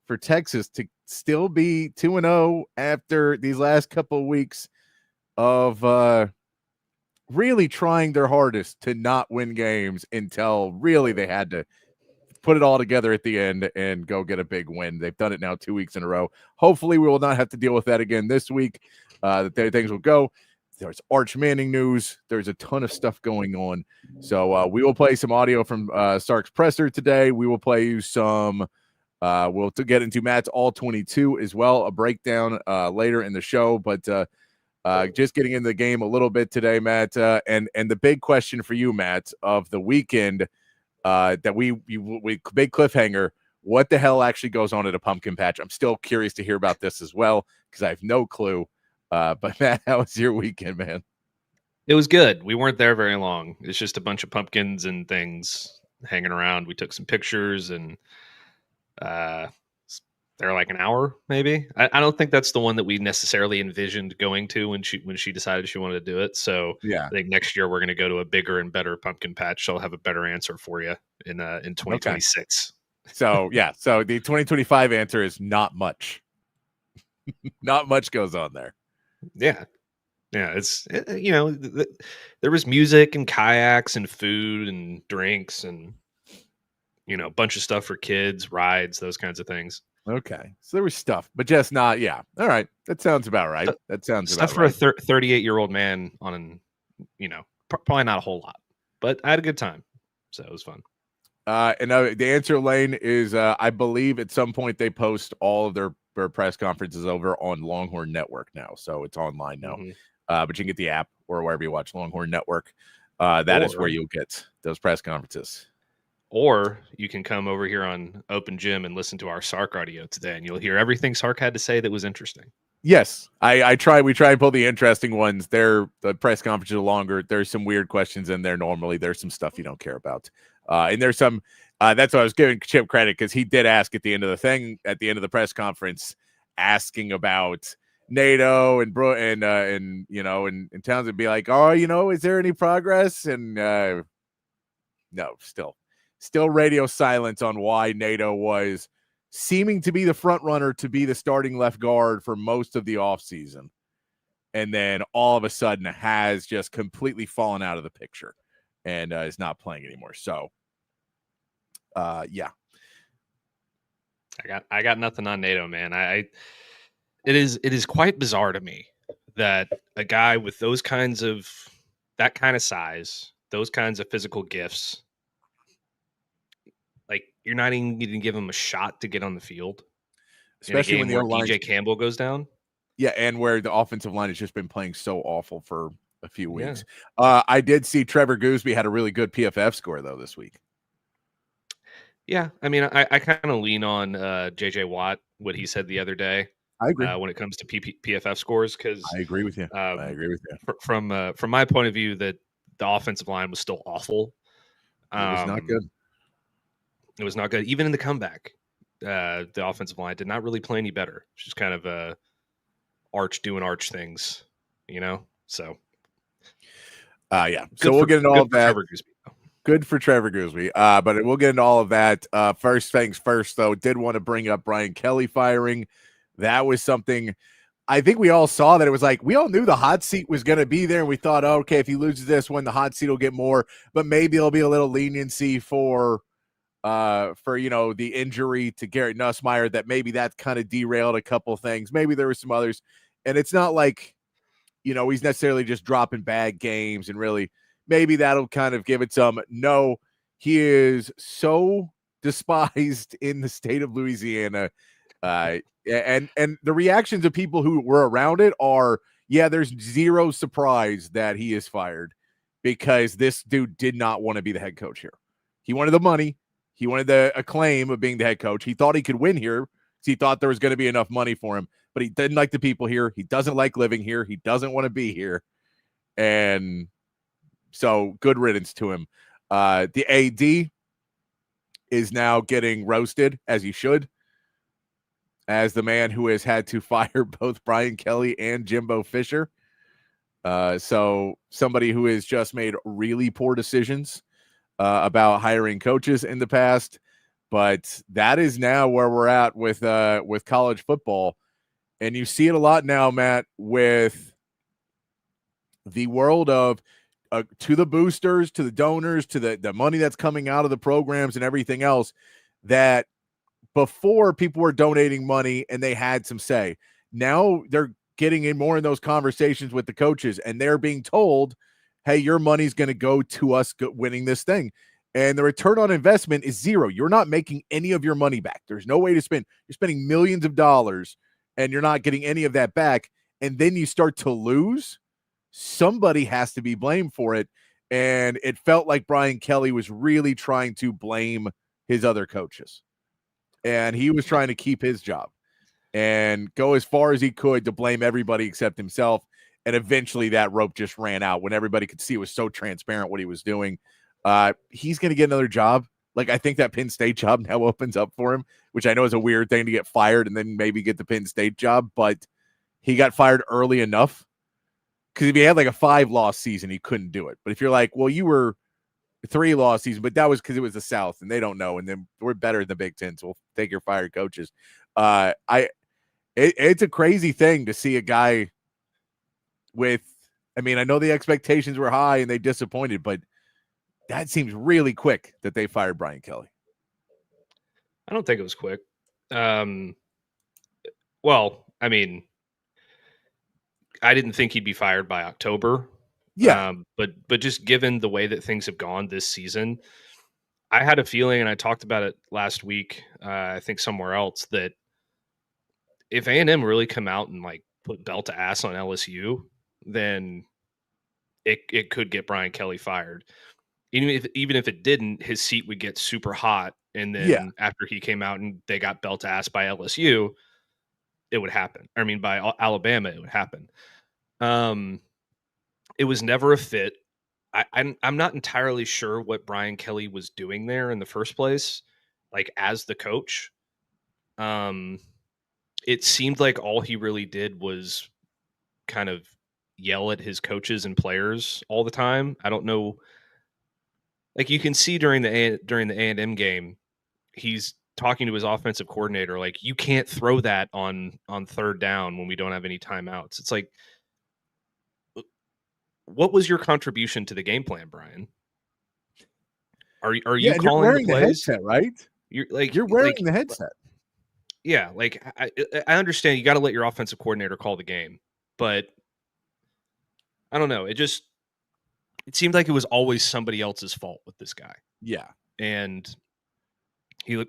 for Texas to still be 2-0 after these last couple of weeks of really trying their hardest to not win games until really they had to put it all together at the end and go get a big win. They've done it now 2 weeks in a row. Hopefully we will not have to deal with that again this week. That things will go. There's Arch Manning news. There's a ton of stuff going on. So we will play some audio from Stark's presser today. We will play you some we'll get into Matt's all 22 as well, a breakdown later in the show. But just getting into the game a little bit today, Matt, and the big question for you, Matt, of the weekend, that we big cliffhanger. What the hell actually goes on at a pumpkin patch? I'm still curious to hear about this as well because I have no clue. But Matt, how was your weekend, man? it was good. We weren't there very long. It's just a bunch of pumpkins and things hanging around. We took some pictures and they're like an hour, maybe. I don't think that's the one that we necessarily envisioned going to when she decided she wanted to do it. So yeah, I think next year we're going to go to a bigger and better pumpkin patch. So I'll have a better answer for you in 2026. Okay. So yeah, so the 2025 answer is not much. Not much goes on there. Yeah. Yeah, there was music and kayaks and food and drinks and a bunch of stuff for kids, rides, those kinds of things. Okay, so there was stuff, but just not. Yeah, all right, that sounds about right. That sounds stuff about for a 38-year-old man on probably not a whole lot, but I had a good time, so it was fun. And the answer, Lane, is I believe at some point they post all of their press conferences over on Longhorn Network now, so it's online now. Mm-hmm. But you can get the app or wherever you watch Longhorn Network. That is where you'll get those press conferences. Or you can come over here on Open Gym and listen to our Sark audio today, and you'll hear everything Sark had to say that was interesting. Yes, I try. We try and pull the interesting ones. The press conferences are longer. There's some weird questions in there. Normally, there's some stuff you don't care about, and there's some. That's why I was giving Chip credit because he did ask at the end of the press conference, asking about NATO and and Townsend be like, oh, is there any progress? And no, still radio silence on why NATO was seeming to be the front runner to be the starting left guard for most of the offseason. And then all of a sudden has just completely fallen out of the picture and is not playing anymore. So, yeah. I got nothing on NATO, man. It is quite bizarre to me that a guy with that kind of size, those kinds of physical gifts, like you're not even going to give him a shot to get on the field, especially when the where DJ Campbell goes down. Yeah, and where the offensive line has just been playing so awful for a few weeks. Yeah. I did see Trevor Gooseby had a really good PFF score though this week. Yeah, I mean, I kind of lean on JJ Watt, what he said the other day. I agree when it comes to PFF scores, because I agree with you. I agree with you. From my point of view, that the offensive line was still awful. It was not good. It was not good, even in the comeback. The offensive line did not really play any better. It's just kind of doing arch things, So, yeah. So we'll get into all of that. Good for Trevor Gooseby. But we'll get into all of that. First things first, though, did want to bring up Brian Kelly firing. That was something I think we all saw, that it was like we all knew the hot seat was going to be there. And we thought, oh, okay, if he loses this one, the hot seat will get more. But maybe there'll be a little leniency for the injury to Garrett Nussmeier, that maybe that kind of derailed a couple things. Maybe there were some others. And it's not like, he's necessarily just dropping bad games, and really maybe that'll kind of give it some. No, he is so despised in the state of Louisiana. And the reactions of people who were around it are, yeah, there's zero surprise that he is fired, because this dude did not want to be the head coach here. He wanted the money. He wanted the acclaim of being the head coach. He thought he could win here because he thought there was going to be enough money for him, but he didn't like the people here. He doesn't like living here. He doesn't want to be here. And so good riddance to him. The AD is now getting roasted, as he should, as the man who has had to fire both Brian Kelly and Jimbo Fisher. So somebody who has just made really poor decisions about hiring coaches in the past. But that is now where we're at with college football. And you see it a lot now, Matt, with the world of to the boosters, to the donors, to the money that's coming out of the programs and everything else, that before people were donating money and they had some say. Now they're getting in more in those conversations with the coaches, and they're being told, hey, your money's going to go to us winning this thing. And the return on investment is zero. You're not making any of your money back. There's no way to spend. You're spending millions of dollars and you're not getting any of that back. And then you start to lose. Somebody has to be blamed for it. And it felt like Brian Kelly was really trying to blame his other coaches. And he was trying to keep his job and go as far as he could to blame everybody except himself. And eventually that rope just ran out when everybody could see it was so transparent what he was doing. He's going to get another job. Like, I think that Penn State job now opens up for him, which I know is a weird thing to get fired and then maybe get the Penn State job, but he got fired early enough, because if he had like a 5-loss season, he couldn't do it. But if you're like, well, you were 3-loss season, but that was because it was the South and they don't know. And then we're better in the Big Ten, so we'll take your fired coaches. It's a crazy thing to see a guy with, I mean, I know the expectations were high and they disappointed, but that seems really quick that they fired Brian Kelly. I don't think it was quick. Well, I mean, I didn't think he'd be fired by October. Yeah. But just given the way that things have gone this season, I had a feeling, and I talked about it last week, I think somewhere else, that if A&M really come out and like put belt to ass on LSU, then it could get Brian Kelly fired. Even if it didn't, his seat would get super hot. And then after he came out and they got belt to ass by LSU, it would happen. I mean, by Alabama, it would happen. It was never a fit. I'm not entirely sure what Brian Kelly was doing there in the first place, like as the coach. it seemed like all he really did was kind of yell at his coaches and players all the time. I don't know. Like you can see during the A&M game, he's talking to his offensive coordinator like, you can't throw that on third down when we don't have any timeouts. It's like, what was your contribution to the game plan, Brian? Are you you're calling wearing the plays? headset, right? You're like, you're wearing the headset. Yeah, like I understand you got to let your offensive coordinator call the game, but I don't know. It seemed like it was always somebody else's fault with this guy. Yeah, and he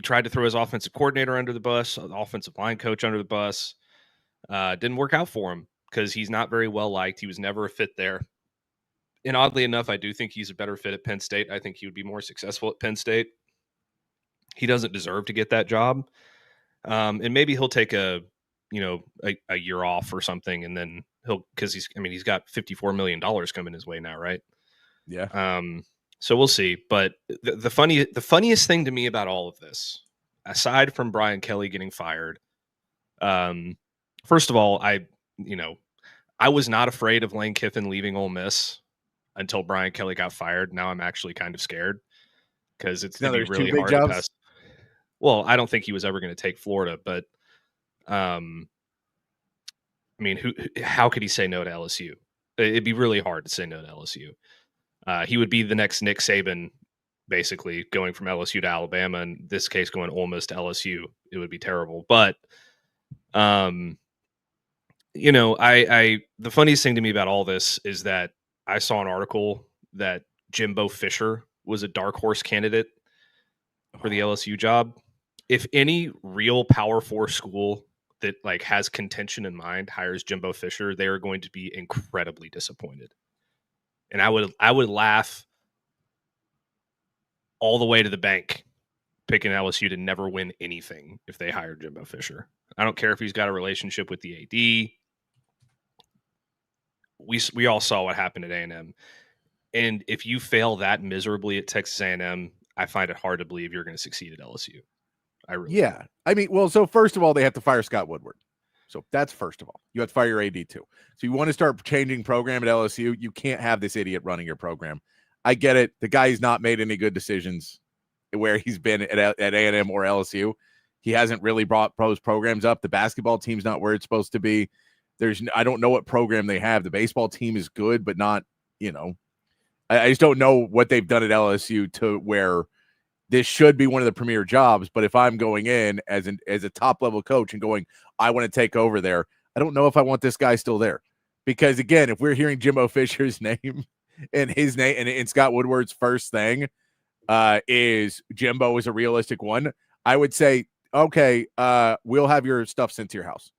tried to throw his offensive coordinator under the bus, the offensive line coach under the bus. Didn't work out for him because he's not very well liked. He was never a fit there. And oddly enough, I do think he's a better fit at Penn State. I think he would be more successful at Penn State. He doesn't deserve to get that job. And maybe he'll take a year off or something, and then because he's got $54 million coming his way now, right? Yeah. So we'll see. But the funniest thing to me about all of this, aside from Brian Kelly getting fired, first of all, I was not afraid of Lane Kiffin leaving Ole Miss until Brian Kelly got fired. Now I'm actually kind of scared because it's going to be really hard to pass. Well, I don't think he was ever going to take Florida, but how could he say no to LSU? It'd be really hard to say no to LSU. He would be the next Nick Saban, basically going from LSU to Alabama. In this case, going almost to LSU, it would be terrible. But, the funniest thing to me about all this is that I saw an article that Jimbo Fisher was a dark horse candidate for the LSU job. If any real Power 4 school that has contention in mind hires Jimbo Fisher, they are going to be incredibly disappointed. And I would laugh all the way to the bank picking LSU to never win anything if they hired Jimbo Fisher. I don't care if he's got a relationship with the AD. We all saw what happened at A&M. And if you fail that miserably at Texas A&M, I find it hard to believe you're going to succeed at LSU. So first of all, they have to fire Scott Woodward. So that's first of all. You have to fire your AD too. So you want to start changing program at LSU, you can't have this idiot running your program. I get it. The guy's not made any good decisions where he's been at A&M or LSU. He hasn't really brought those programs up. The basketball team's not where it's supposed to be. I don't know what program they have. The baseball team is good, but not, I just don't know what they've done at LSU to where this should be one of the premier jobs. But if I'm going in as a top level coach and going, I want to take over there, I don't know if I want this guy still there. Because again, if we're hearing Jimbo Fisher's name and his name and Scott Woodward's first thing is Jimbo is a realistic one, I would say, okay, we'll have your stuff sent to your house.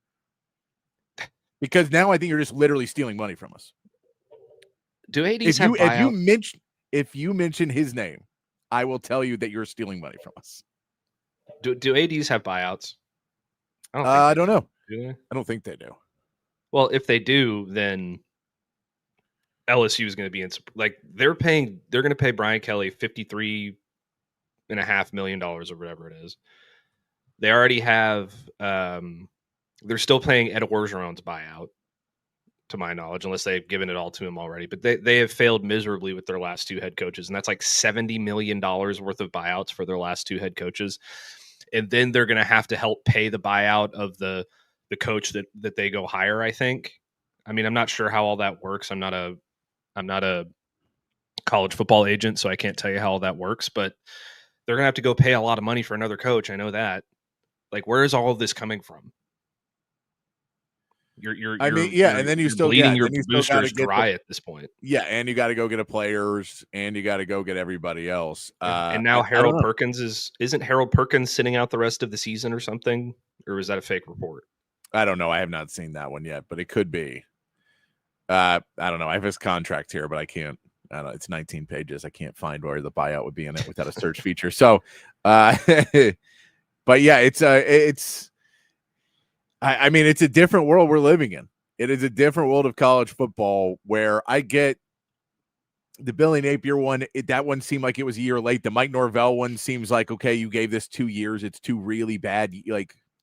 Because now I think you're just literally stealing money from us. Do ADs have buyout? If you mention his name, I will tell you that you're stealing money from us. Do ADs have buyouts? I don't know. Do they? I don't think they do. Well, if they do, then LSU is going to be in. They're going to pay Brian Kelly $53.5 million or whatever it is. They already have. They're still paying Ed Orgeron's buyout, to my knowledge, unless they've given it all to him already. But they have failed miserably with their last two head coaches, and that's like $70 million worth of buyouts for their last two head coaches. And then they're going to have to help pay the buyout of the coach that they go hire, I think. I mean, I'm not sure how all that works. I'm not a college football agent, so I can't tell you how all that works. But they're going to have to go pay a lot of money for another coach. I know that. Where is all of this coming from? And then you still bleeding your boosters dry at this point. Yeah, and you got to go get players, and you got to go get everybody else. And now Harold Perkins isn't Harold Perkins sitting out the rest of the season or something, or is that a fake report? I don't know. I have not seen that one yet, but it could be. I don't know. I have his contract here, but I can't. I don't know. It's 19 pages. I can't find where the buyout would be in it without a search feature. So, but yeah, it's. I mean, it's a different world we're living in. It is a different world of college football where I get the Billy Napier one. That one seemed like it was a year late. The Mike Norvell one seems like, okay, you gave this 2 years. It's two really bad,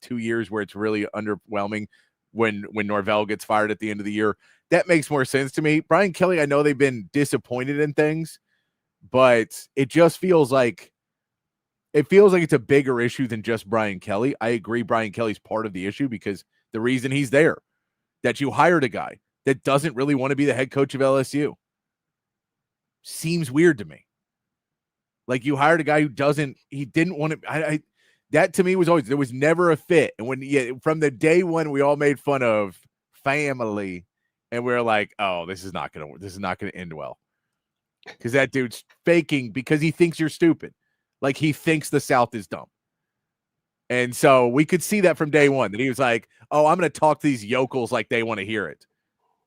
2 years where it's really underwhelming when Norvell gets fired at the end of the year. That makes more sense to me. Brian Kelly, I know they've been disappointed in things, but it just feels like it's a bigger issue than just Brian Kelly. I agree Brian Kelly's part of the issue because the reason he's there, that you hired a guy that doesn't really want to be the head coach of LSU. Seems weird to me. Like you hired a guy who didn't want to, that to me was always, there was never a fit. And from the day one, we all made fun of family and we were like, oh, this is not going to end well. Because that dude's faking because he thinks you're stupid. Like he thinks the South is dumb. And so we could see that from day one, that he was like, oh, I'm going to talk to these yokels like they want to hear it.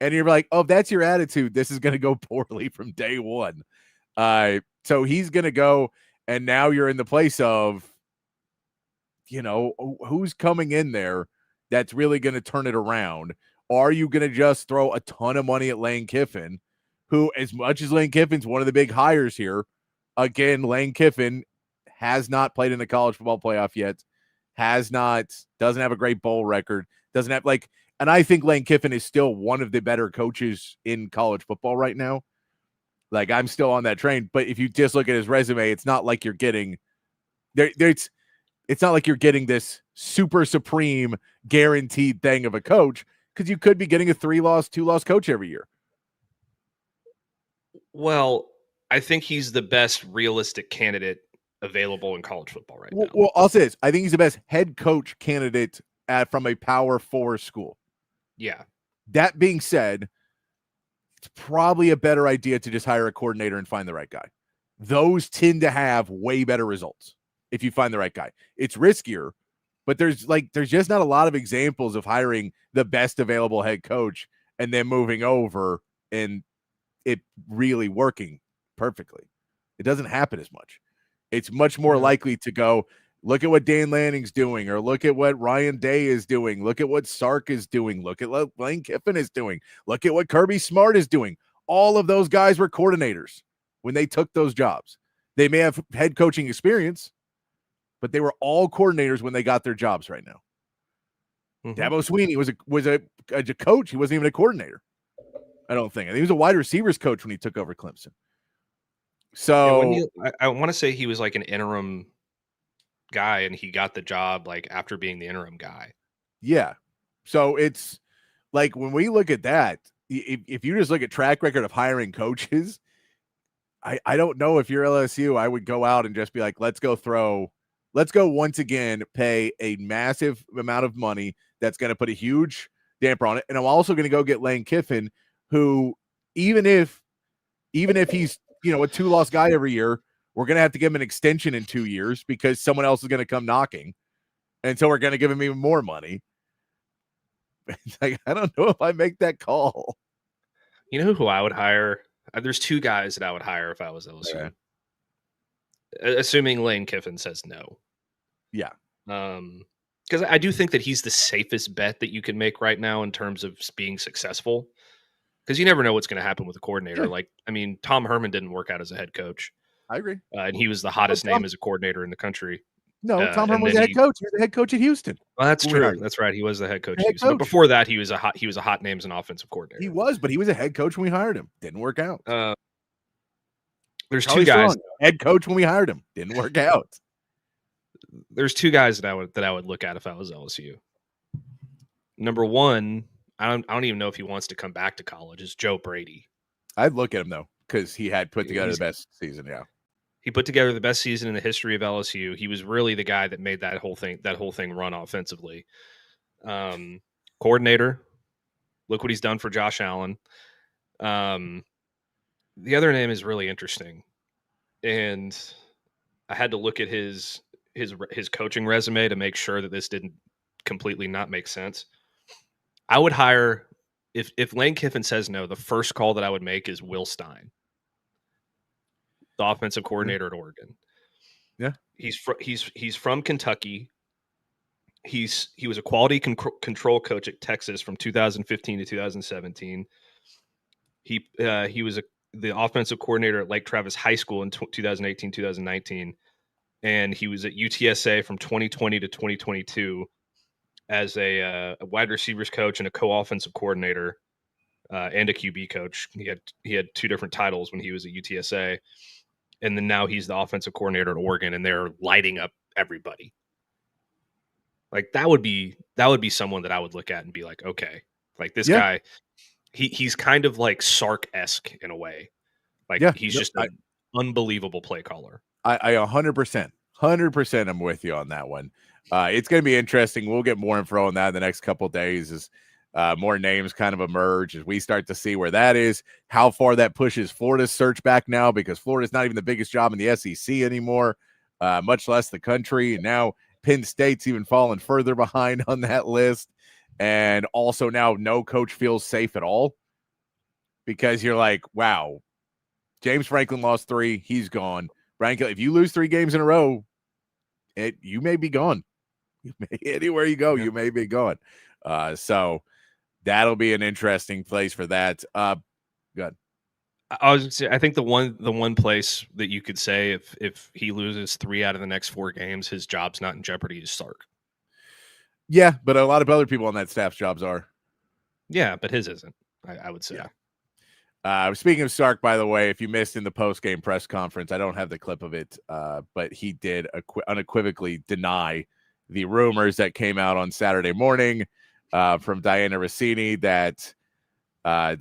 And you're like, oh, if that's your attitude, this is going to go poorly from day one. So he's going to go, and now you're in the place of, who's coming in there that's really going to turn it around? Are you going to just throw a ton of money at Lane Kiffin, who, as much as Lane Kiffin's one of the big hires here, again, Lane Kiffin has not played in the college football playoff yet, doesn't have a great bowl record, and I think Lane Kiffin is still one of the better coaches in college football right now. Like, I'm still on that train, but if you just look at his resume, it's not like you're getting it's not like you're getting this super supreme guaranteed thing of a coach, because you could be getting a 3-loss, 2-loss coach every year. Well, I think he's the best realistic candidate available in college football right now. Well, I'll say this. I think he's the best head coach candidate from a Power 4 school. Yeah. That being said, it's probably a better idea to just hire a coordinator and find the right guy. Those tend to have way better results if you find the right guy. It's riskier, but there's just not a lot of examples of hiring the best available head coach and then moving over and it really working perfectly. It doesn't happen as much. It's much more likely to go, look at what Dan Lanning's doing, or look at what Ryan Day is doing. Look at what Sark is doing. Look at what Lane Kiffin is doing. Look at what Kirby Smart is doing. All of those guys were coordinators when they took those jobs. They may have head coaching experience, but they were all coordinators when they got their jobs right now. Mm-hmm. Dabo Sweeney was a coach. He wasn't even a coordinator, I don't think. I think he was a wide receivers coach when he took over Clemson. So I want to say he was like an interim guy, and he got the job like after being the interim guy. Yeah. So it's like, when we look at that, if you just look at track record of hiring coaches, I don't know if you're LSU, I would go out and just be like, let's go once again, pay a massive amount of money that's going to put a huge damper on it. And I'm also going to go get Lane Kiffin, who even if he's, a 2-loss guy every year, we're going to have to give him an extension in 2 years because someone else is going to come knocking. And so we're going to give him even more money. Like, I don't know if I make that call. You know who I would hire? There's 2 guys that I would hire if I was LSU. Okay. Assuming Lane Kiffin says no. Yeah. Because I do think that he's the safest bet that you can make right now in terms of being successful. Because you never know what's going to happen with a coordinator. Yeah. Like, I mean, Tom Herman didn't work out as a head coach. I agree. And he was the hottest name as a coordinator in the country. No, Tom Herman was the head coach. He was the head coach at Houston. Well, that's true. That's right. He was the head coach. But before that, he was a hot name as an offensive coordinator. He was, but he was a head coach when we hired him. Didn't work out. There's 2 guys. Head coach when we hired him. Didn't work out. There's 2 guys that I would look at if I was LSU. Number 1, I don't even know if he wants to come back to college, is Joe Brady. I'd look at him though, because he had put together the best season. Yeah. He put together the best season in the history of LSU. He was really the guy that made that whole thing run offensively. Coordinator. Look what he's done for Josh Allen. The other name is really interesting, and I had to look at his coaching resume to make sure that this didn't completely not make sense. I would hire, if Lane Kiffin says no, the first call that I would make is Will Stein, the offensive coordinator at Oregon. Yeah, he's from Kentucky. He was a quality control coach at Texas from 2015 to 2017. He was the offensive coordinator at Lake Travis High School in 2018, 2019, and he was at UTSA from 2020 to 2022. as a wide receivers coach and a co-offensive coordinator and a QB coach. He had 2 different titles when he was at UTSA, and then now he's the offensive coordinator at Oregon, and they're lighting up everybody. Like that would be someone that I would look at and be like, okay, like this guy, he's kind of like Sark-esque in a way. Like he's just an unbelievable play caller. I 100% I'm with you on that one. It's going to be interesting. We'll get more info on that in the next couple of days as more names kind of emerge, as we start to see where that is, how far that pushes Florida's search back now, because Florida's not even the biggest job in the SEC anymore, much less the country. And now Penn State's even fallen further behind on that list. And also now no coach feels safe at all, because you're like, wow, James Franklin lost 3. He's gone. Brian Kelly, if you lose 3 games in a row, you may be gone. Anywhere you go, you may be gone. So that'll be an interesting place for that. Good. I was gonna say, I think the one place that you could say if he loses 3 out of the next 4 games, his job's not in jeopardy is Sark. Yeah, but a lot of other people on that staff's jobs are. Yeah, but his isn't. I would say. Yeah. Speaking of Sark, by the way, if you missed in the post-game press conference, I don't have the clip of it, but he did unequivocally deny the rumors that came out on Saturday morning from Diana Rossini that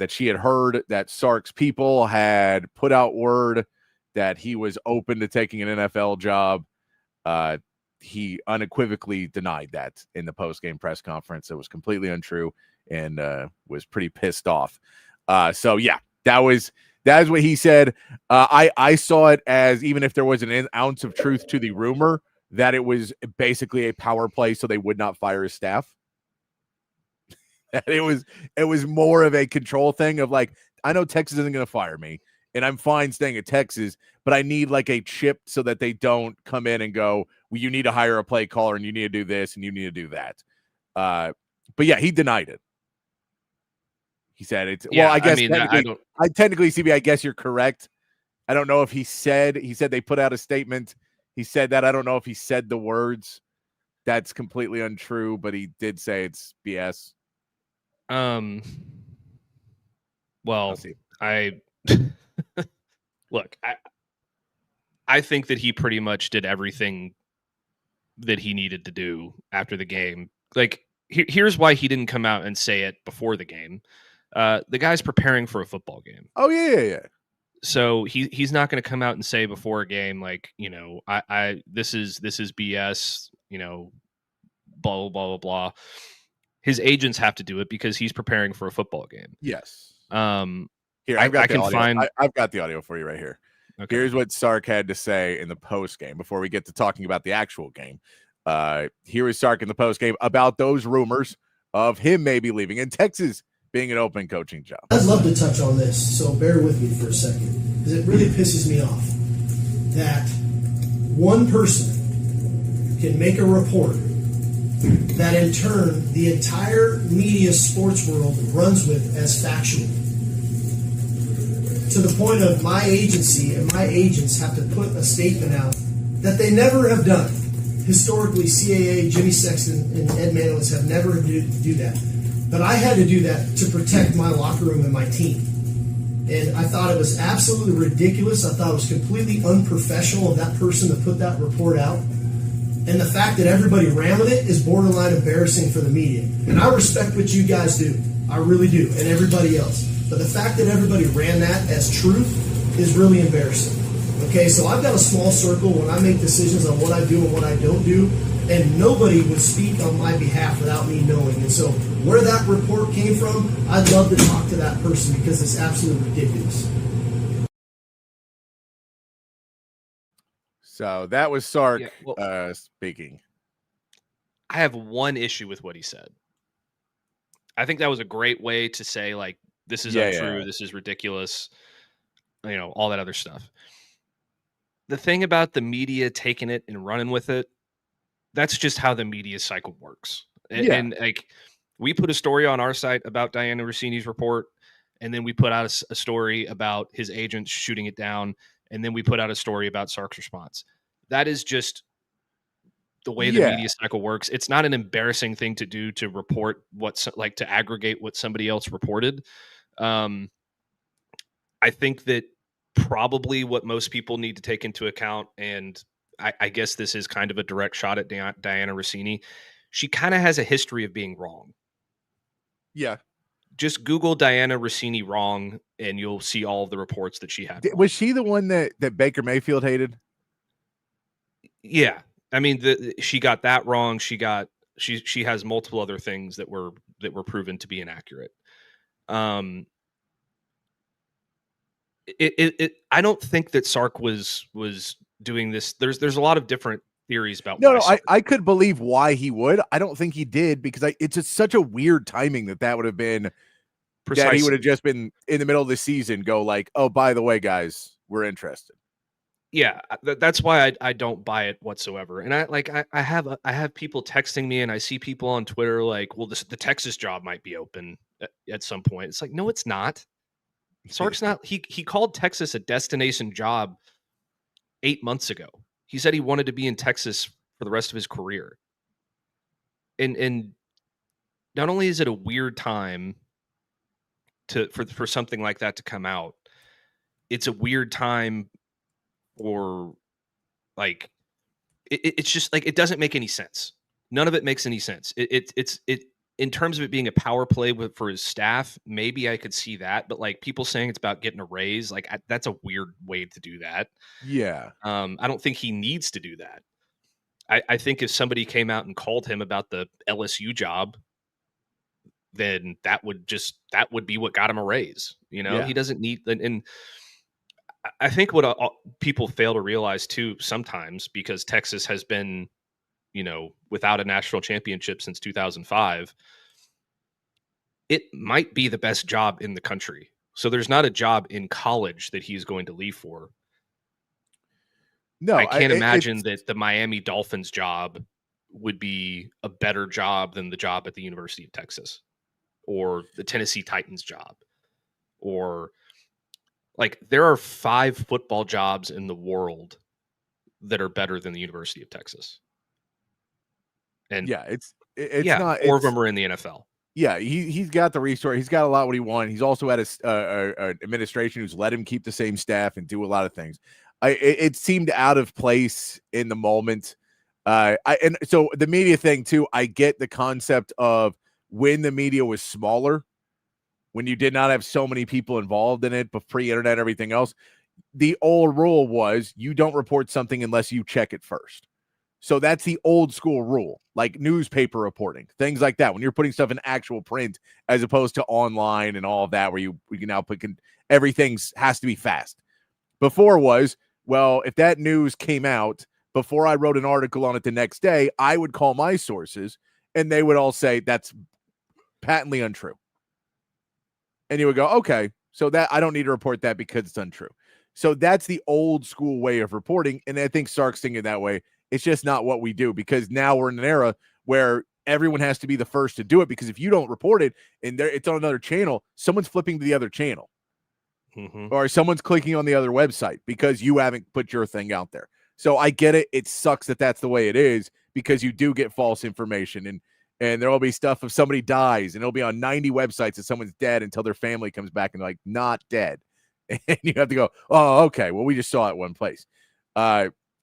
she had heard that Sark's people had put out word that he was open to taking an NFL job. He unequivocally denied that in the post-game press conference. It was completely untrue and was pretty pissed off. So yeah, that is what he said. I saw it as, even if there was an ounce of truth to the rumor, that it was basically a power play so they would not fire his staff. It was more of a control thing of like, I know Texas isn't going to fire me, and I'm fine staying at Texas, but I need like a chip so that they don't come in and go, well, you need to hire a play caller and you need to do this and you need to do that. But yeah, he denied it. He said it's, well, I guess technically, CB, I guess you're correct. I don't know if he said they put out a statement. He said that. I don't know if he said the words. That's completely untrue, but he did say it's BS. Well, look, I think that he pretty much did everything that he needed to do after the game. Like, here's why he didn't come out and say it before the game. The guy's preparing for a football game. Oh yeah. So he's not going to come out and say before a game, like, you know, this is BS, you know, blah, blah, blah, blah, blah. His agents have to do it because he's preparing for a football game. Yes. Here, I've got the audio for you right here. Okay. Here's what Sark had to say in the post game before we get to talking about the actual game. Here is Sark in the post game about those rumors of him maybe leaving in Texas being an open coaching job. I'd love to touch on this, so bear with me for a second, because it really pisses me off that one person can make a report that in turn the entire media sports world runs with as factual, to the point of my agency and my agents have to put a statement out that they never have done. Historically, CAA, Jimmy Sexton, and Ed Manowitz have never had to do that. But I had to do that to protect my locker room and my team. And I thought it was absolutely ridiculous. I thought it was completely unprofessional of that person to put that report out. And the fact that everybody ran with it is borderline embarrassing for the media. And I respect what you guys do. I really do. And everybody else. But the fact that everybody ran that as truth is really embarrassing. Okay, so I've got a small circle when I make decisions on what I do and what I don't do. And nobody would speak on my behalf without me knowing. And so where that report came from, I'd love to talk to that person because it's absolutely ridiculous. So that was Sark speaking. I have one issue with what he said. I think that was a great way to say, like, this is untrue, this is ridiculous, you know, all that other stuff. The thing about the media taking it and running with it, that's just how the media cycle works. And like, we put a story on our site about Diana Rossini's report, and then we put out a story about his agents shooting it down, and then we put out a story about Sark's response. That is just the way the media cycle works. It's not an embarrassing thing to do to report to aggregate what somebody else reported. I think that probably what most people need to take into account, and I guess this is kind of a direct shot at Diana Rossini. She kind of has a history of being wrong. Yeah. Just Google Diana Rossini wrong, and you'll see all of the reports that she had. Was she the one that Baker Mayfield hated? Yeah. I mean, she got that wrong. She has multiple other things that were proven to be inaccurate. I don't think that Sark was doing this. There's a lot of different theories about why. I could believe why he would. I don't think he did, because it's just such a weird timing that would have been. Precisely. That he would have just been in the middle of the season, go like, oh, by the way, guys, we're interested. Yeah, that's why I don't buy it whatsoever. And I have people texting me, and I see people on Twitter like, well, the Texas job might be open at some point. It's like, no, it's not. Sark's not. He called Texas a destination job 8 months ago. He said he wanted to be in Texas for the rest of his career. And not only is it a weird time for something like that to come out, it's a weird time for like it's just like it doesn't make any sense. None of it makes any sense. It's in terms of it being a power play for his staff. Maybe I could see that, but like people saying it's about getting a raise, like that's a weird way to do that. Yeah. I don't think he needs to do that. I think if somebody came out and called him about the LSU job, then that would be what got him a raise. You know, He doesn't need, and I think what people fail to realize too sometimes, because Texas has been, without a national championship since 2005, it might be the best job in the country. So there's not a job in college that he's going to leave for. No, I can't imagine that the Miami Dolphins job would be a better job than the job at the University of Texas, or the Tennessee Titans job, or like there are 5 football jobs in the world that are better than the University of Texas. And it's not 4 of them are in the NFL. Yeah, he's got the resource. He's got a lot what he wanted. He's also had an administration who's let him keep the same staff and do a lot of things. It seemed out of place in the moment. And so the media thing too, I get the concept of when the media was smaller, when you did not have so many people involved in it, but pre-internet and everything else, the old rule was you don't report something unless you check it first. So that's the old school rule, like newspaper reporting, things like that. When you're putting stuff in actual print as opposed to online and all of that, where we can now put everything has to be fast. Before was, well, if that news came out before I wrote an article on it the next day, I would call my sources and they would all say that's patently untrue. And you would go, okay, so that I don't need to report that because it's untrue. So that's the old school way of reporting. And I think Sark's thinking that way. It's just not what we do, because now we're in an era where everyone has to be the first to do it, because if you don't report it and it's on another channel, someone's flipping to the other channel. Mm-hmm. Or someone's clicking on the other website because you haven't put your thing out there. So I get it. It sucks that that's the way it is, because you do get false information, and there will be stuff if somebody dies and it'll be on 90 websites that someone's dead until their family comes back and they're like, not dead. And you have to go, oh, okay, well, we just saw it one place.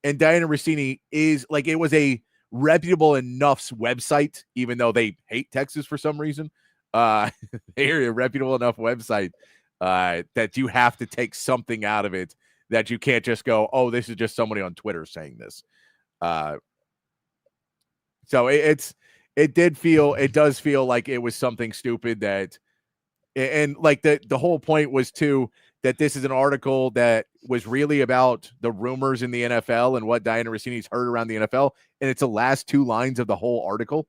And Diana Rossini is like, it was a reputable enough website, even though they hate Texas for some reason. They're a reputable enough website that you have to take something out of it, that you can't just go, oh, this is just somebody on Twitter saying this. So it does feel like it was something stupid that, and like the whole point was too, that this is an article that was really about the rumors in the NFL and what Diana Rossini's heard around the NFL. And it's the last 2 lines of the whole article.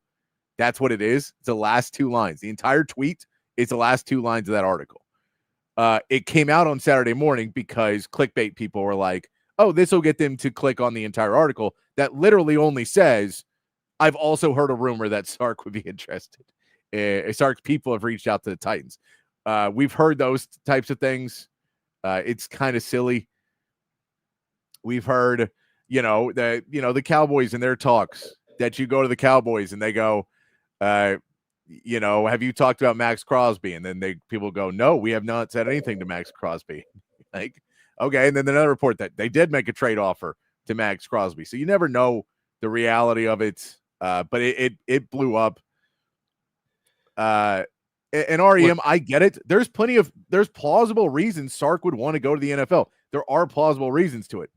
That's what it is. It's the last 2 lines. The entire tweet is the last 2 lines of that article. It came out on Saturday morning because clickbait people were like, oh, this will get them to click on the entire article that literally only says, I've also heard a rumor that Sark would be interested. Sark's people have reached out to the Titans. We've heard those types of things. It's kind of silly. We've heard, the Cowboys and their talks. that you go to the Cowboys and they go, have you talked about Max Crosby? And then people go, no, we have not said anything to Max Crosby. Like, okay. And then another report that they did make a trade offer to Max Crosby. So you never know the reality of it. But it blew up. And REM, I get it. There's plausible reasons Sark would want to go to the NFL. There are plausible reasons to it.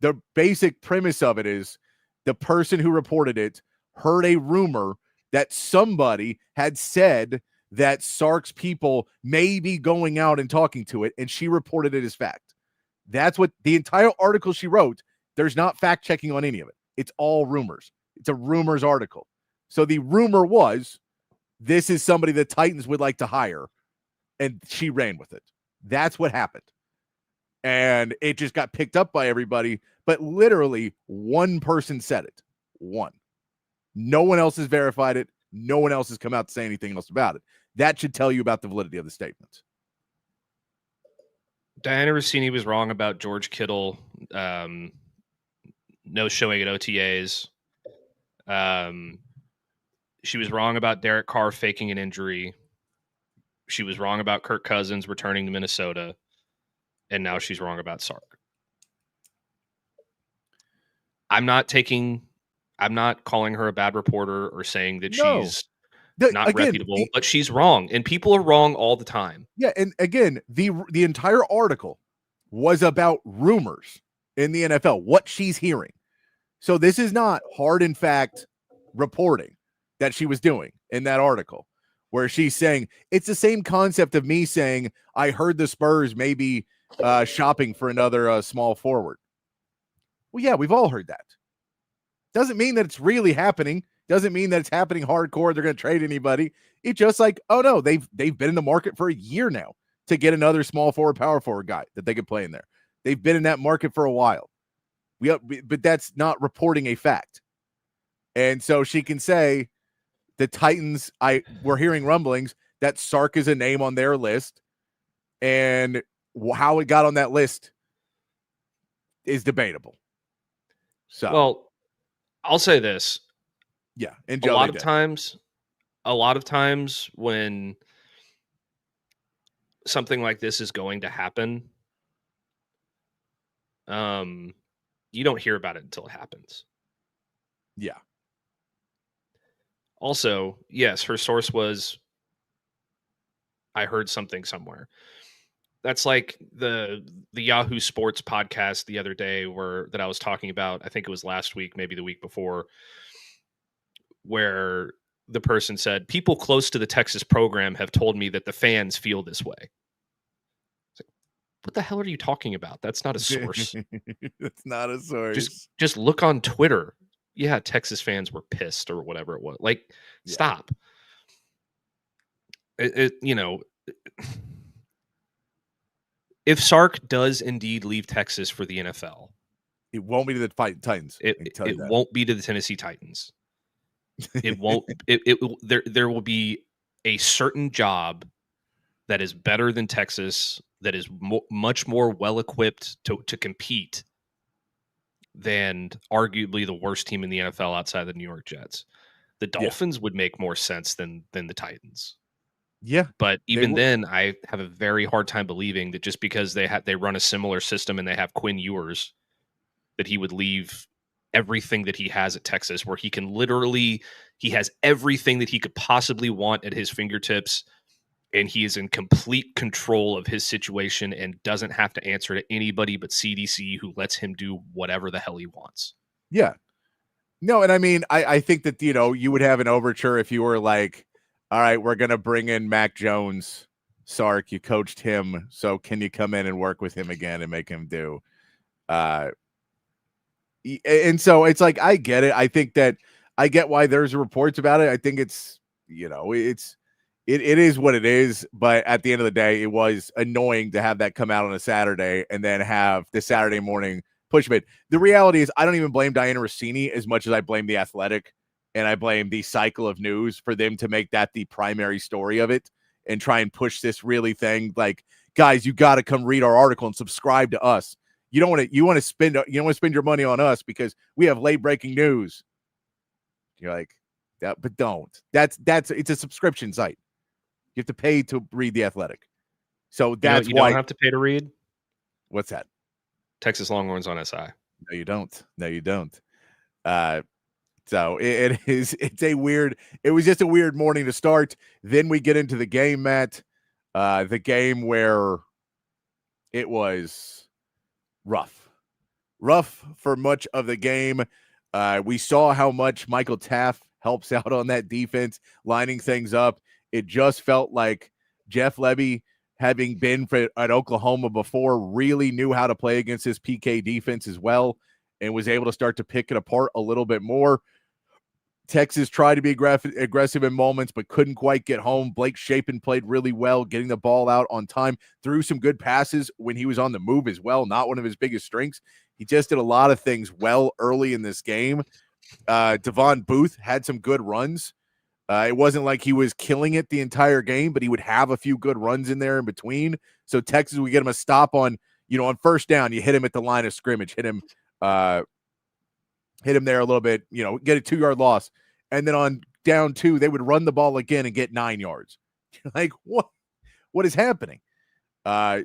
The basic premise of it is the person who reported it heard a rumor that somebody had said that Sark's people may be going out and talking to it, and she reported it as fact. That's what the entire article she wrote. There's not fact checking on any of it. It's all rumors. It's a rumors article. So the rumor was, this is somebody the Titans would like to hire, and she ran with it. That's what happened. And it just got picked up by everybody, but literally one person said it. One. No one else has verified it. No one else has come out to say anything else about it. That should tell you about the validity of the statement. Diana Rossini was wrong about George Kittle no showing at OTAs. She was wrong about Derek Carr faking an injury. She was wrong about Kirk Cousins returning to Minnesota. And now she's wrong about Sark. I'm not calling her a bad reporter or saying that she's not reputable, but she's wrong. And people are wrong all the time. Yeah. And again, the entire article was about rumors in the NFL, what she's hearing. So this is not hard and fact reporting that she was doing in that article, where she's saying it's the same concept of me saying, I heard the Spurs may be shopping for another small forward. Well, yeah, we've all heard that. Doesn't mean that it's really happening. Doesn't mean that it's happening hardcore. They're going to trade anybody. It's just like, oh no, they've been in the market for a year now to get another small forward, power forward guy that they could play in there. They've been in that market for a while. But that's not reporting a fact. And so she can say the Titans, we're hearing rumblings that Sark is a name on their list, and how it got on that list is debatable. So, well, I'll say this. Yeah. And a lot of times when something like this is going to happen, you don't hear about it until it happens. Yeah. Also, yes, her source was, I heard something somewhere. That's like the Yahoo Sports podcast the other day that I was talking about. I think it was last week, maybe the week before, where the person said, people close to the Texas program have told me that the fans feel this way. Like, what the hell are you talking about? That's not a source. That's not a source. Just look on Twitter. Yeah, Texas fans were pissed or whatever it was. Like, stop. If Sark does indeed leave Texas for the NFL, it won't be to the Titans. It won't be to the Tennessee Titans. It won't. There will be a certain job that is better than Texas, that is much more well equipped to compete than arguably the worst team in the NFL outside the New York Jets. The Dolphins would make more sense than the Titans. Yeah. But even then, I have a very hard time believing that just because they run a similar system and they have Quinn Ewers, that he would leave everything that he has at Texas, where he has everything that he could possibly want at his fingertips, and he is in complete control of his situation and doesn't have to answer to anybody but CDC, who lets him do whatever the hell he wants. Yeah. No, and I mean, I think that, you would have an overture if you were like, all right, we're going to bring in Mac Jones. Sark, you coached him, so can you come in and work with him again and make him do? And so it's like, I get it. I think that I get why there's reports about it. I think it's, it is what it is. But at the end of the day, it was annoying to have that come out on a Saturday and then have the Saturday morning push bid. The reality is, I don't even blame Diana Rossini as much as I blame The Athletic, and I blame the cycle of news for them to make that the primary story of it and try and push this really thing. Like, guys, you got to come read our article and subscribe to us. You don't want to spend your money on us because we have late breaking news. You're like, that, but don't. It's a subscription site. You have to pay to read The Athletic. So that's you why don't have to pay to read. What's that? Texas Longhorns on SI. No, you don't. No, you don't. So it's a weird, it was just a weird morning to start. Then we get into the game, Matt. The game where it was rough for much of the game. We saw how much Michael Taft helps out on that defense, lining things up. It just felt like Jeff Lebby, having been at Oklahoma before, really knew how to play against his PK defense as well and was able to start to pick it apart a little bit more. Texas tried to be aggressive in moments, but couldn't quite get home. Blake Shapen played really well, getting the ball out on time, threw some good passes when he was on the move as well. Not one of his biggest strengths. He just did a lot of things well early in this game. Devon Booth had some good runs. It wasn't like he was killing it the entire game, but he would have a few good runs in there in between. So Texas would get him a stop on first down. You hit him at the line of scrimmage, hit him there a little bit, get a 2-yard loss. And then on down 2, they would run the ball again and get 9 yards. Like, what is happening?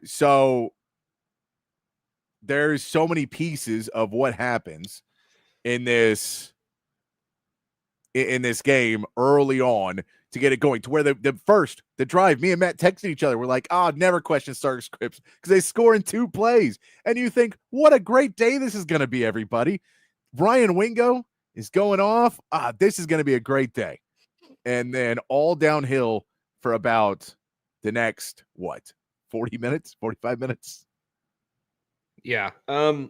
So there's so many pieces of what happens in this game early on to get it going, to where the drive, me and Matt texted each other. We're like, never question Stark scripts because they score in 2 plays. And you think, what a great day this is going to be, everybody. Brian Wingo is going off. This is going to be a great day. And then all downhill for about the next, 40 minutes, 45 minutes? Yeah. I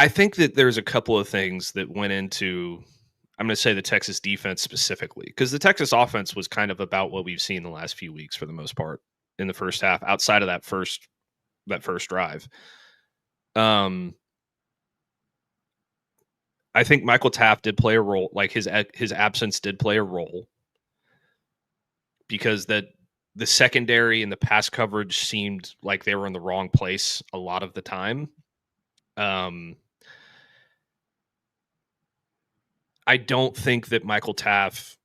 think that there's a couple of things that went into, I'm going to say, the Texas defense specifically, because the Texas offense was kind of about what we've seen the last few weeks for the most part in the first half, outside of that first drive. I think Michael Taft did play a role, like his absence did play a role, because the secondary and the pass coverage seemed like they were in the wrong place a lot of the time. I don't think that Michael Taft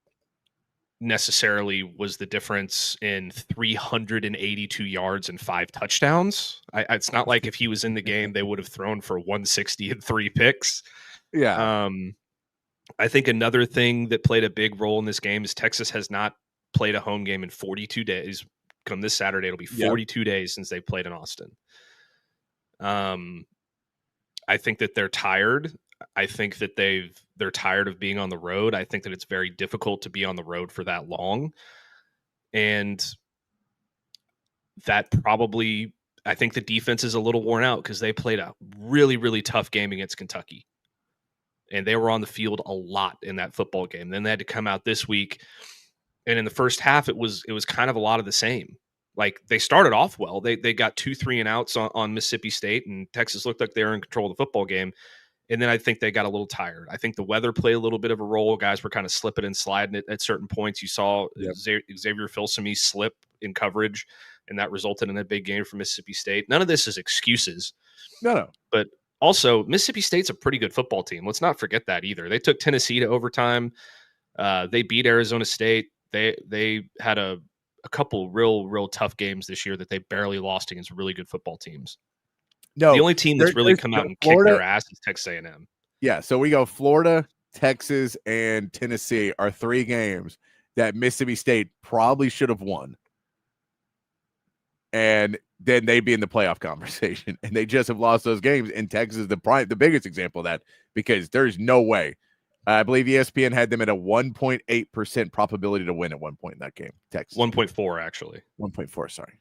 necessarily was the difference in 382 yards and 5 touchdowns. It's not like if he was in the game, they would have thrown for 160 and 3 picks. Yeah. I think another thing that played a big role in this game is Texas has not played a home game in 42 days. Come this Saturday, it'll be 42 days since they played in Austin. I think that they're tired. I think that they're tired of being on the road. I think that it's very difficult to be on the road for that long. And that probably, I think the defense is a little worn out because they played a really, really tough game against Kentucky. And they were on the field a lot in that football game. Then they had to come out this week. And in the first half, it was kind of a lot of the same. Like, they started off well. They got 2 3-and-outs on Mississippi State, and Texas looked like they were in control of the football game. And then I think they got a little tired. I think the weather played a little bit of a role. Guys were kind of slipping and sliding at certain points. You saw Xavier Filsaime slip in coverage, and that resulted in a big game for Mississippi State. None of this is excuses. No. But also, Mississippi State's a pretty good football team. Let's not forget that either. They took Tennessee to overtime. They beat Arizona State. They had a couple real tough games this year that they barely lost against really good football teams. No, the only team that's really come out and kicked their ass is Texas A&M. Yeah, so we go Florida, Texas, and Tennessee are 3 games that Mississippi State probably should have won. And then they'd be in the playoff conversation. And they just have lost those games. And Texas is the biggest example of that, because there's no way. I believe ESPN had them at a 1.8% probability to win at one point in that game. Texas 1.4 actually. 1.4, sorry.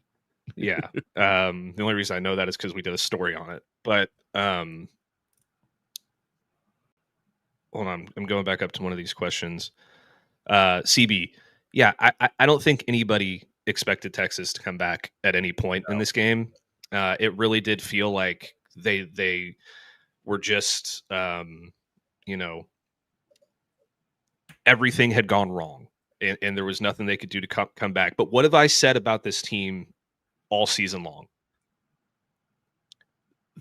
Yeah. The only reason I know that is because we did a story on it. But hold on, I'm going back up to one of these questions. CB, yeah, I don't think anybody expected Texas to come back at any point in this game. It really did feel like they were just everything had gone wrong, and there was nothing they could do to come back. But what have I said about this team all season long?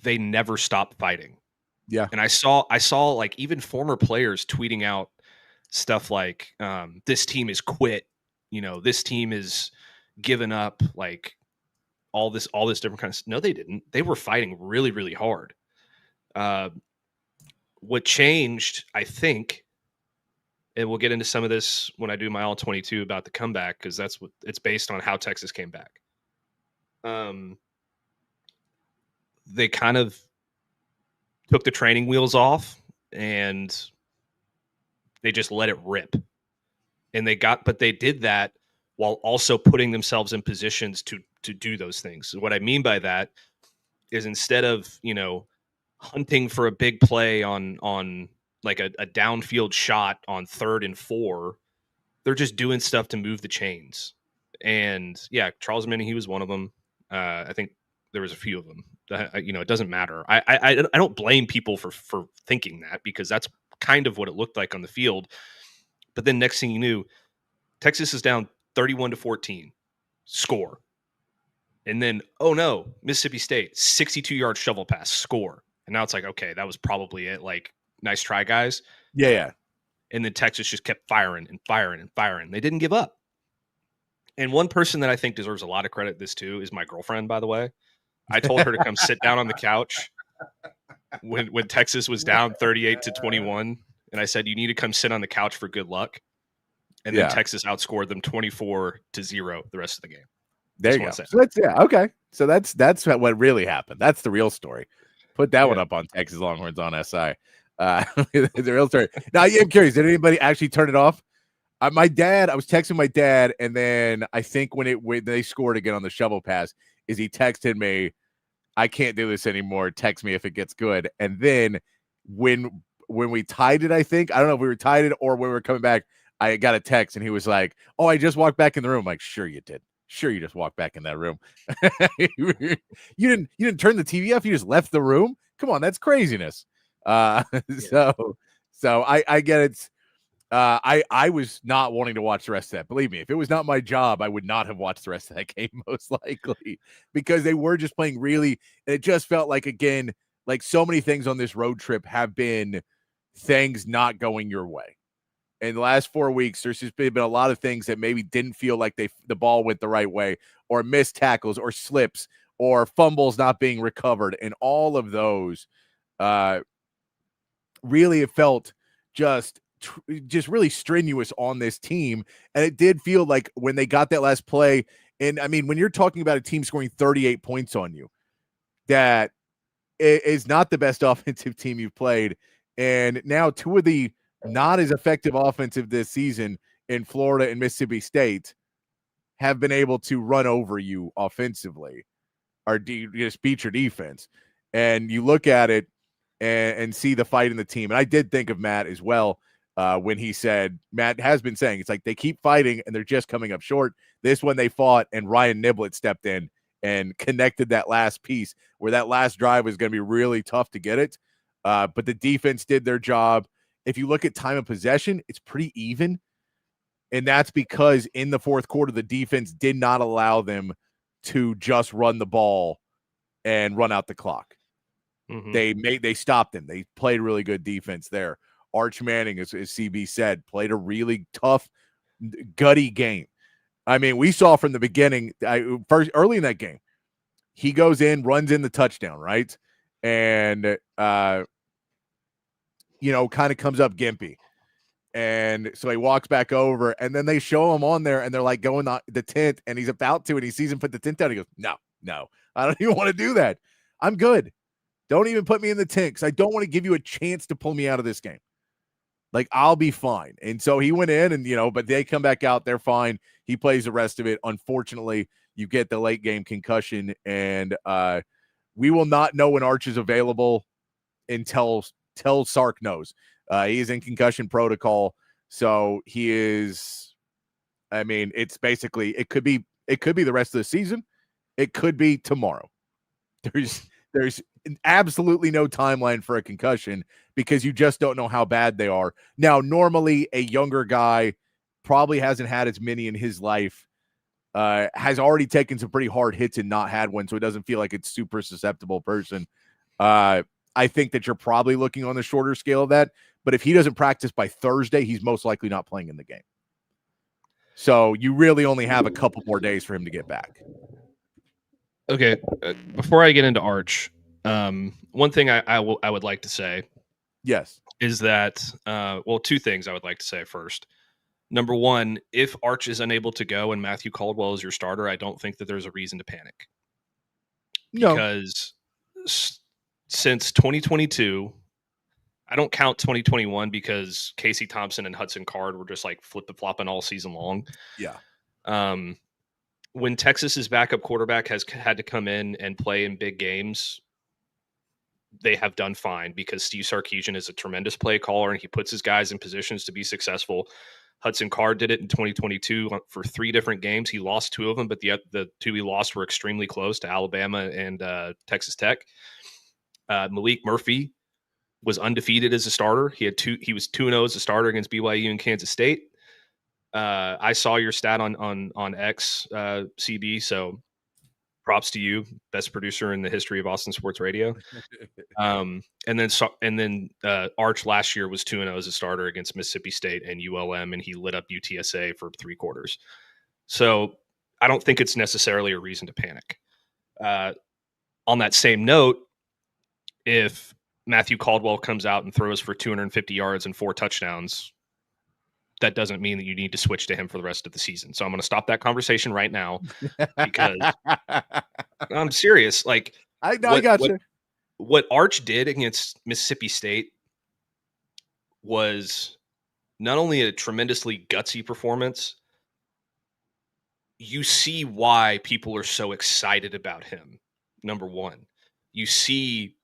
They never stop fighting. Yeah. And I saw like even former players tweeting out stuff like, this team is quit, this team is given up, like all this different kind of stuff. No, they didn't. They were fighting really, really hard. What changed, I think, and we'll get into some of this when I do my all 22 about the comeback, because that's what it's based on, how Texas came back. They kind of took the training wheels off and they just let it rip. And but they did that while also putting themselves in positions to do those things. So what I mean by that is, instead of, hunting for a big play on like a downfield shot on 3rd and 4, they're just doing stuff to move the chains. And yeah, Charles Minnie, he was one of them. I think there was a few of them. It doesn't matter. I don't blame people for thinking that, because that's kind of what it looked like on the field. But then next thing you knew, Texas is down 31-14, score. And then, oh no, Mississippi State, 62-yard shovel pass, score. And now it's like, okay, that was probably it. Like, nice try, guys. Yeah. And then Texas just kept firing and firing and firing. They didn't give up. And one person that I think deserves a lot of credit this too is my girlfriend, by the way. I told her to come sit down on the couch when Texas was down 38-21. And I said, you need to come sit on the couch for good luck. And then Texas outscored them 24-0 the rest of the game. There you go. So okay. So that's what really happened. That's the real story. Put that one up on Texas Longhorns on SI. The real story. Now, I'm curious. Did anybody actually turn it off? I was texting my dad, and then I think when they scored again on the shovel pass, is he texted me, I can't do this anymore. Text me if it gets good. And then when we tied it, I think, I don't know if we were tied it or when we were coming back, I got a text, and he was like, oh, I just walked back in the room. I'm like, sure you did. Sure, you just walked back in that room. You didn't turn the TV off. You just left the room. Come on, that's craziness. So I get it. I was not wanting to watch the rest of that. Believe me, if it was not my job, I would not have watched the rest of that game, most likely, because they were just playing really. And it just felt like, again, like so many things on this road trip have been things not going your way. In the last 4 weeks, there's just been a lot of things that maybe didn't feel like the ball went the right way, or missed tackles, or slips, or fumbles not being recovered. And all of those really, it felt just really strenuous on this team. And it did feel like when they got that last play, and I mean, when you're talking about a team scoring 38 points on you, that is not the best offensive team you've played. And now two of the not as effective offensive this season in Florida and Mississippi State have been able to run over you offensively, or just beat your defense. And you look at it and see the fight in the team. And I did think of Matt as well when he said, Matt has been saying, it's like they keep fighting and they're just coming up short. This one they fought, and Ryan Niblett stepped in and connected that last piece where that last drive was going to be really tough to get it. But the defense did their job. If you look at time of possession, it's pretty even. And that's because in the fourth quarter, the defense did not allow them to just run the ball and run out the clock. Mm-hmm. They stopped them. They played really good defense there. Arch Manning, as CB said, played a really tough, gutty game. I mean, we saw from the beginning, early in that game, he goes in, runs in the touchdown, right? And kind of comes up gimpy. And so he walks back over, and then they show him on there, and they're like going on the tent, and he's about to, and he sees him put the tent down. He goes, no, I don't even want to do that. I'm good. Don't even put me in the tent, because I don't want to give you a chance to pull me out of this game. Like, I'll be fine. And so he went in, and, but they come back out. They're fine. He plays the rest of it. Unfortunately, you get the late game concussion, and we will not know when Arch is available until Sark knows. He is in concussion protocol, so he is. I mean, it's basically it could be the rest of the season. It could be tomorrow. There's absolutely no timeline for a concussion because you just don't know how bad they are. Now, normally a younger guy probably hasn't had as many in his life, has already taken some pretty hard hits and not had one, so it doesn't feel like it's super susceptible person. I think that you're probably looking on the shorter scale of that. But if he doesn't practice by Thursday, he's most likely not playing in the game. So you really only have a couple more days for him to get back. Okay, before I get into Arch, one thing I would like to say, yes, is that two things I would like to say first. Number one, if Arch is unable to go and Matthew Caldwell is your starter, I don't think that there's a reason to panic. Because since 2022, I don't count 2021 because Casey Thompson and Hudson Card were just like flip-flopping all season long. Yeah. When Texas's backup quarterback has had to come in and play in big games, they have done fine because Steve Sarkisian is a tremendous play caller and he puts his guys in positions to be successful. Hudson Card did it in 2022 for 3 different games. He lost 2 of them, but the 2 he lost were extremely close to Alabama and Texas Tech. Malik Murphy was undefeated as a starter. He was 2-0 as a starter against BYU and Kansas State. I saw your stat on X, CB, so props to you, best producer in the history of Austin Sports Radio. And then Arch last year was 2-0 as a starter against Mississippi State and ULM, and he lit up UTSA for 3 quarters. So I don't think it's necessarily a reason to panic. On that same note, if Matthew Caldwell comes out and throws for 250 yards and 4 touchdowns, that doesn't mean that you need to switch to him for the rest of the season. So I'm going to stop that conversation right now because I'm serious. Like, I got you. What Arch did against Mississippi State was not only a tremendously gutsy performance, you see why people are so excited about him. Number one, you see,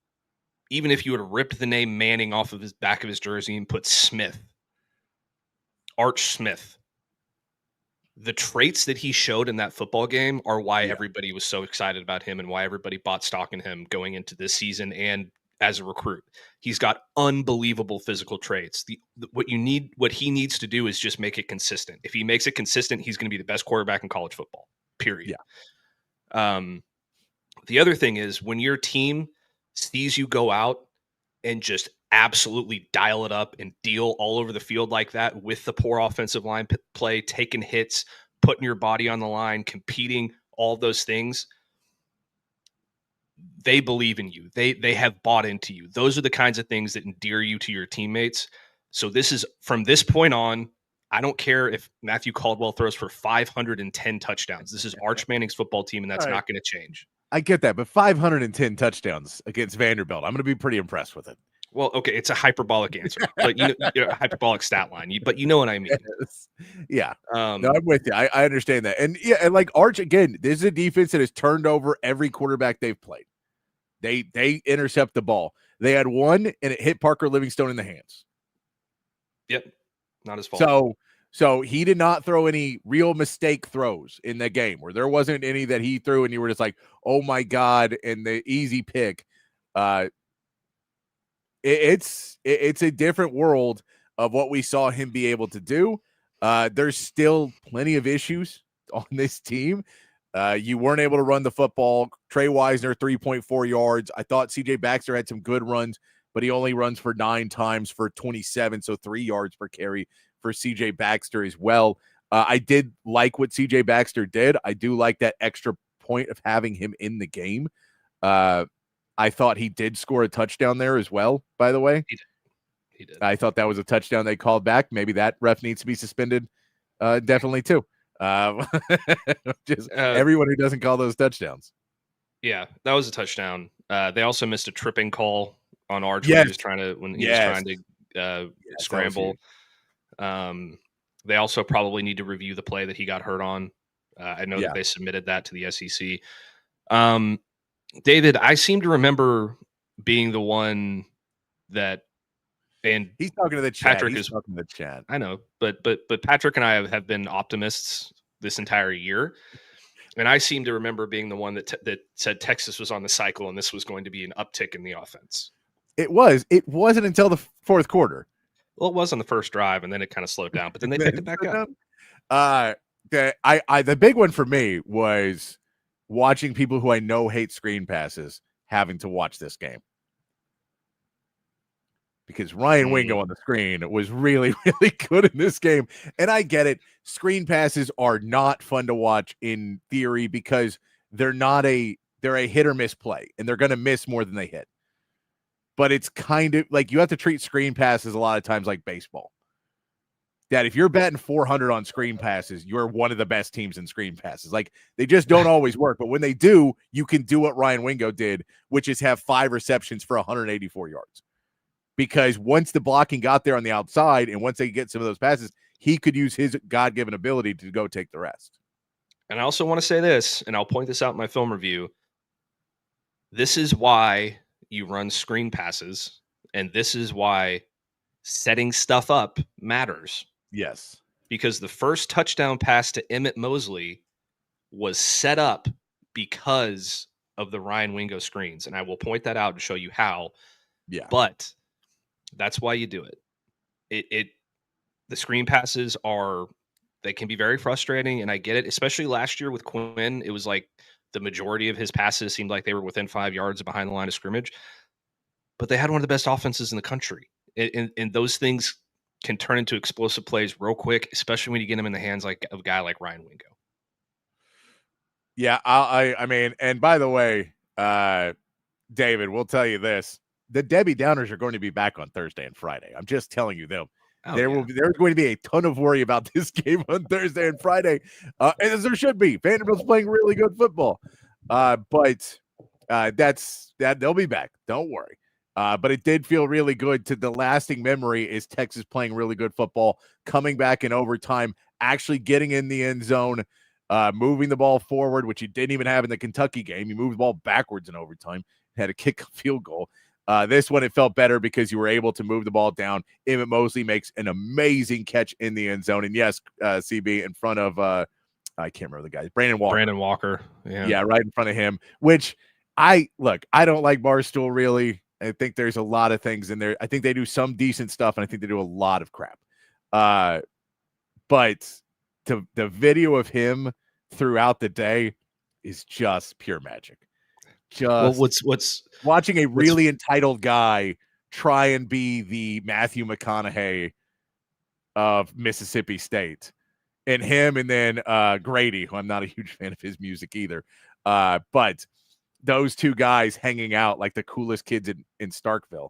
even if you would have ripped the name Manning off of his back of his jersey and put Smith, Arch Smith, the traits that he showed in that football game are why everybody was so excited about him and why everybody bought stock in him going into this season and as a recruit. He's got unbelievable physical traits. What he needs to do is just make it consistent. If he makes it consistent, he's going to be the best quarterback in college football, period. Yeah. The other thing is when your team sees you go out and just absolutely dial it up and deal all over the field like that with the poor offensive line play, taking hits, putting your body on the line, competing, all those things, they believe in you. They have bought into you. Those are the kinds of things that endear you to your teammates. So this is, from this point on, I don't care if Matthew Caldwell throws for 510 touchdowns. This is Arch Manning's football team, and that's not going to change. I get that, but 510 touchdowns against Vanderbilt, I'm going to be pretty impressed with it. Well, okay, it's a hyperbolic answer, but hyperbolic stat line. But you know what I mean. Yeah, no, I'm with you. I understand that, and yeah, and like Arch again, this is a defense that has turned over every quarterback they've played. They intercept the ball. They had one, and it hit Parker Livingstone in the hands. Yep, not his fault. So he did not throw any real mistake throws in the game where there wasn't any that he threw, and you were just like, oh my god, and the easy pick. It's a different world of what we saw him be able to do. There's still plenty of issues on this team. You weren't able to run the football. Trey Wisner, 3.4 yards. I thought CJ Baxter had some good runs, but he only runs for 9 times for 27, so 3 yards per carry for CJ Baxter as well. I did like what CJ Baxter did. I do like that extra point of having him in the game. I thought he did score a touchdown there as well, by the way. He did. I thought that was a touchdown they called back. Maybe that ref needs to be suspended. Definitely, too. Just everyone who doesn't call those touchdowns. Yeah, that was a touchdown. They also missed a tripping call on Arch when he was trying to scramble. They also probably need to review the play that he got hurt on. I know that they submitted that to the SEC. David, I seem to remember being the one that, and he's talking to the chat. Patrick is talking to the chat. I know, but Patrick and I have been optimists this entire year, and I seem to remember being the one that said Texas was on the cycle and this was going to be an uptick in the offense. It was. It wasn't until the fourth quarter. Well, it was on the first drive, and then it kind of slowed down, but then they picked it back up. The big one for me was watching people who I know hate screen passes having to watch this game. because Ryan Wingo on the screen was really, really good in this game. And I get it. Screen passes are not fun to watch in theory because they're a hit or miss play, and they're going to miss more than they hit. But it's kind of like you have to treat screen passes a lot of times like baseball. That if you're batting 400 on screen passes, you're one of the best teams in screen passes. Like, they just don't always work. But when they do, you can do what Ryan Wingo did, which is have 5 receptions for 184 yards. Because once the blocking got there on the outside, and once they get some of those passes, he could use his God-given ability to go take the rest. And I also want to say this, and I'll point this out in my film review. This is why you run screen passes, and this is why setting stuff up matters. Yes. Because the first touchdown pass to Emmett Mosley was set up because of the Ryan Wingo screens. And I will point that out and show you how. Yeah. But that's why you do it. The screen passes they can be very frustrating, and I get it, especially last year with Quinn. It was like the majority of his passes seemed like they were within 5 yards behind the line of scrimmage. But they had one of the best offenses in the country. And those things can turn into explosive plays real quick, especially when you get them in the hands of a guy like Ryan Wingo. Yeah, I mean, and by the way, David, we'll tell you this. The Debbie Downers are going to be back on Thursday and Friday. I'm just telling you them. There's going to be a ton of worry about this game on Thursday and Friday, as there should be. Vanderbilt's playing really good football, but they'll be back. Don't worry. But it did feel really good. The lasting memory is Texas playing really good football, coming back in overtime, actually getting in the end zone, moving the ball forward, which you didn't even have in the Kentucky game. You moved the ball backwards in overtime, had to kick a field goal. This one, it felt better because you were able to move the ball down. Emmett Mosley makes an amazing catch in the end zone. And yes, CB in front of, I can't remember the guy, Brandon Walker. Yeah, right in front of him, which I don't like Barstool really. I think there's a lot of things in there. I think they do some decent stuff, and I think they do a lot of crap. But the video of him throughout the day is just pure magic. What's watching a really entitled guy try and be the Matthew McConaughey of Mississippi State, and him, and then Grady, who I'm not a huge fan of his music either, but those two guys hanging out like the coolest kids in Starkville,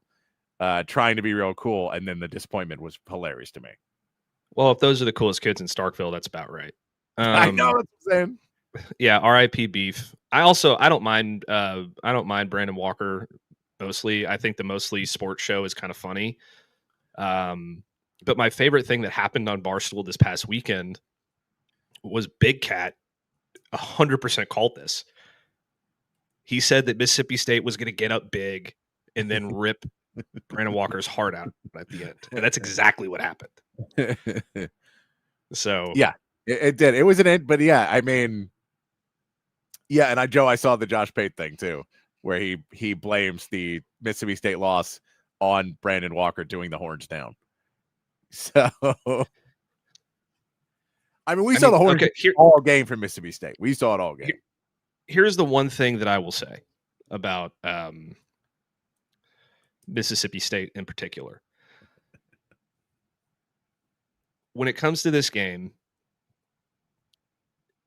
trying to be real cool, and then the disappointment was hilarious to me. Well, if those are the coolest kids in Starkville, that's about right. I know what I'm saying. Yeah, R.I.P. Beef. I don't mind Brandon Walker mostly. I think the Mostly Sports Show is kind of funny. But my favorite thing that happened on Barstool this past weekend was Big Cat 100% called this. He said that Mississippi State was going to get up big and then rip Brandon Walker's heart out at the end. And that's exactly what happened. So yeah, it did. It was an end, but yeah, I mean, yeah, and I saw the Josh Pate thing too, where he blames the Mississippi State loss on Brandon Walker doing the horns down. So, I mean, we saw the horns all game from Mississippi State. We saw it all game. Here's the one thing that I will say about Mississippi State in particular. When it comes to this game,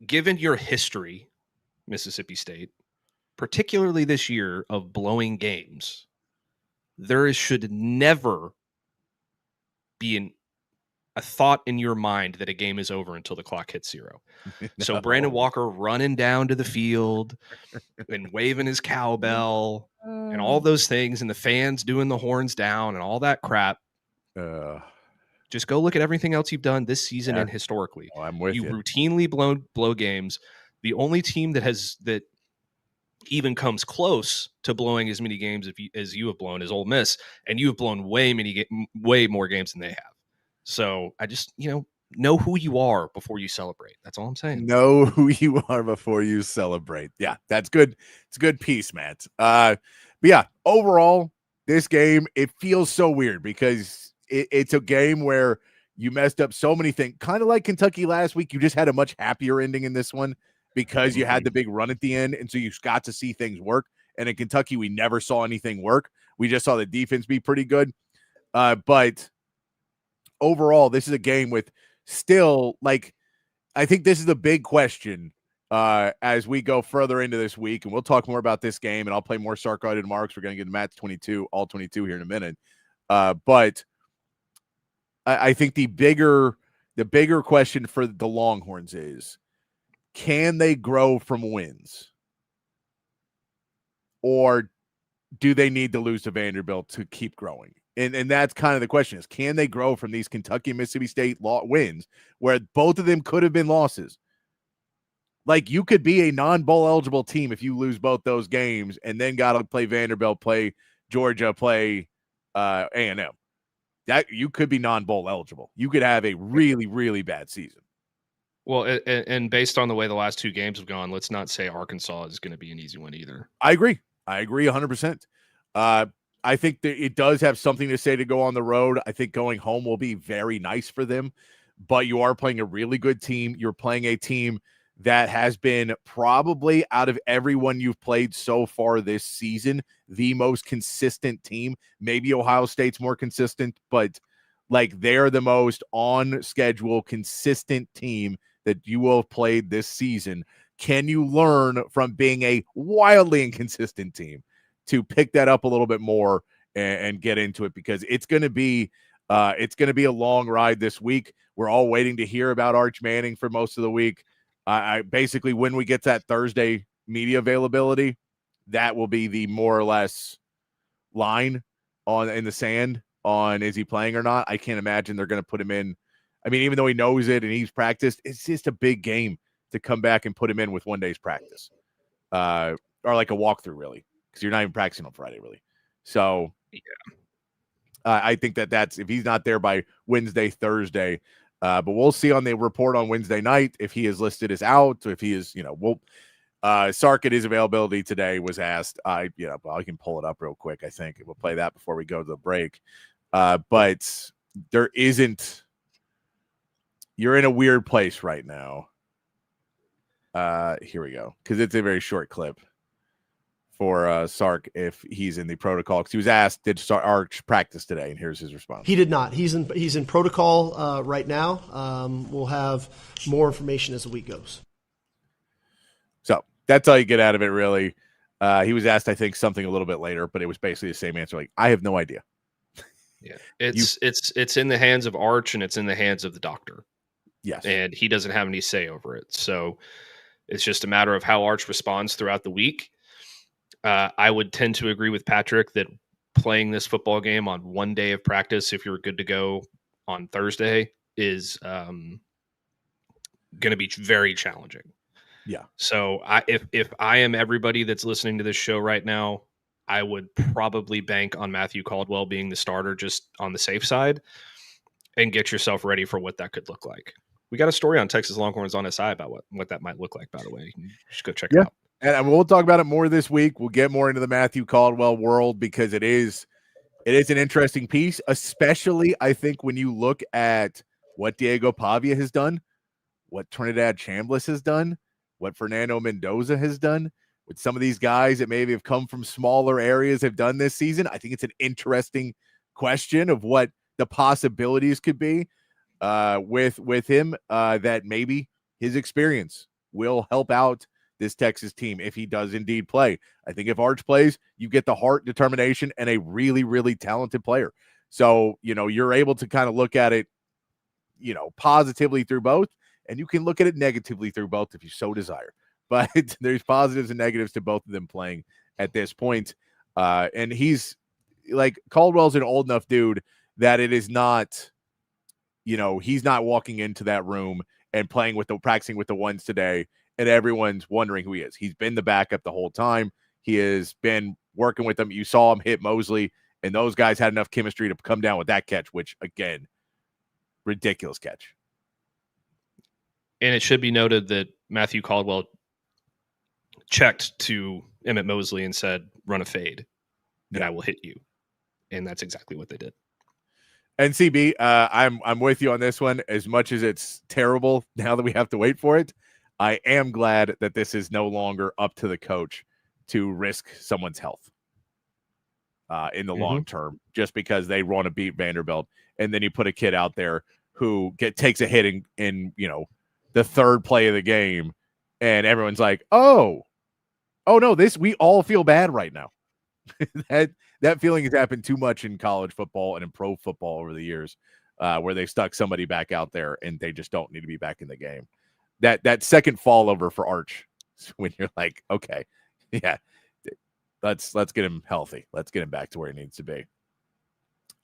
given your history, Mississippi State, particularly this year of blowing games, there should never be a thought in your mind that a game is over until the clock hits 0. No. So Brandon Walker running down to the field and waving his cowbell and all those things, and the fans doing the horns down and all that crap. Just go look at everything else you've done this season and historically. Oh, I'm with you. You routinely blow games. The only team that even comes close to blowing as many games as you have blown is Ole Miss, and you have blown way more games than they have. So I just, know who you are before you celebrate. That's all I'm saying. Know who you are before you celebrate. Yeah, that's good. It's a good piece, Matt. But yeah, overall, this game, it feels so weird because it's a game where you messed up so many things. Kind of like Kentucky last week, you just had a much happier ending in this one because you had the big run at the end, and so you got to see things work. And in Kentucky, we never saw anything work. We just saw the defense be pretty good. But overall, this is a game with still, like, I think this is the big question as we go further into this week, and we'll talk more about this game, and I'll play more Sark-guided marks. We're going to get to match 22, all 22 here in a minute. But I think the bigger question for the Longhorns is, can they grow from wins? Or do they need to lose to Vanderbilt to keep growing? And that's kind of the question, is can they grow from these Kentucky and Mississippi State wins where both of them could have been losses? Like, you could be a non-bowl eligible team if you lose both those games and then got to play Vanderbilt, play Georgia, play A&M. That you could be non-bowl eligible. You could have a really, really bad season. Well, and based on the way the last two games have gone, let's not say Arkansas is going to be an easy one either. I agree 100%. I think that it does have something to say to go on the road. I think going home will be very nice for them, but you are playing a really good team. You're playing a team that has been probably, out of everyone you've played so far this season, the most consistent team. Maybe Ohio State's more consistent, but like, they're the most on schedule, consistent team that you will have played this season. Can you learn from being a wildly inconsistent team to pick that up a little bit more and get into it? Because it's going to be a long ride this week. We're all waiting to hear about Arch Manning for most of the week. I basically, when we get that Thursday media availability, that will be the more or less line in the sand on is he playing or not. I can't imagine they're going to put him in. I mean, even though he knows it and he's practiced, it's just a big game to come back and put him in with one day's practice, or like a walkthrough, really, because you're not even practicing on Friday, really. So yeah, I think that's, if he's not there by Wednesday, Thursday, but we'll see on the report on Wednesday night if he is listed as out, if he is, Sark at his availability today was asked. I can pull it up real quick. I think we'll play that before we go to the break. But there isn't. You're in a weird place right now. Here we go, because it's a very short clip for Sark if he's in the protocol. Because he was asked, did Arch practice today? And here's his response. He did not. He's in protocol right now. We'll have more information as the week goes. So that's all you get out of it, really. He was asked, I think, something a little bit later, but it was basically the same answer. Like, I have no idea. Yeah, it's in the hands of Arch, and it's in the hands of the doctor. Yes, and he doesn't have any say over it. So it's just a matter of how Arch responds throughout the week. I would tend to agree with Patrick that playing this football game on one day of practice, if you're good to go on Thursday, is going to be very challenging. Yeah. So if I am everybody that's listening to this show right now, I would probably bank on Matthew Caldwell being the starter just on the safe side and get yourself ready for what that could look like. We got a story on Texas Longhorns on SI about what that might look like, by the way. You can just go check it out. And we'll talk about it more this week. We'll get more into the Matthew Caldwell world because it is an interesting piece, especially, I think, when you look at what Diego Pavia has done, what Trinidad Chambliss has done, what Fernando Mendoza has done, with some of these guys that maybe have come from smaller areas have done this season. I think it's an interesting question of what the possibilities could be with him, that maybe his experience will help out this Texas team if he does indeed play. I think if Arch plays, you get the heart, determination, and a really, really talented player. So, you're able to kind of look at it, positively through both, and you can look at it negatively through both if you so desire. But there's positives and negatives to both of them playing at this point. And he's like, Caldwell's an old enough dude that it is not, he's not walking into that room and practicing with the ones today, and everyone's wondering who he is. He's been the backup the whole time. He has been working with them. You saw him hit Mosley, and those guys had enough chemistry to come down with that catch, which, again, ridiculous catch. And it should be noted that Matthew Caldwell checked to Emmett Mosley and said, run a fade, and I will hit you. And that's exactly what they did. And CB, I'm with you on this one. As much as it's terrible now that we have to wait for it, I am glad that this is no longer up to the coach to risk someone's health. in the long term, just because they want to beat Vanderbilt. And then you put a kid out there who takes a hit in the third play of the game, and everyone's like, oh no, we all feel bad right now. that feeling has happened too much in college football and in pro football over the years, where they've stuck somebody back out there and they just don't need to be back in the game. That second fall over for Arch, when you're like, okay, yeah, let's get him healthy. Let's get him back to where he needs to be.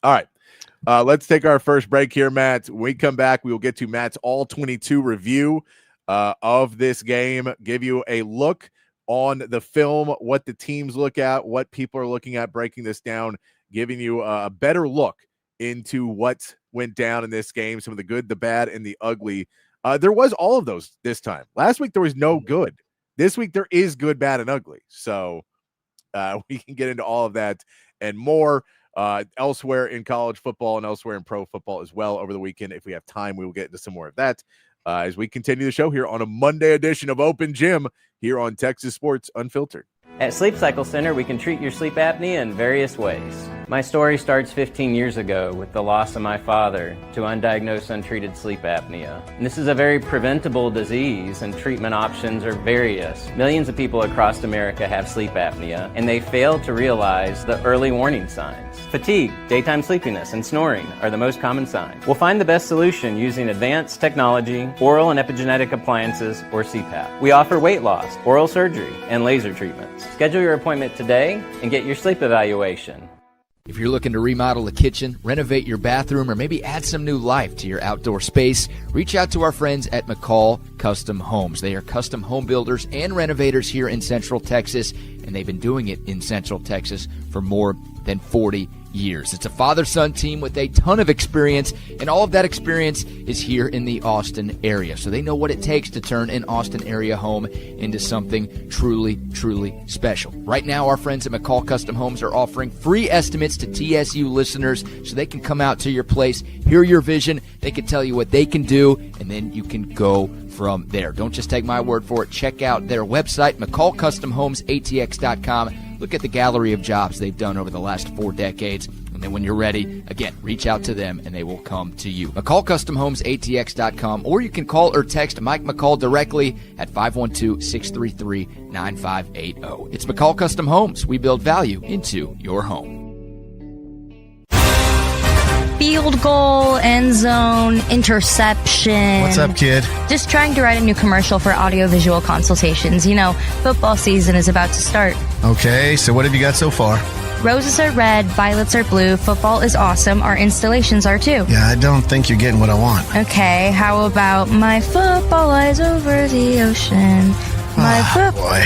All right. Let's take our first break here, Matt. When we come back, we will get to Matt's all 22 review of this game, give you a look on the film, what the teams look at, what people are looking at, breaking this down, giving you a better look into what went down in this game, some of the good, the bad, and the ugly. There was all of those this time. Last week, there was no good. This week, there is good, bad, and ugly. So we can get into all of that and more elsewhere in college football and elsewhere in pro football as well over the weekend. If we have time, we will get into some more of that as we continue the show here on a Monday edition of Open Gym here on Texas Sports Unfiltered. At Sleep Cycle Center, we can treat your sleep apnea in various ways. My story starts 15 years ago with the loss of my father to undiagnosed untreated sleep apnea. And this is a very preventable disease, and treatment options are various. Millions of people across America have sleep apnea, and they fail to realize the early warning signs. Fatigue, daytime sleepiness, and snoring are the most common signs. We'll find the best solution using advanced technology, oral and epigenetic appliances, or CPAP. We offer weight loss, oral surgery, and laser treatments. Schedule your appointment today and get your sleep evaluation. If you're looking to remodel a kitchen, renovate your bathroom, or maybe add some new life to your outdoor space, reach out to our friends at McCall Custom Homes. They are custom home builders and renovators here in Central Texas, and they've been doing it in Central Texas for more than 40 years. It's a father-son team with a ton of experience, and all of that experience is here in the Austin area. So they know what it takes to turn an Austin area home into something truly, truly special. Right now, our friends at McCall Custom Homes are offering free estimates to TSU listeners so they can come out to your place, hear your vision, they can tell you what they can do, and then you can go from there. Don't just take my word for it. Check out their website, McCallCustomHomesATX.com. Look at the gallery of jobs they've done over the last 4 decades. And then when you're ready, again, reach out to them and they will come to you. McCallCustomHomesATX.com, or you can call or text Mike McCall directly at 512-633-9580. It's McCall Custom Homes. We build value into your home. Field goal, end zone, interception. What's up, kid? Just trying to write a new commercial for audiovisual consultations. You know, football season is about to start. Okay, so what have you got so far? Roses are red, violets are blue, football is awesome, our installations are too. Yeah, I don't think you're getting what I want. Okay, how about my football lies over the ocean? My boy.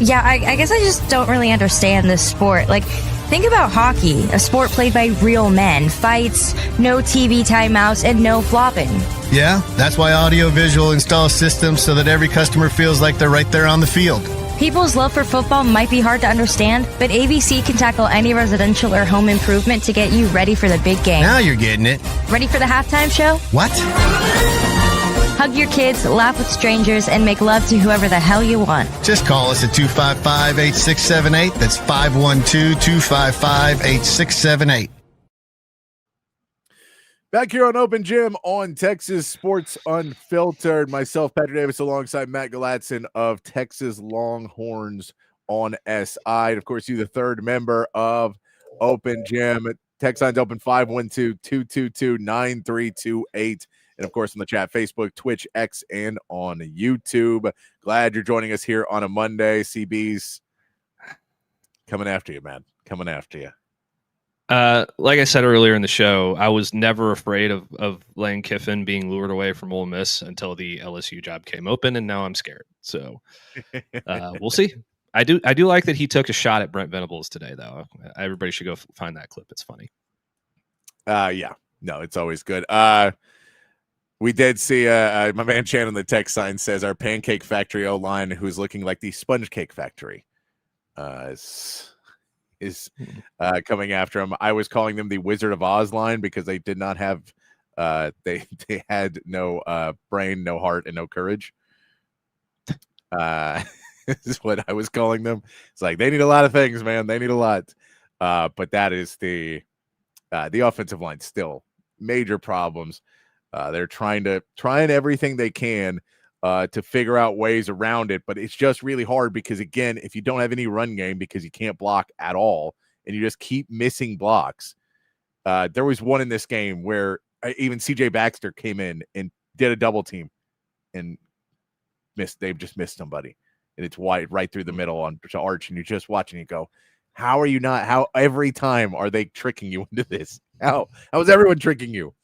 Yeah, I guess I just don't really understand this sport. Like, think about hockey, a sport played by real men. Fights, no TV timeouts, and no flopping. Yeah, that's why Audiovisual installs systems so that every customer feels like they're right there on the field. People's love for football might be hard to understand, but AVC can tackle any residential or home improvement to get you ready for the big game. Now you're getting it. Ready for the halftime show? What? Hug your kids, laugh with strangers, and make love to whoever the hell you want. Just call us at 255-8678. That's 512-255-8678. Back here on Open Gym on Texas Sports Unfiltered. Myself, Patrick Davis, alongside Matt Galatzan of Texas Longhorns on SI. And of course, you, the third member of Open Gym. Text line's open 512-222-9328. And of course, on the chat, Facebook, Twitch, X, and on YouTube. Glad you're joining us here on a Monday. CB's coming after you, man. Coming after you. Like I said earlier in the show, I was never afraid of Lane Kiffin being lured away from Ole Miss until the LSU job came open, and now I'm scared. So we'll see. I do like that he took a shot at Brent Venables today, though. Everybody should go find that clip. It's funny. Yeah. No, it's always good. We did see my man Chan on the text sign says our Pancake Factory O-line, who's looking like the Sponge Cake Factory, is coming after him. I was calling them the Wizard of Oz line because they did not have they had no brain, no heart, and no courage. This is what I was calling them. It's like they need a lot of things, man. They need a lot. But that is the offensive line still major problems. They're trying everything they can to figure out ways around it, but it's just really hard because, again, if you don't have any run game because you can't block at all and you just keep missing blocks. There was one in this game where even CJ Baxter came in and did a double team and missed. They've just missed somebody, and it's wide right through the middle on to Arch, and you're just watching it go. How are you not? How every time are they tricking you into this? How is everyone tricking you?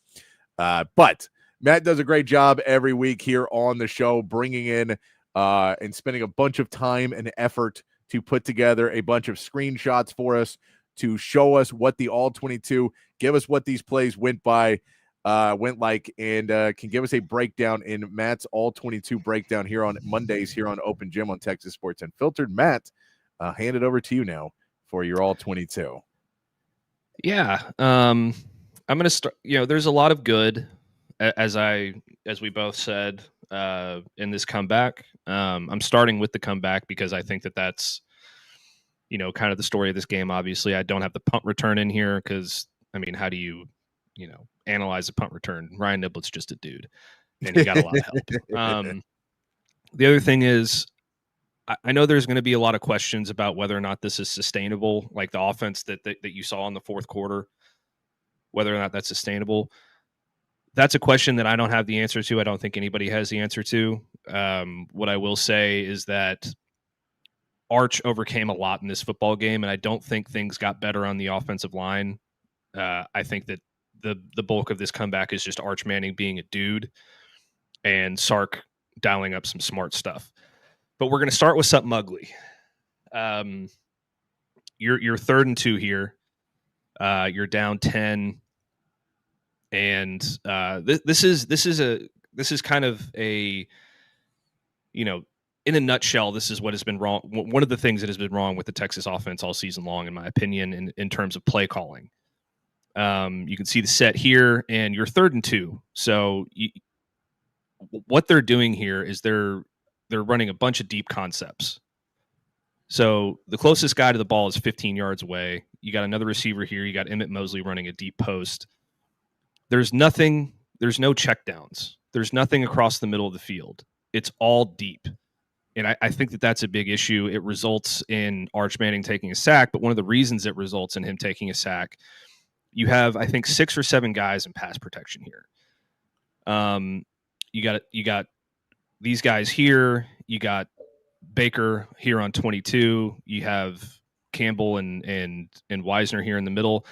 But Matt does a great job every week here on the show, bringing in and spending a bunch of time and effort to put together a bunch of screenshots for us to show us what the all-22, give us what these plays went like, and can give us a breakdown in Matt's all-22 breakdown here on Mondays here on Open Gym on Texas Sports Unfiltered. Matt, hand it over to you now for your all-22. Yeah. I'm going to start, there's a lot of good, as we both said, in this comeback. I'm starting with the comeback because I think that's, kind of the story of this game. Obviously, I don't have the punt return in here because, how do you, analyze a punt return? Ryan Niblett's just a dude, and he got a lot of help. The other thing is, I know there's going to be a lot of questions about whether or not this is sustainable, like the offense that you saw in the fourth quarter, whether or not that's sustainable. That's a question that I don't have the answer to. I don't think anybody has the answer to. What I will say is that Arch overcame a lot in this football game, and I don't think things got better on the offensive line. I think that the bulk of this comeback is just Arch Manning being a dude and Sark dialing up some smart stuff. But we're going to start with something ugly. You're 3rd and 2 here. You're down 10, and this is kind of a, in a nutshell, this is what has been wrong. One of the things that has been wrong with the Texas offense all season long, in my opinion, in terms of play calling. You can see the set here, and you're 3rd and 2. So what they're doing here is they're running a bunch of deep concepts. So the closest guy to the ball is 15 yards away. You got another receiver here. You got Emmett Mosley running a deep post. There's no checkdowns. There's nothing across the middle of the field. It's all deep. And I think that that's a big issue. It results in Arch Manning taking a sack, but one of the reasons it results in him taking a sack, you have, I think, 6 or 7 guys in pass protection here. You got these guys here. You got Baker here on 22. You have Campbell and Wisner here in the middle,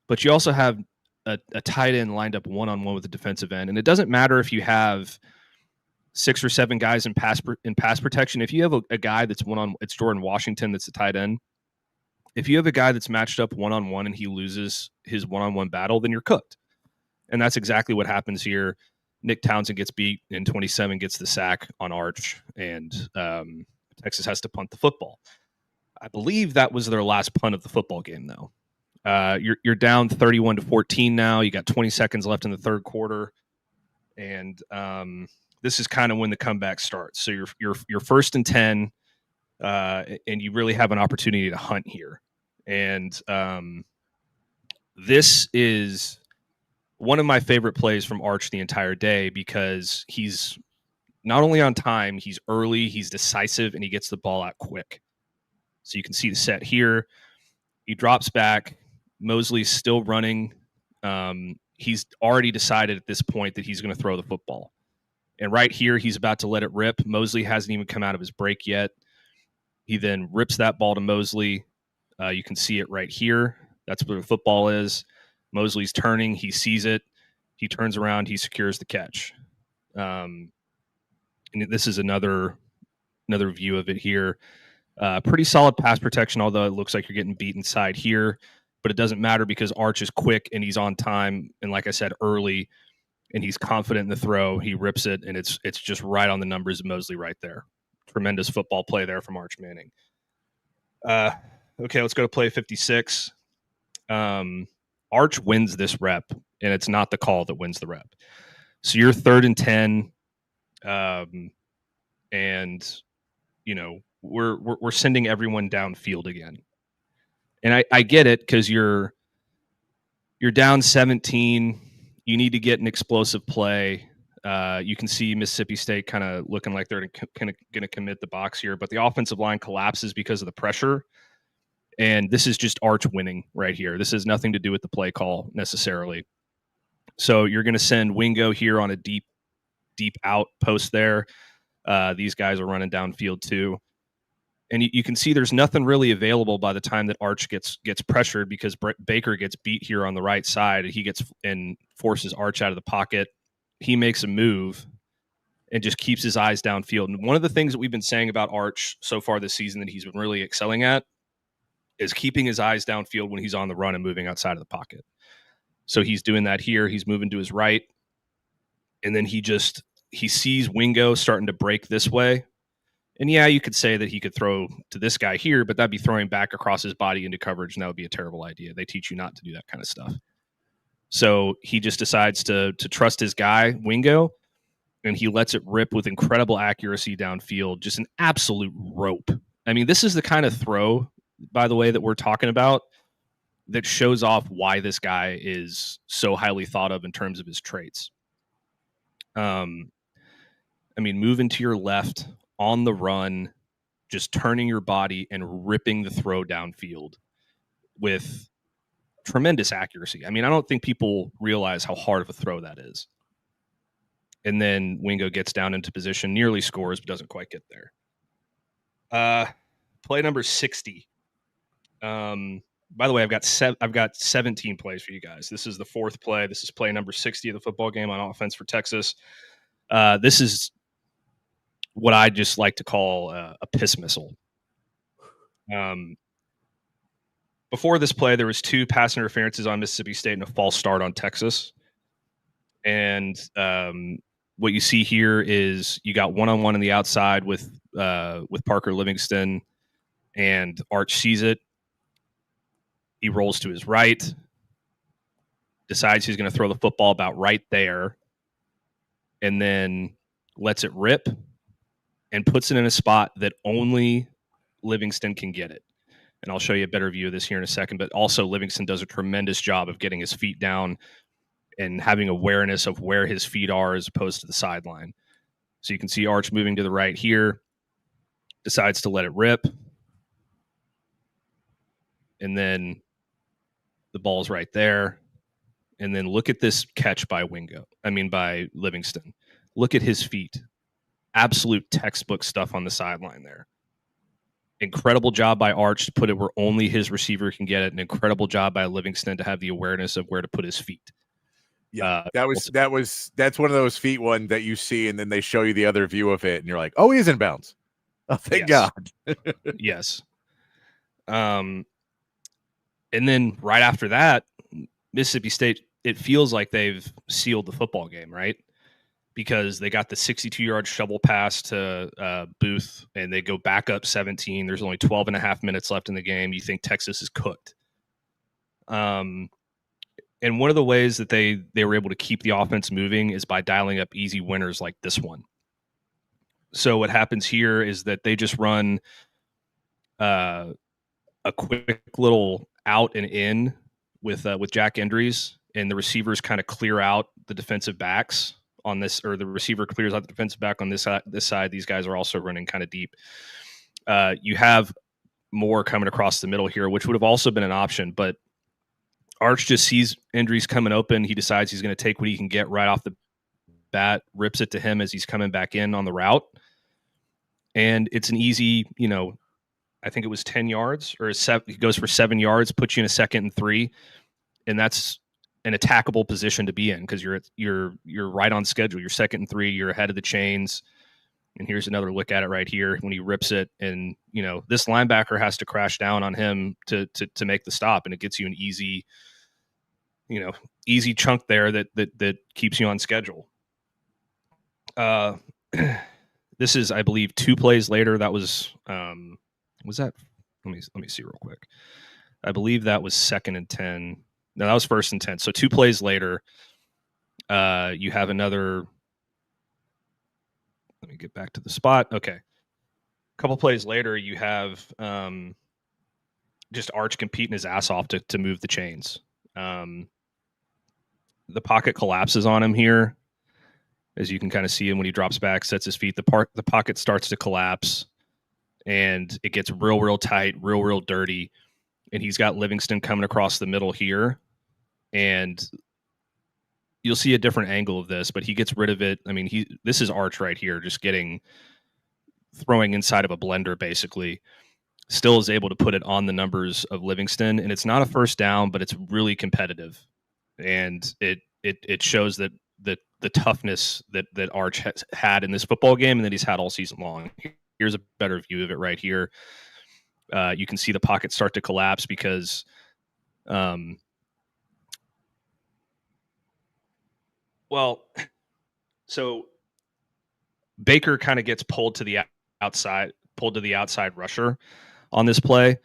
but you also have a tight end lined up one-on-one with the defensive end. And it doesn't matter if you have 6 or 7 guys in pass protection. If you have a guy that's it's Jordan Washington that's the tight end. If you have a guy that's matched up one-on-one and he loses his one-on-one battle, then you're cooked. And that's exactly what happens here. Nick Townsend gets beat, and 27 gets the sack on Arch, and Texas has to punt the football. I believe that was their last punt of the football game, though. You're down 31-14 now. You got 20 seconds left in the third quarter, and this is kind of when the comeback starts. So you're 1st and 10, and you really have an opportunity to hunt here. And this is one of my favorite plays from Arch the entire day because he's not only on time, he's early, he's decisive, and he gets the ball out quick. So you can see the set here. He drops back. Mosley's still running. He's already decided at this point that he's going to throw the football. And right here, he's about to let it rip. Mosley hasn't even come out of his break yet. He then rips that ball to Mosley. You can see it right here. That's where the football is. Mosley's turning. He sees it. He turns around. He secures the catch. And this is another view of it here. Pretty solid pass protection, although it looks like you're getting beat inside here. But it doesn't matter because Arch is quick and he's on time. And like I said, early. And he's confident in the throw. He rips it, and it's just right on the numbers of Mosley right there. Tremendous football play there from Arch Manning. Okay, let's go to play 56. Arch wins this rep, and it's not the call that wins the rep. So you're 3rd and 10, and we're sending everyone downfield again. And I get it, because you're down 17. You need to get an explosive play. You can see Mississippi State kind of looking like they're going to commit the box here, but the offensive line collapses because of the pressure. And this is just Arch winning right here. This has nothing to do with the play call necessarily. So you're going to send Wingo here on a deep out post there. These guys are running downfield too. And you can see there's nothing really available by the time that Arch gets pressured, because Baker gets beat here on the right side. He gets and forces Arch out of the pocket. He makes a move and just keeps his eyes downfield. And one of the things that we've been saying about Arch so far this season that he's been really excelling at is keeping his eyes downfield when he's on the run and moving outside of the pocket. So he's doing that here. He's moving to his right. And then he sees Wingo starting to break this way. And yeah, you could say that he could throw to this guy here, but that'd be throwing back across his body into coverage, and that would be a terrible idea. They teach you not to do that kind of stuff. So he just decides to trust his guy, Wingo, and he lets it rip with incredible accuracy downfield, just an absolute rope. I mean, this is the kind of throw, by the way, that we're talking about that shows off why this guy is so highly thought of in terms of his traits. I mean, moving to your left on the run, just turning your body and ripping the throw downfield with tremendous accuracy. I mean, I don't think people realize how hard of a throw that is. And then Wingo gets down into position, nearly scores, but doesn't quite get there. Play number 60. By the way, I've got 17 plays for you guys. This is the fourth play. This is play number 60 of the football game on offense for Texas. This is what I just like to call a piss missile. Before this play, there was 2 pass interferences on Mississippi State and a false start on Texas. And what you see here is you got one-on-one on the outside with Parker Livingston, and Arch sees it. He rolls to his right, decides he's going to throw the football about right there, and then lets it rip and puts it in a spot that only Livingston can get it. And I'll show you a better view of this here in a second, but also Livingston does a tremendous job of getting his feet down and having awareness of where his feet are as opposed to the sideline. So you can see Arch moving to the right here, decides to let it rip. And then the ball's right there. And then look at this catch by Livingston. Look at his feet. Absolute textbook stuff on the sideline there. Incredible job by Arch to put it where only his receiver can get it. An incredible job by Livingston to have the awareness of where to put his feet. Yeah, that's one of those feet one that you see, and then they show you the other view of it, and you're like, oh, he's in bounds. Oh, thank God. Yes. And then right after that, Mississippi State, it feels like they've sealed the football game, right? Because they got the 62-yard shovel pass to Booth, and they go back up 17. There's only 12 and a half minutes left in the game. You think Texas is cooked. And one of the ways that they were able to keep the offense moving is by dialing up easy winners like this one. So what happens here is that they just run a quick little out and in with Jack Endries, and the receivers kind of clear out the defensive backs on this, or the receiver clears out the defensive back on this side. These guys are also running kind of deep. You have Moore coming across the middle here, which would have also been an option, but Arch just sees Endries coming open. He decides he's going to take what he can get right off the bat, rips it to him as he's coming back in on the route. And it's an easy, I think it was 10 yards or he goes for 7 yards, puts you in a 2nd and 3. And that's an attackable position to be in because you're right on schedule. You're 2nd and 3, you're ahead of the chains. And here's another look at it right here when he rips it. And, this linebacker has to crash down on him to make the stop. And it gets you an easy chunk there that keeps you on schedule. This is, I believe, 2 plays later. That was that? Let me see real quick. I believe that was 2nd and 10. No, that was 1st and 10. So 2 plays later, you have another. Let me get back to the spot. Okay. A couple plays later, you have just Arch competing his ass off to move the chains. The pocket collapses on him here, as you can kind of see him when he drops back, sets his feet. The pocket starts to collapse, and it gets real tight, real dirty. And he's got Livingston coming across the middle here, and you'll see a different angle of this, but he gets rid of it. I mean, this is Arch right here, just throwing inside of a blender, basically. Still is able to put it on the numbers of Livingston, and it's not a first down, but it's really competitive, and it shows that the toughness that Arch has had in this football game and that he's had all season long. Here's a better view of it right here. You can see the pocket start to collapse because so Baker kind of gets pulled to the outside rusher on this play,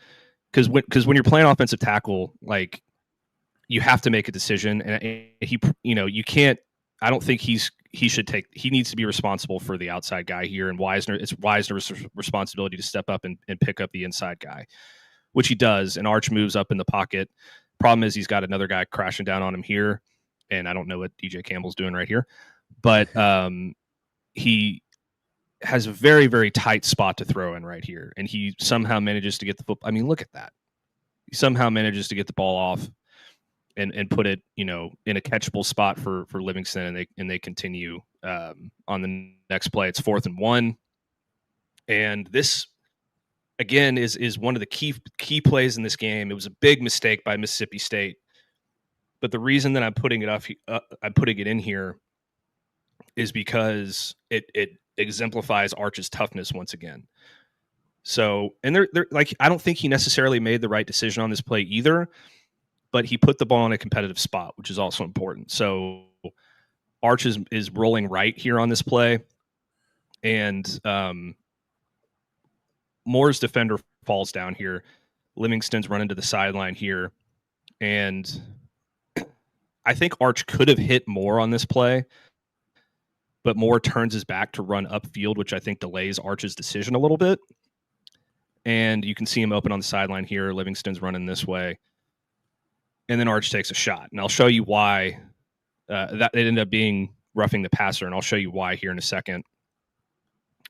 because when you're playing offensive tackle, like, you have to make a decision, and you can't. I don't think he needs to be responsible for the outside guy here, and it's Wisner's responsibility to step up and pick up the inside guy, which he does, and Arch moves up in the pocket. Problem is he's got another guy crashing down on him here, and I don't know what DJ Campbell's doing right here, but he has a very, very tight spot to throw in right here, and he somehow manages to get the football. I mean, look at that. He somehow manages to get the ball off and put it, in a catchable spot for Livingston, and they continue on the next play. It's 4th and 1, and this again is one of the key plays in this game. It was a big mistake by Mississippi State, but the reason that I'm putting it in here is because it exemplifies Arch's toughness once again. So, and they're like, I don't think he necessarily made the right decision on this play either, but he put the ball in a competitive spot, which is also important. So Arch is rolling right here on this play, and Moore's defender falls down here. Livingston's running to the sideline here, and I think Arch could have hit Moore on this play, but Moore turns his back to run upfield, which I think delays Arch's decision a little bit. And you can see him open on the sideline here. Livingston's running this way, and then Arch takes a shot. And I'll show you why that it ended up being roughing the passer, and I'll show you why here in a second.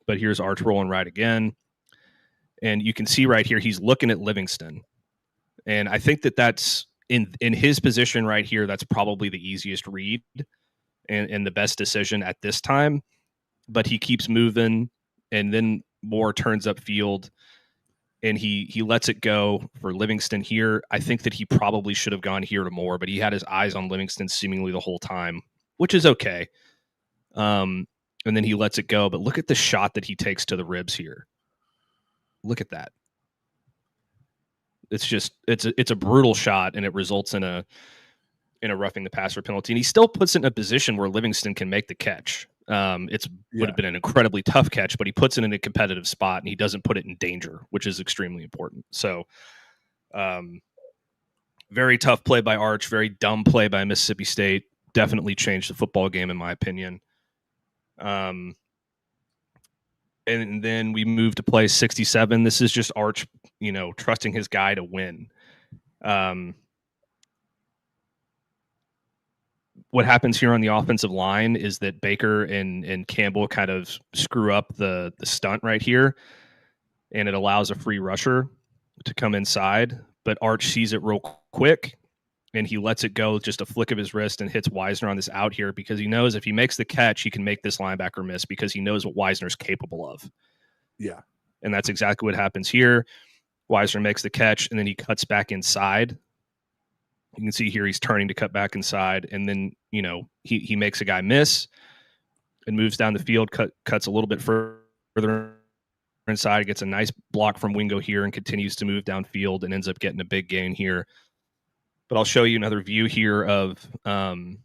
But here's Arch rolling right again. And you can see right here, he's looking at Livingston. And I think that's in his position right here, that's probably the easiest read and the best decision at this time. But he keeps moving, and then Moore turns upfield, and he lets it go for Livingston here. I think that he probably should have gone here to Moore, but he had his eyes on Livingston seemingly the whole time, which is okay. And then he lets it go. But look at the shot that he takes to the ribs here. Look at that. It's a brutal shot, and it results in a roughing the passer penalty. And he still puts it in a position where Livingston can make the catch. Would have been an incredibly tough catch, but he puts it in a competitive spot, and he doesn't put it in danger, which is extremely important. So, very tough play by Arch, very dumb play by Mississippi State. Definitely changed the football game, in my opinion. And then we move to play 67. This is just Arch, trusting his guy to win. What happens here on the offensive line is that Baker and Campbell kind of screw up the stunt right here, and it allows a free rusher to come inside. But Arch sees it real quick, and he lets it go with just a flick of his wrist and hits Wisner on this out here, because he knows if he makes the catch, he can make this linebacker miss, because he knows what Wisner's capable of. Yeah. And that's exactly what happens here. Wisner makes the catch, and then he cuts back inside. You can see here he's turning to cut back inside, and then, he makes a guy miss and moves down the field, cuts a little bit further inside, gets a nice block from Wingo here, and continues to move downfield and ends up getting a big gain here. But I'll show you another view here of the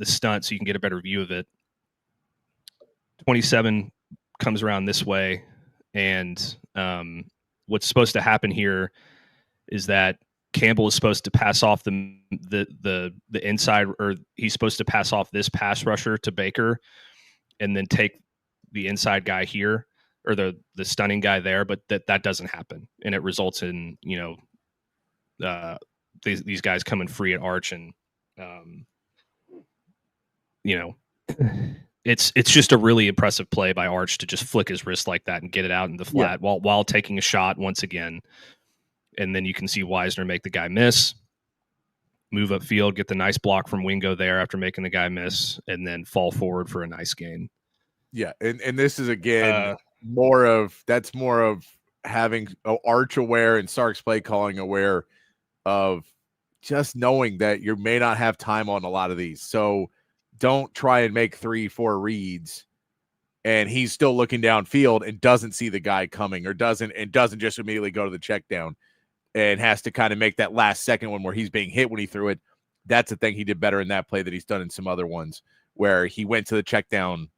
stunt so you can get a better view of it. 27 comes around this way, and what's supposed to happen here is that Campbell is supposed to pass off the inside, or he's supposed to pass off this pass rusher to Baker and then take the inside guy here, or the stunning guy there, but that doesn't happen. And it results in, these guys coming free at Arch, and it's just a really impressive play by Arch to just flick his wrist like that and get it out in the flat while taking a shot once again. And then you can see Wisner make the guy miss, move upfield, get the nice block from Wingo there after making the guy miss, and then fall forward for a nice gain. Yeah, and this is again more of having Arch aware and Sark's play calling aware of just knowing that you may not have time on a lot of these. So don't try and make 3-4 reads and he's still looking downfield and doesn't see the guy coming, or doesn't just immediately go to the check down and has to kind of make that last second one where he's being hit when he threw it. That's the thing he did better in that play that he's done in some other ones where he went to the check down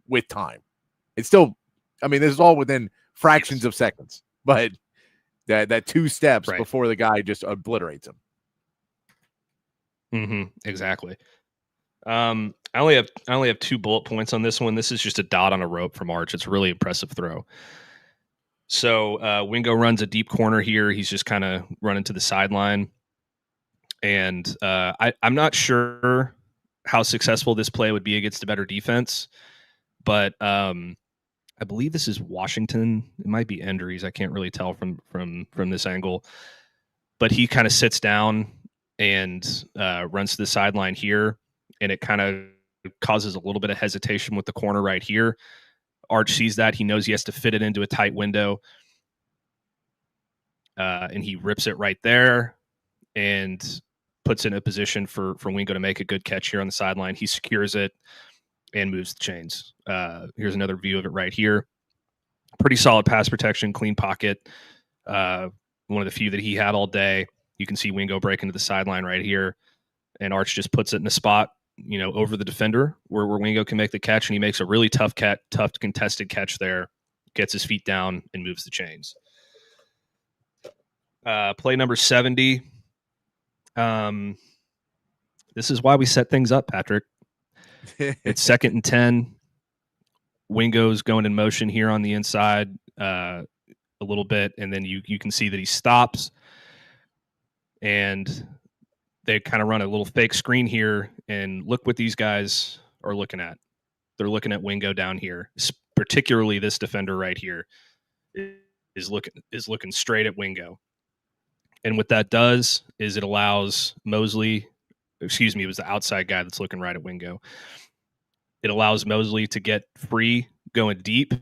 with time. It's still, I mean, this is all within fractions of seconds, but that 2 steps before the guy just obliterates him. Exactly. I only have 2 bullet points on this one. This is just a dot on a rope from Arch. It's a really impressive throw. So Wingo runs a deep corner here. He's just kind of running to the sideline. And I'm not sure how successful this play would be against a better defense, but I believe this is Washington. It might be Endries. I can't really tell from this angle. But he kind of sits down and runs to the sideline here, and it kind of causes a little bit of hesitation with the corner right here. Arch sees that. He knows he has to fit it into a tight window, and he rips it right there and puts it in a position for Wingo to make a good catch here on the sideline. He secures it and moves the chains. Here's another view of it right here. Pretty solid pass protection, clean pocket. One of the few that he had all day. You can see Wingo break into the sideline right here, and Arch just puts it in a spot, over the defender where Wingo can make the catch, and he makes a really tough contested catch there, gets his feet down, and moves the chains. Play number 70. This is why we set things up, Patrick. It's 2nd and 10. Wingo's going in motion here on the inside a little bit, and then you can see that he stops, and they kind of run a little fake screen here, and look what these guys are looking at. They're looking at Wingo down here, particularly this defender right here is looking straight at Wingo. And what that does is it allows Mosley, it was the outside guy that's looking right at Wingo. It allows Mosley to get free going deep,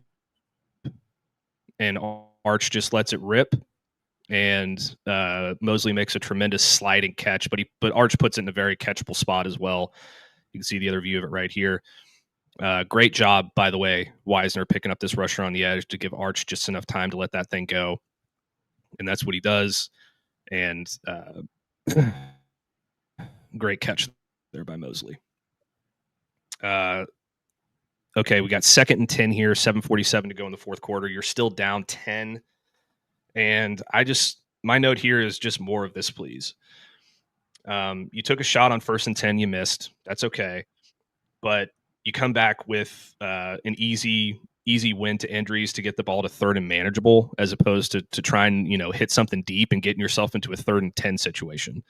and Arch just lets it rip. And Mosley makes a tremendous sliding catch, but Arch puts it in a very catchable spot as well. You can see the other view of it right here. Great job, by the way, Wisner picking up this rusher on the edge to give Arch just enough time to let that thing go. And that's what he does. And great catch there by Mosley. Okay, we got 2nd and 10 here, 7:47 to go in the 4th quarter. You're still down 10. And my note here is just more of this, please. You took a shot on 1st and 10, you missed. That's okay. But you come back with an easy win to Endries to get the ball to 3rd and manageable, as opposed to try and, hit something deep and getting yourself into a 3rd and 10 situation.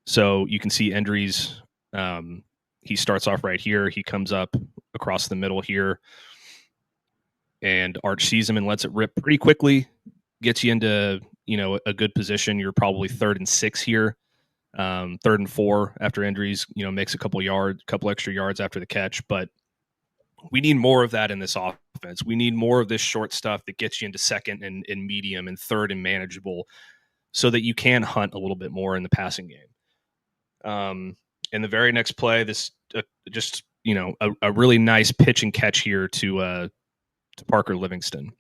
So you can see Endries, he starts off right here. He comes up across the middle here, and Arch sees him and lets it rip pretty quickly, gets you into, a good position. You're probably 3rd and 6 here, 3rd and 4 after Endries, makes a couple extra yards after the catch. But we need more of that in this offense. We need more of this short stuff that gets you into 2nd and medium and 3rd and manageable, so that you can hunt a little bit more in the passing game. In the very next play, this a really nice pitch and catch here to Parker Livingston.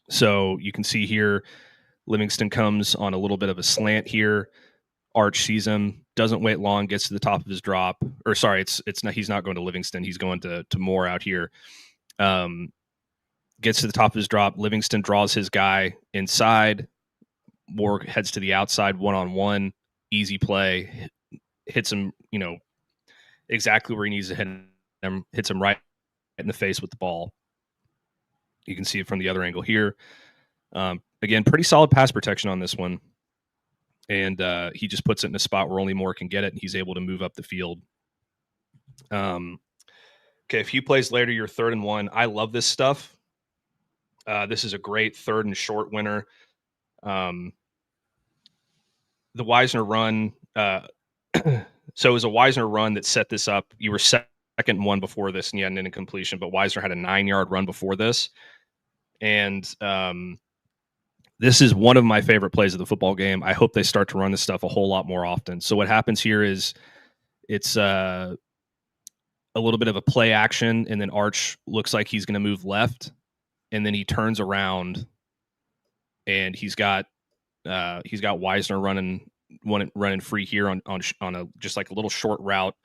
So you can see here, Livingston comes on a little bit of a slant here. Arch sees him, doesn't wait long, gets to the top of his drop. Or sorry, it's not. He's not going to Livingston. He's going to Moore out here. Gets to the top of his drop. Livingston draws his guy inside. Moore heads to the outside, 1-on-1. Easy play. Hits him, exactly where he needs to hit him. Hits him right in the face with the ball. You can see it from the other angle here. Again, pretty solid pass protection on this one. and he just puts it in a spot where only Moore can get it, and he's able to move up the field. Okay, a few plays later, you're 3rd and 1. I love this stuff. This is a great 3rd and short winner. The Wisner run. So it was a Wisner run that set this up. You were 2nd and 1 before this, and you had an incompletion, but Wisner had a 9-yard run before this. And this is one of my favorite plays of the football game. I hope they start to run this stuff a whole lot more often. So what happens here is it's a little bit of a play action, and then Arch looks like he's going to move left, and then he turns around, and he's got Wisner running free here on a just like a little short route,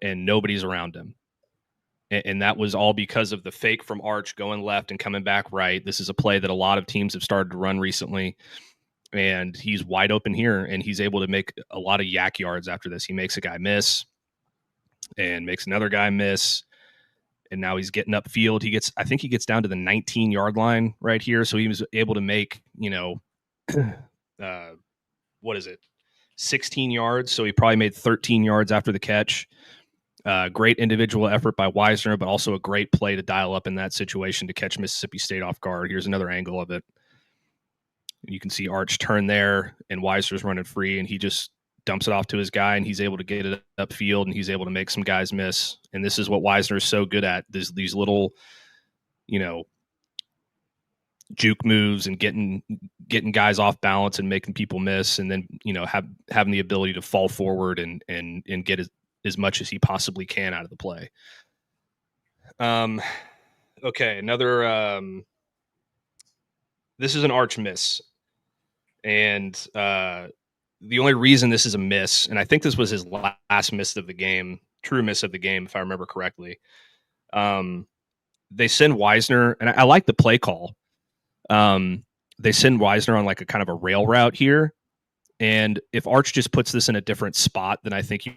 and nobody's around him. And that was all because of the fake from Arch going left and coming back right. This is a play that a lot of teams have started to run recently, and he's wide open here, and he's able to make a lot of yak yards after this. He makes a guy miss and makes another guy miss, and now he's getting upfield. I think he gets down to the 19-yard line right here, so he was able to make, 16 yards, so he probably made 13 yards after the catch. Great individual effort by Wisner, but also a great play to dial up in that situation to catch Mississippi State off guard. Here's another angle of it. You can see Arch turn there, and Wisner's running free, and he just dumps it off to his guy, and he's able to get it upfield, and he's able to make some guys miss. And this is what Wisner is so good at, these little, juke moves and getting guys off balance and making people miss, and then, having the ability to fall forward and get as much as he possibly can out of the play. Okay, another this is an Arch miss, and the only reason this is a miss, and I think this was his last miss of the game, true miss of the game, if I remember correctly. They send Wisner, and I like the play call. They send Wisner on like a kind of a rail route here, and if Arch just puts this in a different spot, then I think you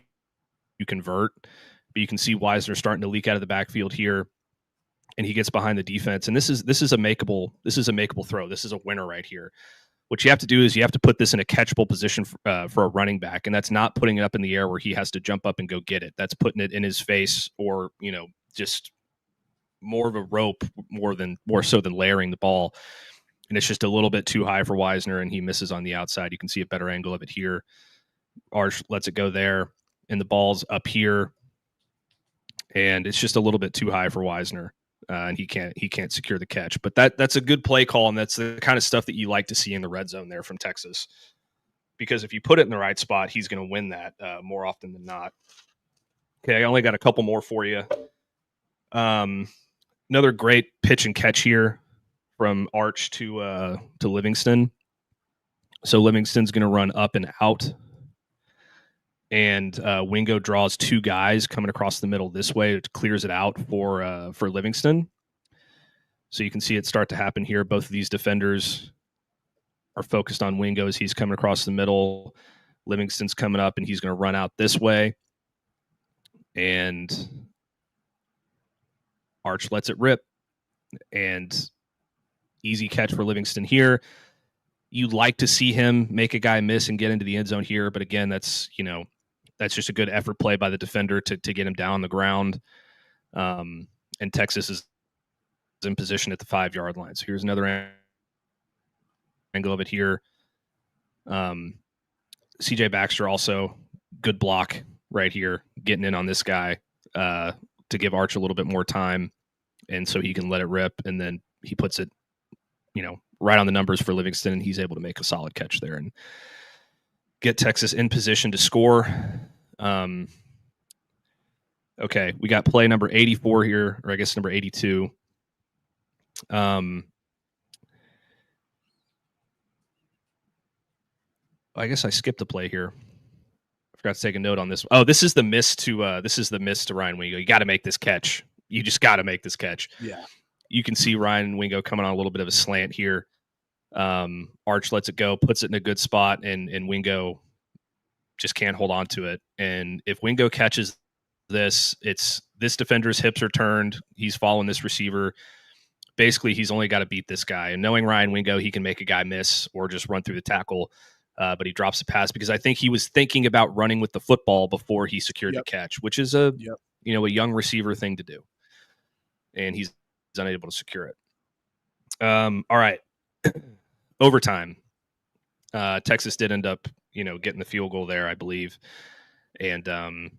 convert. But you can see Wisner starting to leak out of the backfield here, and he gets behind the defense. And this is a makeable throw. This is a winner right here. What you have to do is you have to put this in a catchable position for a running back, and that's not putting it up in the air where he has to jump up and go get it. That's putting it in his face, or just more of a rope, more so than layering the ball. And it's just a little bit too high for Wisner, and he misses on the outside. You can see a better angle of it here. Arch lets it go there, and the ball's up here, and it's just a little bit too high for Wisner, and he can't secure the catch. But that's a good play call, and that's the kind of stuff that you like to see in the red zone there from Texas, because if you put it in the right spot, he's going to win that more often than not. Okay, I only got a couple more for you. Another great pitch and catch here from Arch to Livingston. So Livingston's going to run up and out, and Wingo draws two guys coming across the middle this way. It clears it out for Livingston. So you can see it start to happen here. Both of these defenders are focused on Wingo as he's coming across the middle. Livingston's coming up, and he's going to run out this way. And Arch lets it rip, and easy catch for Livingston here. You'd like to see him make a guy miss and get into the end zone here, but again, that's just a good effort play by the defender to get him down on the ground. And Texas is in position at the 5-yard line. So here's another angle of it here. CJ Baxter also good block right here, getting in on this guy to give Arch a little bit more time, and so he can let it rip, and then he puts it, right on the numbers for Livingston, and he's able to make a solid catch there and get Texas in position to score. Okay, we got play number 84 here, or I guess number 82. I guess I skipped a play here. I forgot to take a note on this. Oh, this is the miss to Ryan Wingo. You got to make this catch. You just got to make this catch. Yeah. You can see Ryan Wingo coming on a little bit of a slant here. Arch lets it go, puts it in a good spot, and Wingo just can't hold on to it. And if Wingo catches this defender's hips are turned. He's following this receiver. Basically, he's only got to beat this guy. And knowing Ryan Wingo, he can make a guy miss or just run through the tackle. but he drops the pass because I think he was thinking about running with the football before he secured the catch, which is a young receiver thing to do, and he's unable to secure it. All right, overtime. Texas did end up, getting the field goal there, I believe, and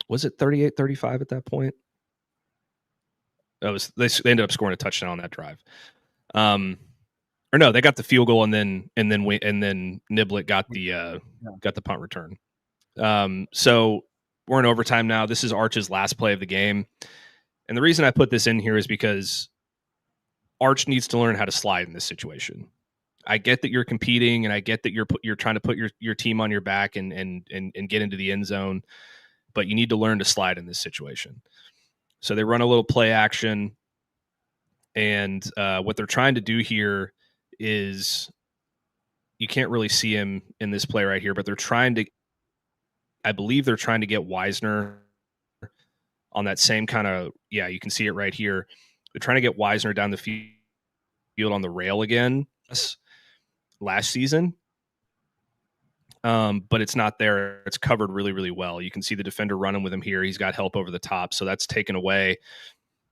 was it 38-35 at that point? They ended up scoring a touchdown on that drive. Or no, they got the field goal and then Niblett got the punt return. So we're in overtime now. This is Arch's last play of the game. And the reason I put this in here is because Arch needs to learn how to slide in this situation. I get that you're competing, and I get that you're trying to put your team on your back and get into the end zone, but you need to learn to slide in this situation. So they run a little play action, and what they're trying to do here is, you can't really see him in this play right here, but I believe they're trying to get Wisner on that same kind of, you can see it right here. They're trying to get Wisner down the field on the rail again last season. But it's not there. It's covered really, really well. You can see the defender running with him here. He's got help over the top, so that's taken away.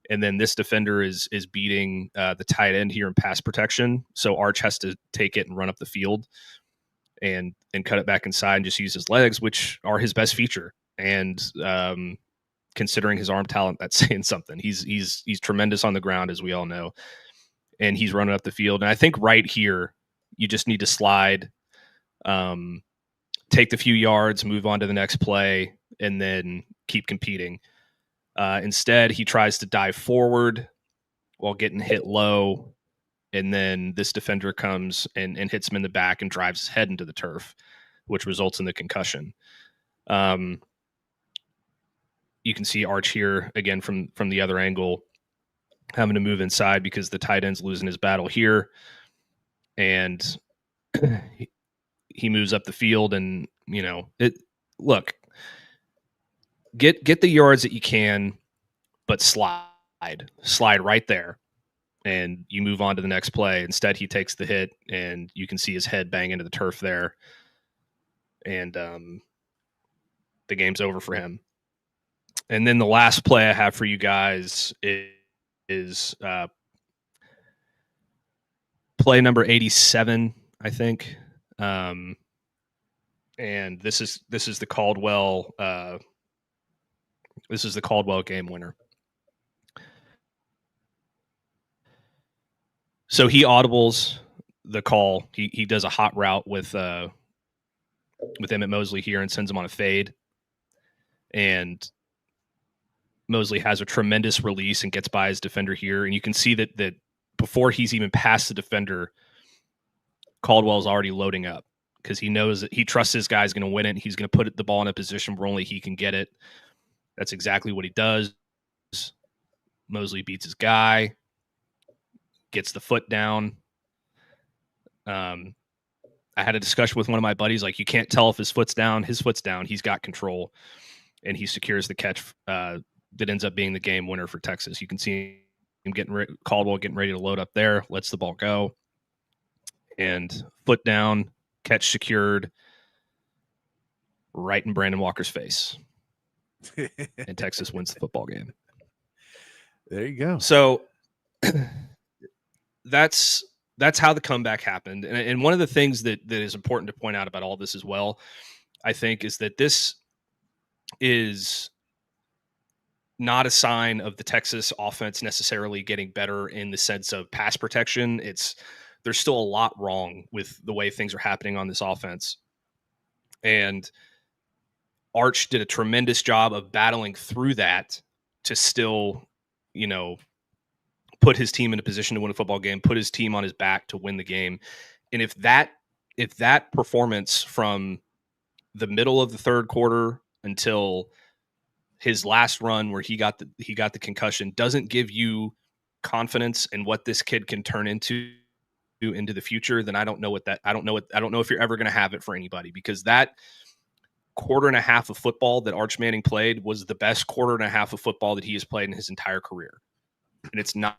And then this defender is beating the tight end here in pass protection. So Arch has to take it and run up the field and cut it back inside and just use his legs, which are his best feature. And considering his arm talent, that's saying something. He's tremendous on the ground, as we all know. And he's running up the field. And I think right here, you just need to slide, take the few yards, move on to the next play, and then keep competing. Instead, he tries to dive forward while getting hit low, and then this defender comes and hits him in the back and drives his head into the turf, which results in the concussion. You can see Arch here again from the other angle, having to move inside because the tight end's losing his battle here, and he moves up the field, and get the yards that you can, but slide right there, and you move on to the next play. Instead, he takes the hit, and you can see his head bang into the turf there, and the game's over for him. And then the last play I have for you guys is play number 87, I think. And this is the Caldwell game winner. So he audibles the call. He does a hot route with Emmett Mosley here and sends him on a fade. And Mosley has a tremendous release and gets by his defender here. And you can see that before he's even past the defender, Caldwell's already loading up because he knows that he trusts his guy's going to win it. He's going to put the ball in a position where only he can get it. That's exactly what he does. Mosley beats his guy, gets the foot down. I had a discussion with one of my buddies, like, you can't tell if his foot's down. His foot's down. He's got control, and he secures the catch that ends up being the game winner for Texas. You can see him Caldwell getting ready to load up there, lets the ball go, and foot down, catch secured, right in Brandon Walker's face. And Texas wins the football game. There you go. So that's how the comeback happened. And one of the things that is important to point out about all this as well, I think, is that this is not a sign of the Texas offense necessarily getting better in the sense of pass protection. There's still a lot wrong with the way things are happening on this offense. And Arch did a tremendous job of battling through that to still, put his team in a position to win a football game, put his team on his back to win the game. And if that performance from the middle of the third quarter until his last run where he got the concussion doesn't give you confidence in what this kid can turn into the future, then I don't know if you're ever going to have it for anybody, because that quarter and a half of football that Arch Manning played was the best quarter and a half of football that he has played in his entire career. And it's not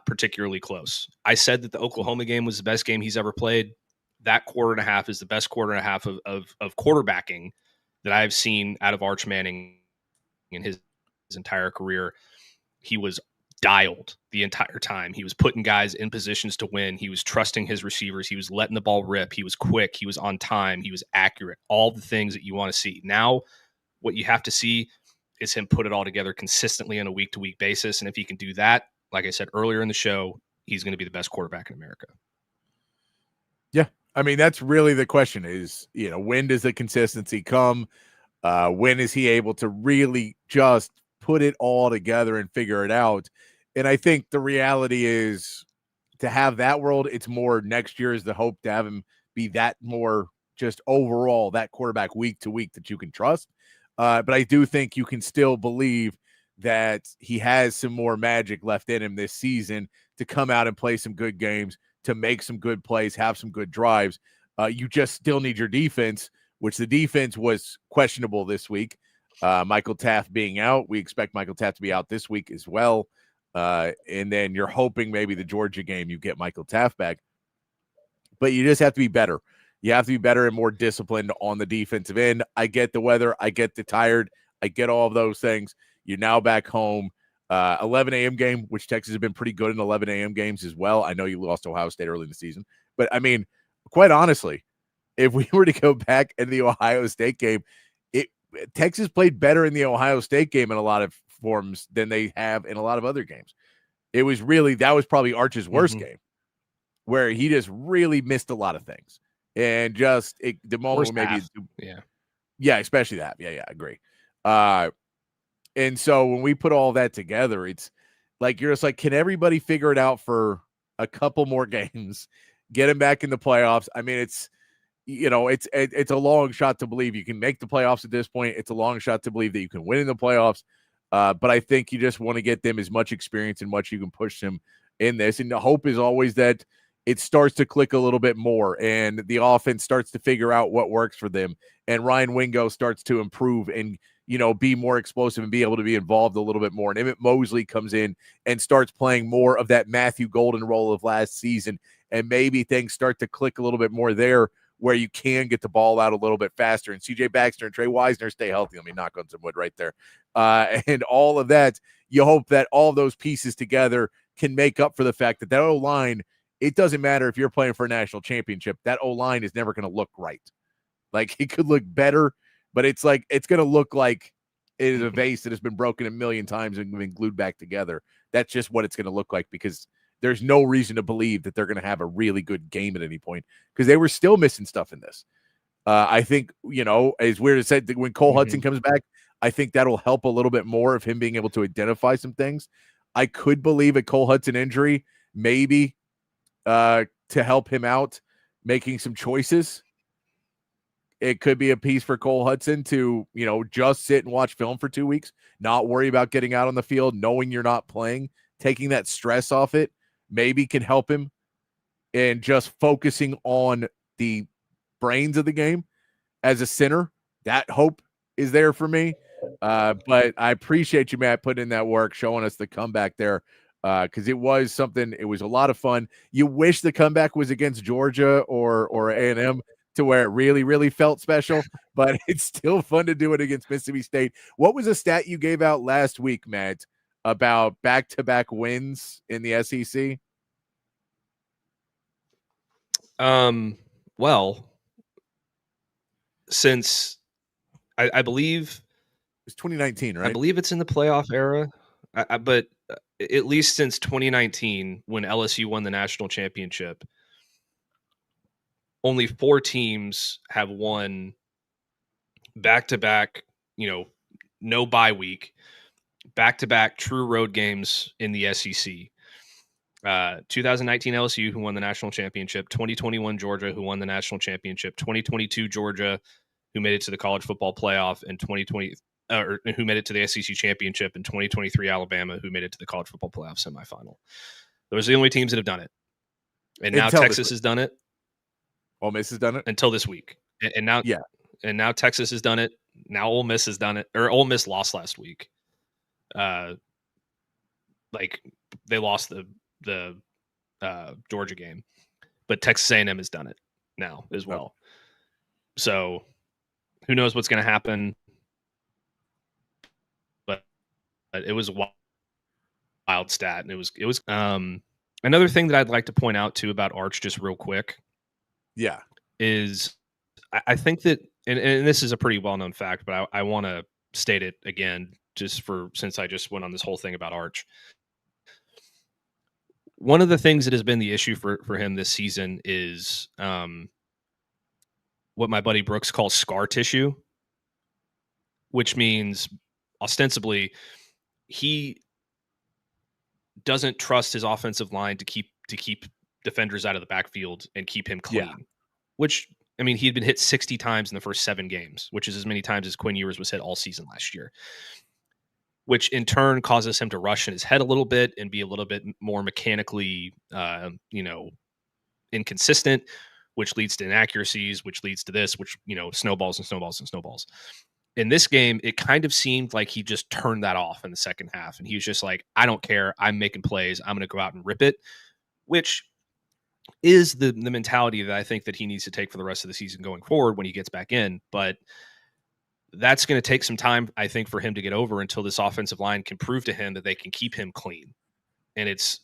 particularly close. I said that the Oklahoma game was the best game he's ever played. that quarter and a half is the best quarter and a half of quarterbacking that I've seen out of Arch Manning in his entire career. He was dialed the entire time. He was putting guys in positions to win. He was trusting his receivers. He was letting the ball rip. He was quick. He was on time. He was accurate. All the things that you want to see. Now, what you have to see is him put it all together consistently on a week-to-week basis. And if he can do that, like I said earlier in the show, he's going to be the best quarterback in America. Yeah. I mean, that's really the question is, when does the consistency come? When is he able to really just put it all together and figure it out? And I think the reality is, to have that world, it's more next year is the hope to have him be that more just overall that quarterback week to week that you can trust. But I do think you can still believe that he has some more magic left in him this season to come out and play some good games, to make some good plays, have some good drives. You just still need your defense, which the defense was questionable this week. Michael Taft being out. We expect Michael Taft to be out this week as well. And then you're hoping maybe the Georgia game you get Michael Taft back. But you just have to be better. You have to be better and more disciplined on the defensive end. I get the weather. I get the tired. I get all of those things. You're now back home. 11 a.m. game, which Texas has been pretty good in 11 a.m. games as well. I know you lost to Ohio State early in the season. But, I mean, quite honestly, if we were to go back in the Ohio State game, Texas played better in the Ohio State game in a lot of forms than they have in a lot of other games. It was really, that was probably Arch's worst game, where he just really missed a lot of things. And just the moment maybe, yeah, especially that. Yeah, I agree. And so when we put all that together, it's like, you're just like, can everybody figure it out for a couple more games, get him back in the playoffs? I mean, it's a long shot to believe you can make the playoffs at this point. It's a long shot to believe that you can win in the playoffs. But I think you just want to get them as much experience and much you can push them in this. And the hope is always that it starts to click a little bit more and the offense starts to figure out what works for them. And Ryan Wingo starts to improve and, be more explosive and be able to be involved a little bit more. And Emmett Mosley comes in and starts playing more of that Matthew Golden role of last season. And maybe things start to click a little bit more there, where you can get the ball out a little bit faster. And C.J. Baxter and Trey Wisner stay healthy. Let me knock on some wood right there. And all of that, you hope that all those pieces together can make up for the fact that O-line, it doesn't matter if you're playing for a national championship, that O-line is never going to look right. Like, it could look better, but it's like, it's going to look like it is a vase that has been broken a million times and been glued back together. That's just what it's going to look like, because there's no reason to believe that they're going to have a really good game at any point, because they were still missing stuff in this. I think, as weird as said, when Cole Hudson comes back, I think that'll help a little bit more of him being able to identify some things. I could believe a Cole Hudson injury, maybe to help him out, making some choices. It could be a piece for Cole Hudson to, just sit and watch film for 2 weeks, not worry about getting out on the field, knowing you're not playing, taking that stress off it. Maybe can help him and just focusing on the brains of the game as a center. That hope is there for me. But I appreciate you, Matt, putting in that work, showing us the comeback there, because it was something. It was a lot of fun. You wish the comeback was against Georgia or A&M to where it really, really felt special, but it's still fun to do it against Mississippi State. What was a stat you gave out last week, Matt, about back-to-back wins in the SEC? Well, since I believe it's 2019, right? I believe it's in the playoff era, but at least since 2019, when LSU won the national championship, only 4 teams have won back-to-back, no bye week, back-to-back true road games in the SEC. 2019 LSU, who won the national championship, 2021 Georgia, who won the national championship, 2022 Georgia, who made it to the college football playoff, and 2020 who made it to the SEC championship, and 2023 Alabama, who made it to the college football playoff semifinal. Those are the only teams that have done it. And now Texas has done it. Ole Miss has done it until this week. And now, and now Texas has done it. Now Ole Miss has done it, or Ole Miss lost last week. Like, they lost the Georgia game, but Texas A&M has done it. now as well. So who knows what's going to happen? But it was a wild stat, and it was another thing that I'd like to point out too about Arch, just real quick. Yeah, is I think that, and this is a pretty well known fact, but I want to state it again, just since I just went on this whole thing about Arch. One of the things that has been the issue for him this season is what my buddy Brooks calls scar tissue, which means ostensibly he doesn't trust his offensive line to keep defenders out of the backfield and keep him clean. Yeah. Which, I mean, he had been hit 60 times in the first 7 games, which is as many times as Quinn Ewers was hit all season last year, which in turn causes him to rush in his head a little bit and be a little bit more mechanically, inconsistent, which leads to inaccuracies, which leads to this, which, snowballs and snowballs and snowballs. In this game, it kind of seemed like he just turned that off in the second half. And he was just like, I don't care. I'm making plays. I'm going to go out and rip it, which is the mentality that I think that he needs to take for the rest of the season going forward when he gets back in. But that's going to take some time, I think, for him to get over until this offensive line can prove to him that they can keep him clean. And it's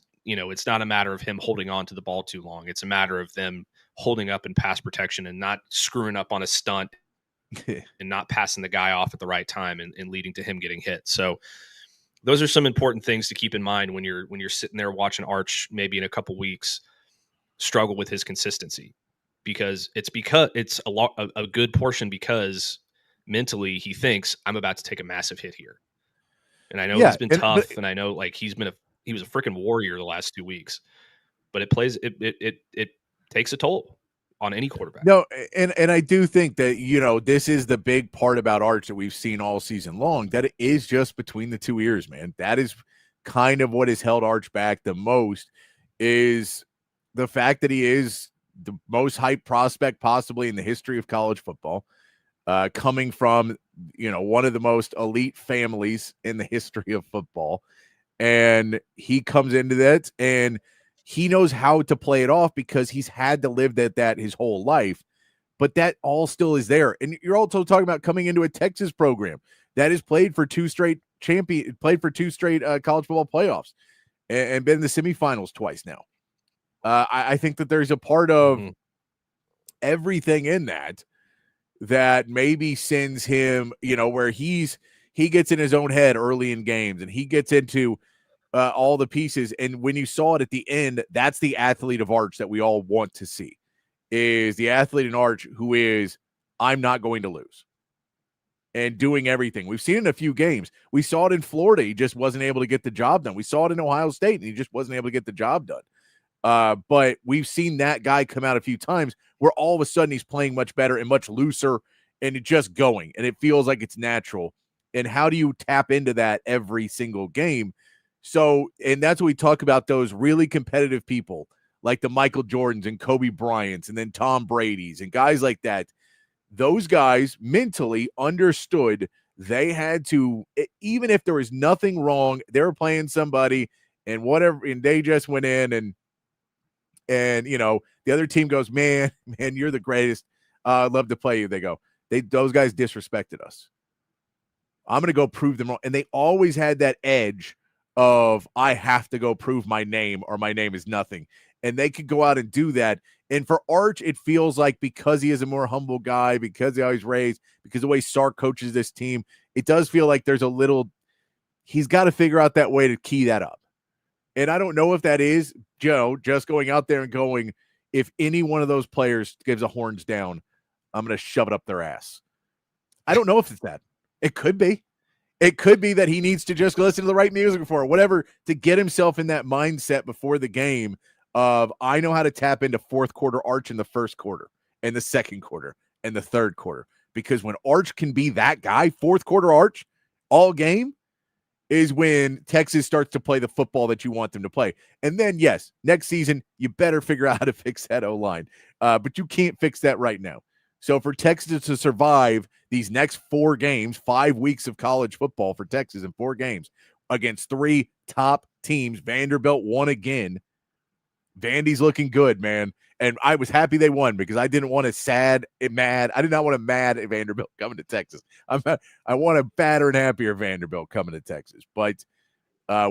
not a matter of him holding on to the ball too long. It's a matter of them holding up in pass protection and not screwing up on a stunt and not passing the guy off at the right time and leading to him getting hit. So those are some important things to keep in mind when you're sitting there watching Arch maybe in a couple weeks struggle with his consistency, because it's a good portion because mentally he thinks I'm about to take a massive hit here. And I know it's been tough, and I know like he was a freaking warrior the last 2 weeks, but it takes a toll on any quarterback. No, and I do think that, this is the big part about Arch that we've seen all season long, that it is just between the 2 ears, man. That is kind of what has held Arch back the most, is the fact that he is the most hyped prospect possibly in the history of college football, coming from, one of the most elite families in the history of football. And he comes into that and he knows how to play it off because he's had to live that his whole life, but that all still is there. And you're also talking about coming into a Texas program that has played for 2 straight college football playoffs and been in the semifinals twice now. I think that there's a part of everything in that maybe sends him, where he gets in his own head early in games and he gets into all the pieces. And when you saw it at the end, that's the athlete of Arch that we all want to see, is the athlete in Arch who is, I'm not going to lose, and doing everything. We've seen it in a few games. We saw it in Florida. He just wasn't able to get the job done. We saw it in Ohio State and he just wasn't able to get the job done. But we've seen that guy come out a few times where all of a sudden he's playing much better and much looser and it's just going, and it feels like it's natural. And how do you tap into that every single game? So, and that's what we talk about, those really competitive people like the Michael Jordans and Kobe Bryants and then Tom Brady's and guys like that. Those guys mentally understood they had to, even if there was nothing wrong, they were playing somebody and whatever, and they just went in and the other team goes, man, you're the greatest. I'd love to play you. They go, those guys disrespected us. I'm going to go prove them wrong. And they always had that edge of, I have to go prove my name or my name is nothing. And they could go out and do that. And for Arch, it feels like because he is a more humble guy, because he always raised, because the way Sark coaches this team, it does feel like there's he's got to figure out that way to key that up. And I don't know if that is Joe just going out there and going, if any one of those players gives a horns down, I'm going to shove it up their ass. I don't know if it's that. It could be. It could be that he needs to just listen to the right music before, whatever, to get himself in that mindset before the game of, I know how to tap into fourth quarter Arch in the first quarter and the second quarter and the third quarter. Because when Arch can be that guy, fourth quarter Arch all game, is when Texas starts to play the football that you want them to play. And then, yes, next season, you better figure out how to fix that O-line. But you can't fix that right now. So for Texas to survive these next 4 games, 5 weeks of college football for Texas in 4 games against 3 top teams, Vanderbilt won again. Vandy's looking good, man. And I was happy they won because I didn't want mad. I did not want a mad at Vanderbilt coming to Texas. I want a badder and happier Vanderbilt coming to Texas. But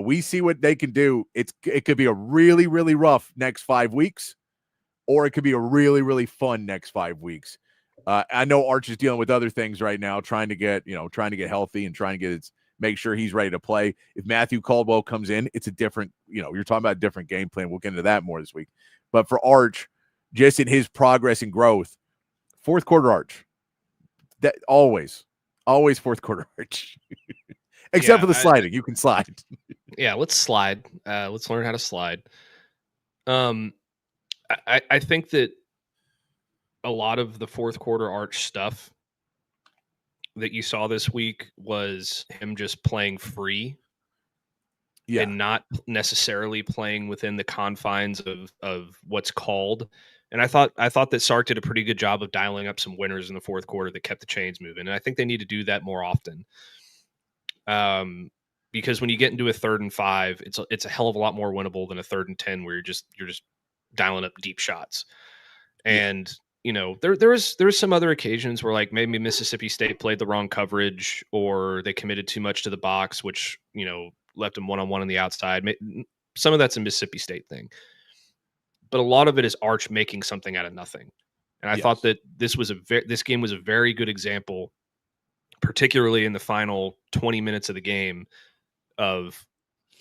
we see what they can do. It could be a really, really rough next 5 weeks, or it could be a really, really fun next 5 weeks. I know Arch is dealing with other things right now, trying to get healthy and trying to make sure he's ready to play. If Matthew Caldwell comes in, it's a different, you're talking about a different game plan. We'll get into that more this week. But for Arch, just in his progress and growth, fourth quarter Arch, that always fourth quarter Arch, except for the sliding. You can slide. Yeah, let's slide. Let's learn how to slide. I think that a lot of the fourth quarter Arch stuff that you saw this week was him just playing free. Yeah. And not necessarily playing within the confines of what's called. And I thought that Sark did a pretty good job of dialing up some winners in the fourth quarter that kept the chains moving. And I think they need to do that more often. Because when you get into a 3rd and 5, it's a hell of a lot more winnable than a 3rd and 10 where you're just dialing up deep shots. And there was some other occasions where like maybe Mississippi State played the wrong coverage or they committed too much to the box, which left them one-on-one on the outside. Some of that's a Mississippi State thing, but a lot of it is Arch making something out of nothing. And I thought that this game was a very good example, particularly in the final 20 minutes of the game, of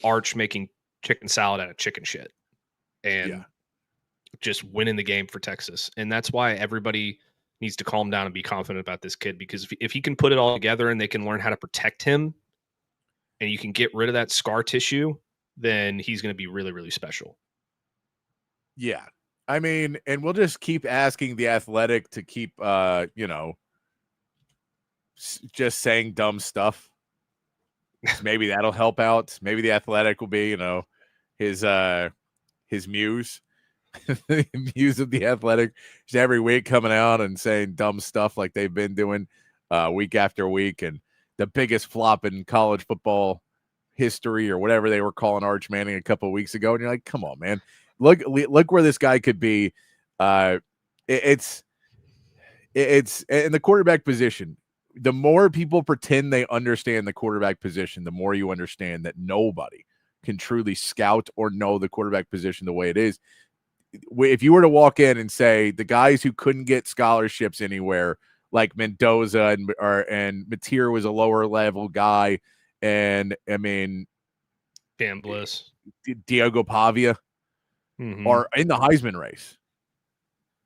Arch making chicken salad out of chicken shit and just winning the game for Texas. And that's why everybody needs to calm down and be confident about this kid, because if he can put it all together and they can learn how to protect him and you can get rid of that scar tissue, then he's going to be really, really special. Yeah. I mean, and we'll just keep asking the Athletic to keep, just saying dumb stuff. Maybe that'll help out. Maybe the Athletic will be, his muse. Muse of the Athletic. Just every week coming out and saying dumb stuff like they've been doing week after week. And the biggest flop in college football history or whatever they were calling Arch Manning a couple of weeks ago. And you're like, come on, man. Look where this guy could be. It's in the quarterback position. The more people pretend they understand the quarterback position, the more you understand that nobody can truly scout or know the quarterback position the way it is. If you were to walk in and say the guys who couldn't get scholarships anywhere, like Mendoza and Mateer was a lower level guy, and I mean, Dan Bliss, Diego Pavia are in the Heisman race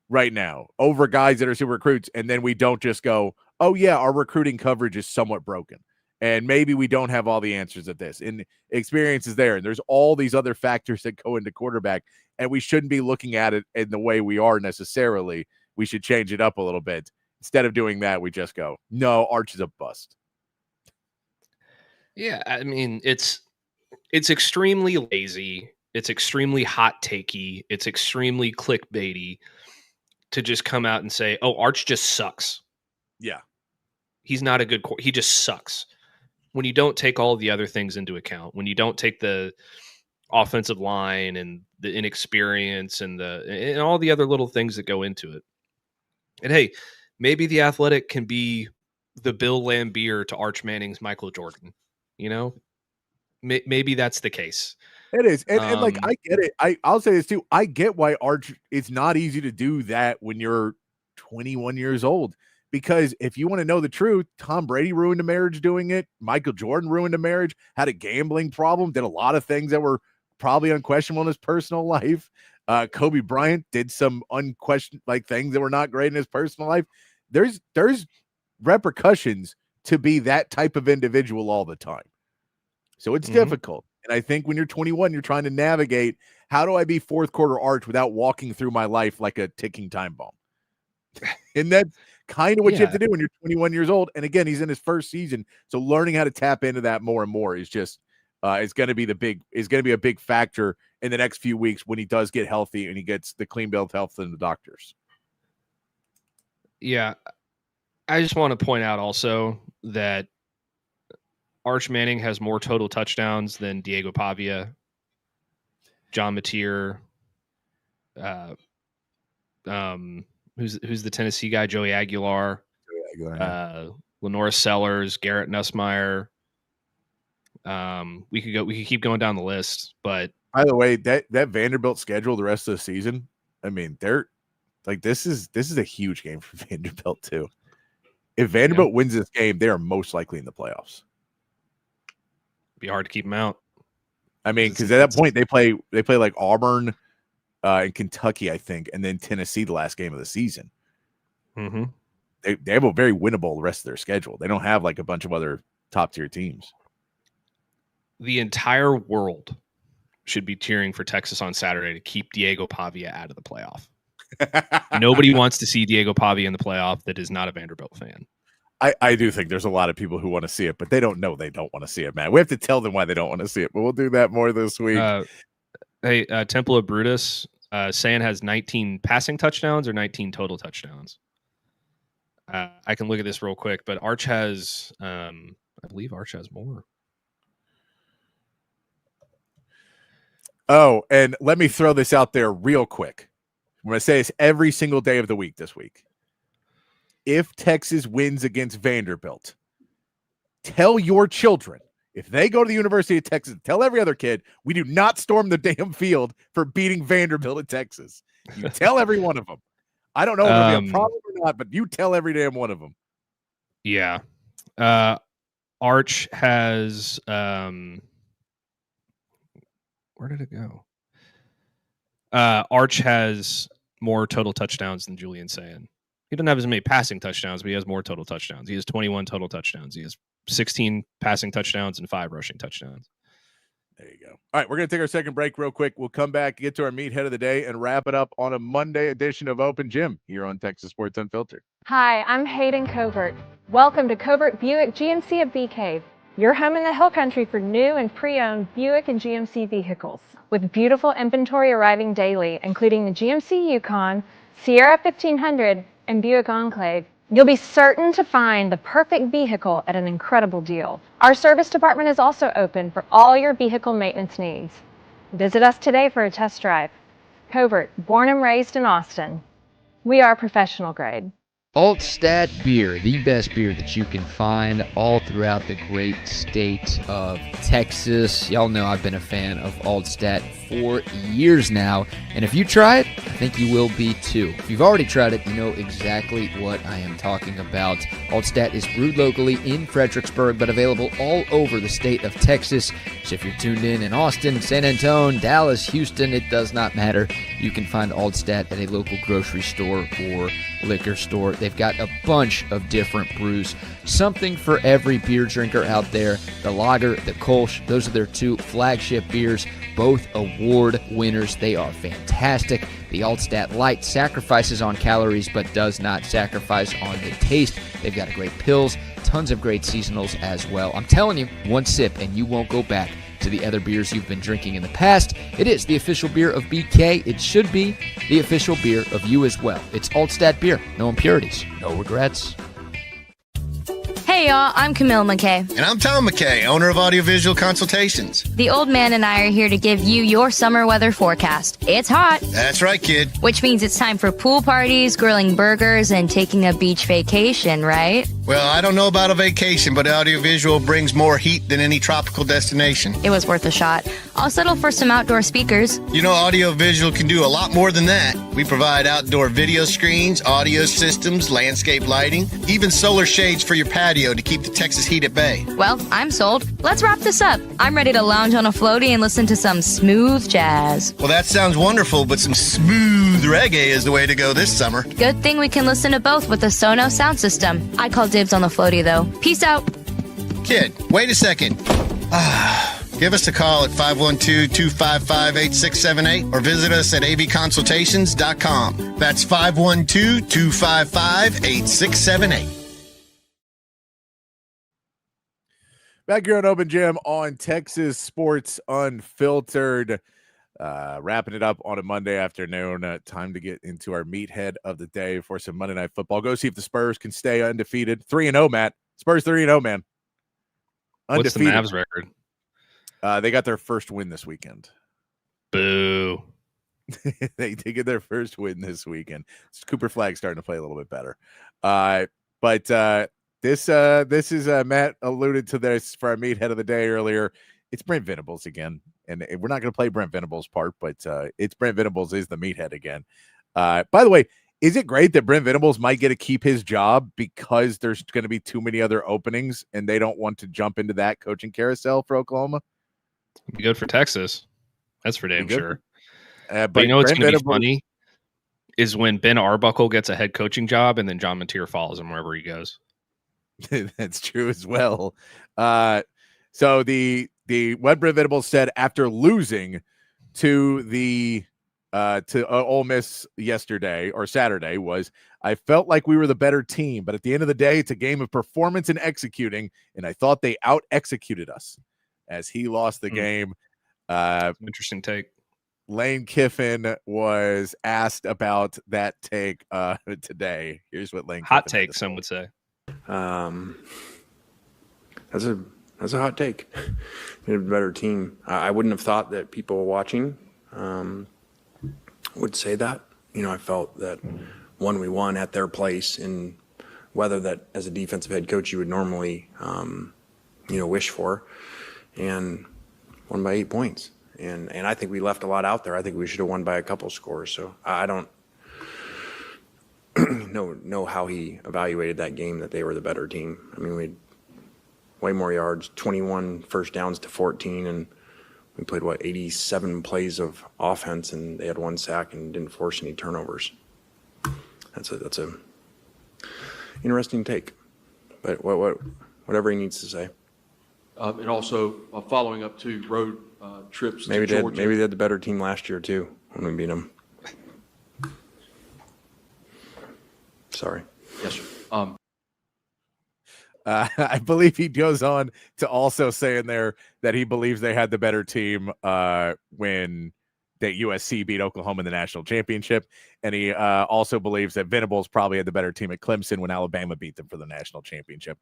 right now over guys that are super recruits, and then we don't just go, oh yeah, our recruiting coverage is somewhat broken, and maybe we don't have all the answers at this. And experience is there, and there's all these other factors that go into quarterback, and we shouldn't be looking at it in the way we are necessarily. We should change it up a little bit. Instead of doing that, we just go, no, Arch is a bust. Yeah, I mean, it's extremely lazy. It's extremely hot takey. It's extremely clickbaity to just come out and say, oh, Arch just sucks. Yeah. He's not a good he just sucks. When you don't take all of the other things into account, when you don't take the offensive line and the inexperience and all the other little things that go into it. And hey, maybe the Athletic can be the Bill Lambier to Arch Manning's Michael Jordan. Maybe that's the case. It is. And like, I get it. I'll say this too. I get why Arch, it's not easy to do that when you're 21 years old. Because if you want to know the truth, Tom Brady ruined a marriage doing it. Michael Jordan ruined a marriage, had a gambling problem, did a lot of things that were probably unquestionable in his personal life. Kobe Bryant did some unquestioned things that were not great in his personal life. There's repercussions to be that type of individual all the time. So it's difficult. And I think when you're 21, you're trying to navigate, how do I be fourth quarter Arch without walking through my life like a ticking time bomb? And that's kind of what you have to do when you're 21 years old. And again, he's in his first season. So learning how to tap into that more and more is just, is going to be a big factor in the next few weeks when he does get healthy and he gets the clean bill of health from the doctors. Yeah. I just want to point out also that Arch Manning has more total touchdowns than Diego Pavia, John Mateer, Who's the Tennessee guy? Joey Aguilar. Lenora Sellers, Garrett Nussmeier. We could keep going down the list, but by the way, that Vanderbilt schedule the rest of the season, I mean, they're like this is a huge game for Vanderbilt too. If Vanderbilt wins this game, they are most likely in the playoffs. Be hard to keep them out. I mean, because at that point they play like Auburn and Kentucky, I think, and then Tennessee the last game of the season. Mm-hmm. They have a very winnable rest of their schedule. They don't have like a bunch of other top tier teams. The entire world should be cheering for Texas on Saturday to keep Diego Pavia out of the playoff. Nobody wants to see Diego Pavia in the playoff that is not a Vanderbilt fan. I do think there's a lot of people who want to see it, but they don't know they don't want to see it, man. We have to tell them why they don't want to see it, but we'll do that more this week. Temple of Brutus, San has 19 passing touchdowns or 19 total touchdowns. I can look at this real quick, but Arch has, I believe Arch has more. Oh, and let me throw this out there real quick. I'm going to say this every single day of the week this week. If Texas wins against Vanderbilt, tell your children, if they go to the University of Texas, tell every other kid, we do not storm the damn field for beating Vanderbilt in Texas. You tell every one of them. I don't know if it'll be a problem or not, but you tell every damn one of them. Yeah. Arch has... where did it go? Arch has more total touchdowns than Julian Sayin. He doesn't have as many passing touchdowns, but he has more total touchdowns. He has 21 total touchdowns. He has 16 passing touchdowns and 5 rushing touchdowns. There you go. All right, we're going to take our second break real quick. We'll come back, get to our meathead of the day, and wrap it up on a Monday edition of Open Gym here on Texas Sports Unfiltered. Hi, I'm Hayden Covert. Welcome to Covert Buick GMC of Bee Cave, your home in the Hill Country for new and pre-owned Buick and GMC vehicles. With beautiful inventory arriving daily, including the GMC Yukon, Sierra 1500, and Buick Enclave, you'll be certain to find the perfect vehicle at an incredible deal. Our service department is also open for all your vehicle maintenance needs. Visit us today for a test drive. Covert, born and raised in Austin. We are professional grade. Altstadt Beer, the best beer that you can find all throughout the great state of Texas. Y'all know I've been a fan of Altstadt for years now, and if you try it, I think you will be too. If you've already tried it, you know exactly what I am talking about. Altstadt is brewed locally in Fredericksburg, but available all over the state of Texas. So if you're tuned in Austin, San Antonio, Dallas, Houston, it does not matter. You can find Altstadt at a local grocery store or liquor store. They've got a bunch of different brews, something for every beer drinker out there. The lager, the Kolsch, those are their 2 flagship beers, both award winners. They are fantastic. The Altstadt Light sacrifices on calories but does not sacrifice on the taste. They've got great pills, tons of great seasonals as well. I'm telling you, one sip and you won't go back to the other beers you've been drinking in the past. It is the official beer of BK. It should be the official beer of you as well. It's Altstadt Beer. No impurities, no regrets. Hey y'all, I'm Camille McKay. And I'm Tom McKay, owner of Audiovisual Consultations. The old man and I are here to give you your summer weather forecast. It's hot. That's right, kid. Which means it's time for pool parties, grilling burgers, and taking a beach vacation, right? Well, I don't know about a vacation, but Audiovisual brings more heat than any tropical destination. It was worth a shot. I'll settle for some outdoor speakers. You know, Audiovisual can do a lot more than that. We provide outdoor video screens, audio systems, landscape lighting, even solar shades for your patio to keep the Texas heat at bay. Well, I'm sold. Let's wrap this up. I'm ready to lounge on a floaty and listen to some smooth jazz. Well, that sounds wonderful, but some smooth reggae is the way to go this summer. Good thing we can listen to both with the Sonos sound system. I call dibs on the floaty, though. Peace out. Kid, wait a second. Give us a call at 512-255-8678 or visit us at avconsultations.com. That's 512-255-8678. Back here on Open Gym on Texas Sports Unfiltered. Wrapping it up on a Monday afternoon. Time to get into our meathead of the day for some Monday Night Football. Go see if the Spurs can stay undefeated. 3-0, Matt. Spurs 3-0, man. Undefeated. What's the Mavs record? They got their first win this weekend. Boo. They get their first win this weekend. Cooper Flag's starting to play a little bit better. But this is Matt alluded to this for our meathead of the day earlier. It's Brent Venables again, and we're not going to play Brent Venables' part, but it's Brent Venables is the meathead again. By the way, is it great that Brent Venables might get to keep his job because there's going to be too many other openings and they don't want to jump into that coaching carousel for Oklahoma? Be good for Texas. That's for damn sure. But you know what's going to be funny is when Ben Arbuckle gets a head coaching job and then John Mateer follows him wherever he goes. That's true as well. So the what Brent Venables said after losing to the Ole Miss yesterday or Saturday was, I felt like we were the better team, but at the end of the day, it's a game of performance and executing, and I thought they out-executed us as he lost the game. Interesting take. Lane Kiffin was asked about that take today. Here's what Lane hot Kiffin take, some would say. That's a hot take. They're a better team. I wouldn't have thought that people watching would say that. You know, I felt that we won at their place in weather that as a defensive head coach you would normally wish for, and won by 8 points. And I think we left a lot out there. I think we should have won by a couple scores. So I don't know how he evaluated that game, that they were the better team. I mean, we had way more yards, 21 first downs to 14, and we played 87 plays of offense, and they had 1 sack and didn't force any turnovers. That's a interesting take, but whatever he needs to say. And also following up to road trips maybe to Georgia. Maybe they had the better team last year too when we beat them. Sorry. Yes, sir. I believe he goes on to also say in there that he believes they had the better team when that USC beat Oklahoma in the national championship. And he also believes that Venables probably had the better team at Clemson when Alabama beat them for the national championship.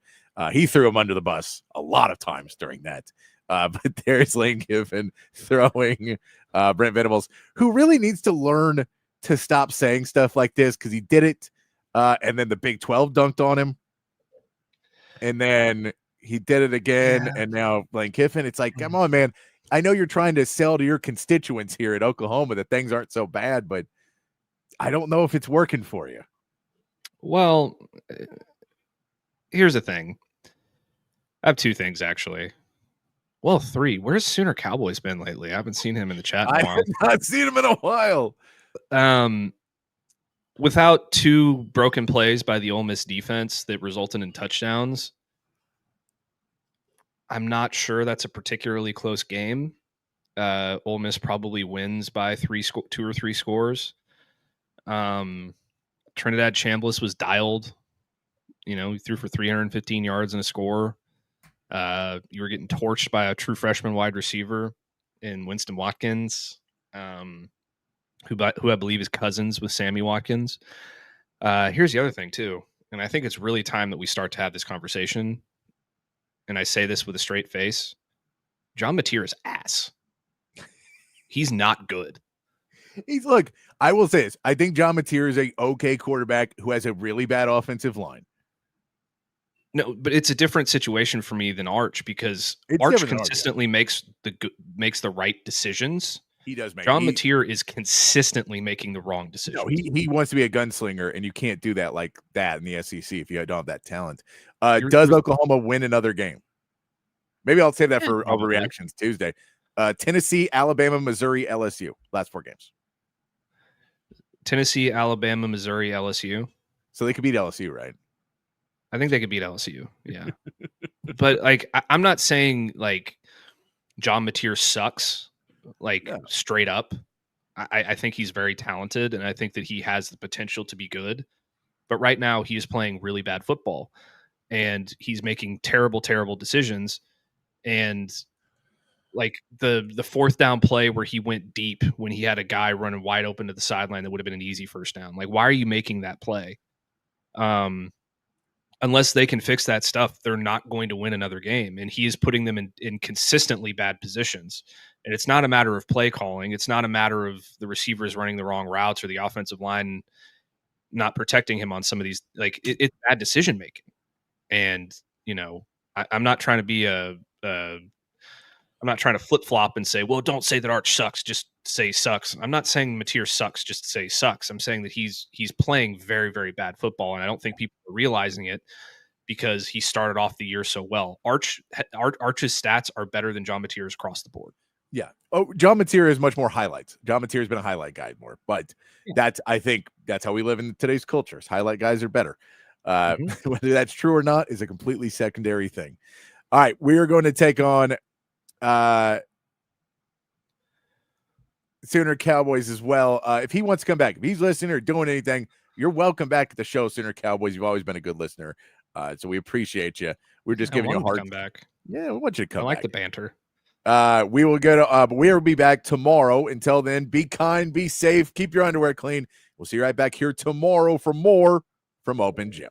He threw him under the bus a lot of times during that. But there's Lane Kiffin throwing Brent Venables, who really needs to learn to stop saying stuff like this because he did it. And then the Big 12 dunked on him. And then he did it again. Yeah. And now Lane Kiffin, it's like, come on, man. I know you're trying to sell to your constituents here at Oklahoma that things aren't so bad, but I don't know if it's working for you. Well, here's the thing. I have 2 things, actually. Well, 3. Where's Sooner Cowboys been lately? I haven't seen him in the chat in a while. I have not seen him in a while. Without 2 broken plays by the Ole Miss defense that resulted in touchdowns, I'm not sure that's a particularly close game. Ole Miss probably wins by 2 or 3 scores. Trinidad Chambliss was dialed. You know, he threw for 315 yards and a score. You were getting torched by a true freshman wide receiver in Winston Watkins, who I believe is cousins with Sammy Watkins. Here's the other thing, too. And I think it's really time that we start to have this conversation. And I say this with a straight face. John Mateer is ass. He's not good. Look, I will say this. I think John Mateer is a okay quarterback who has a really bad offensive line. No, but it's a different situation for me than Arch because Arch consistently makes the right decisions. He does make. John Mateer is consistently making the wrong decisions. No, he wants to be a gunslinger, and you can't do that like that in the SEC if you don't have that talent. Does Oklahoma win another game? Maybe I'll save that for overreactions Tuesday. Tennessee, Alabama, Missouri, LSU. Last 4 games. Tennessee, Alabama, Missouri, LSU. So they could beat LSU, right? I think they could beat LSU. Yeah. But I'm not saying John Mateer sucks. Straight up. I think he's very talented, and I think that he has the potential to be good. But right now, he is playing really bad football, and he's making terrible, terrible decisions. And the 4th down play where he went deep when he had a guy running wide open to the sideline that would have been an easy first down. Why are you making that play? Unless they can fix that stuff, they're not going to win another game. And he is putting them in consistently bad positions. And it's not a matter of play calling. It's not a matter of the receivers running the wrong routes or the offensive line not protecting him on some of these. Like it's bad decision making. And I'm not trying to be I'm not trying to flip flop and say, well, don't say that Arch sucks. Just say sucks. I'm not saying Mateer sucks. Just say sucks. I'm saying that he's playing very, very bad football, and I don't think people are realizing it because he started off the year so well. Arch's stats are better than John Mateer's across the board. Yeah. Oh, John Mateer is much more highlights. John Mateer has been a highlight guy more, but I think that's how we live in today's cultures. Highlight guys are better. Whether that's true or not is a completely secondary thing. All right, we are going to take on Sooner Cowboys as well. If he wants to come back, if he's listening or doing anything, you're welcome back at the show, Sooner Cowboys. You've always been a good listener, so we appreciate you. We're just giving you a hard come back. Yeah, we want you to come. I like back. the banter. We will go to, but we will be back tomorrow. Until then, be kind, be safe, keep your underwear clean. We'll see you right back here tomorrow for more from Open Gym.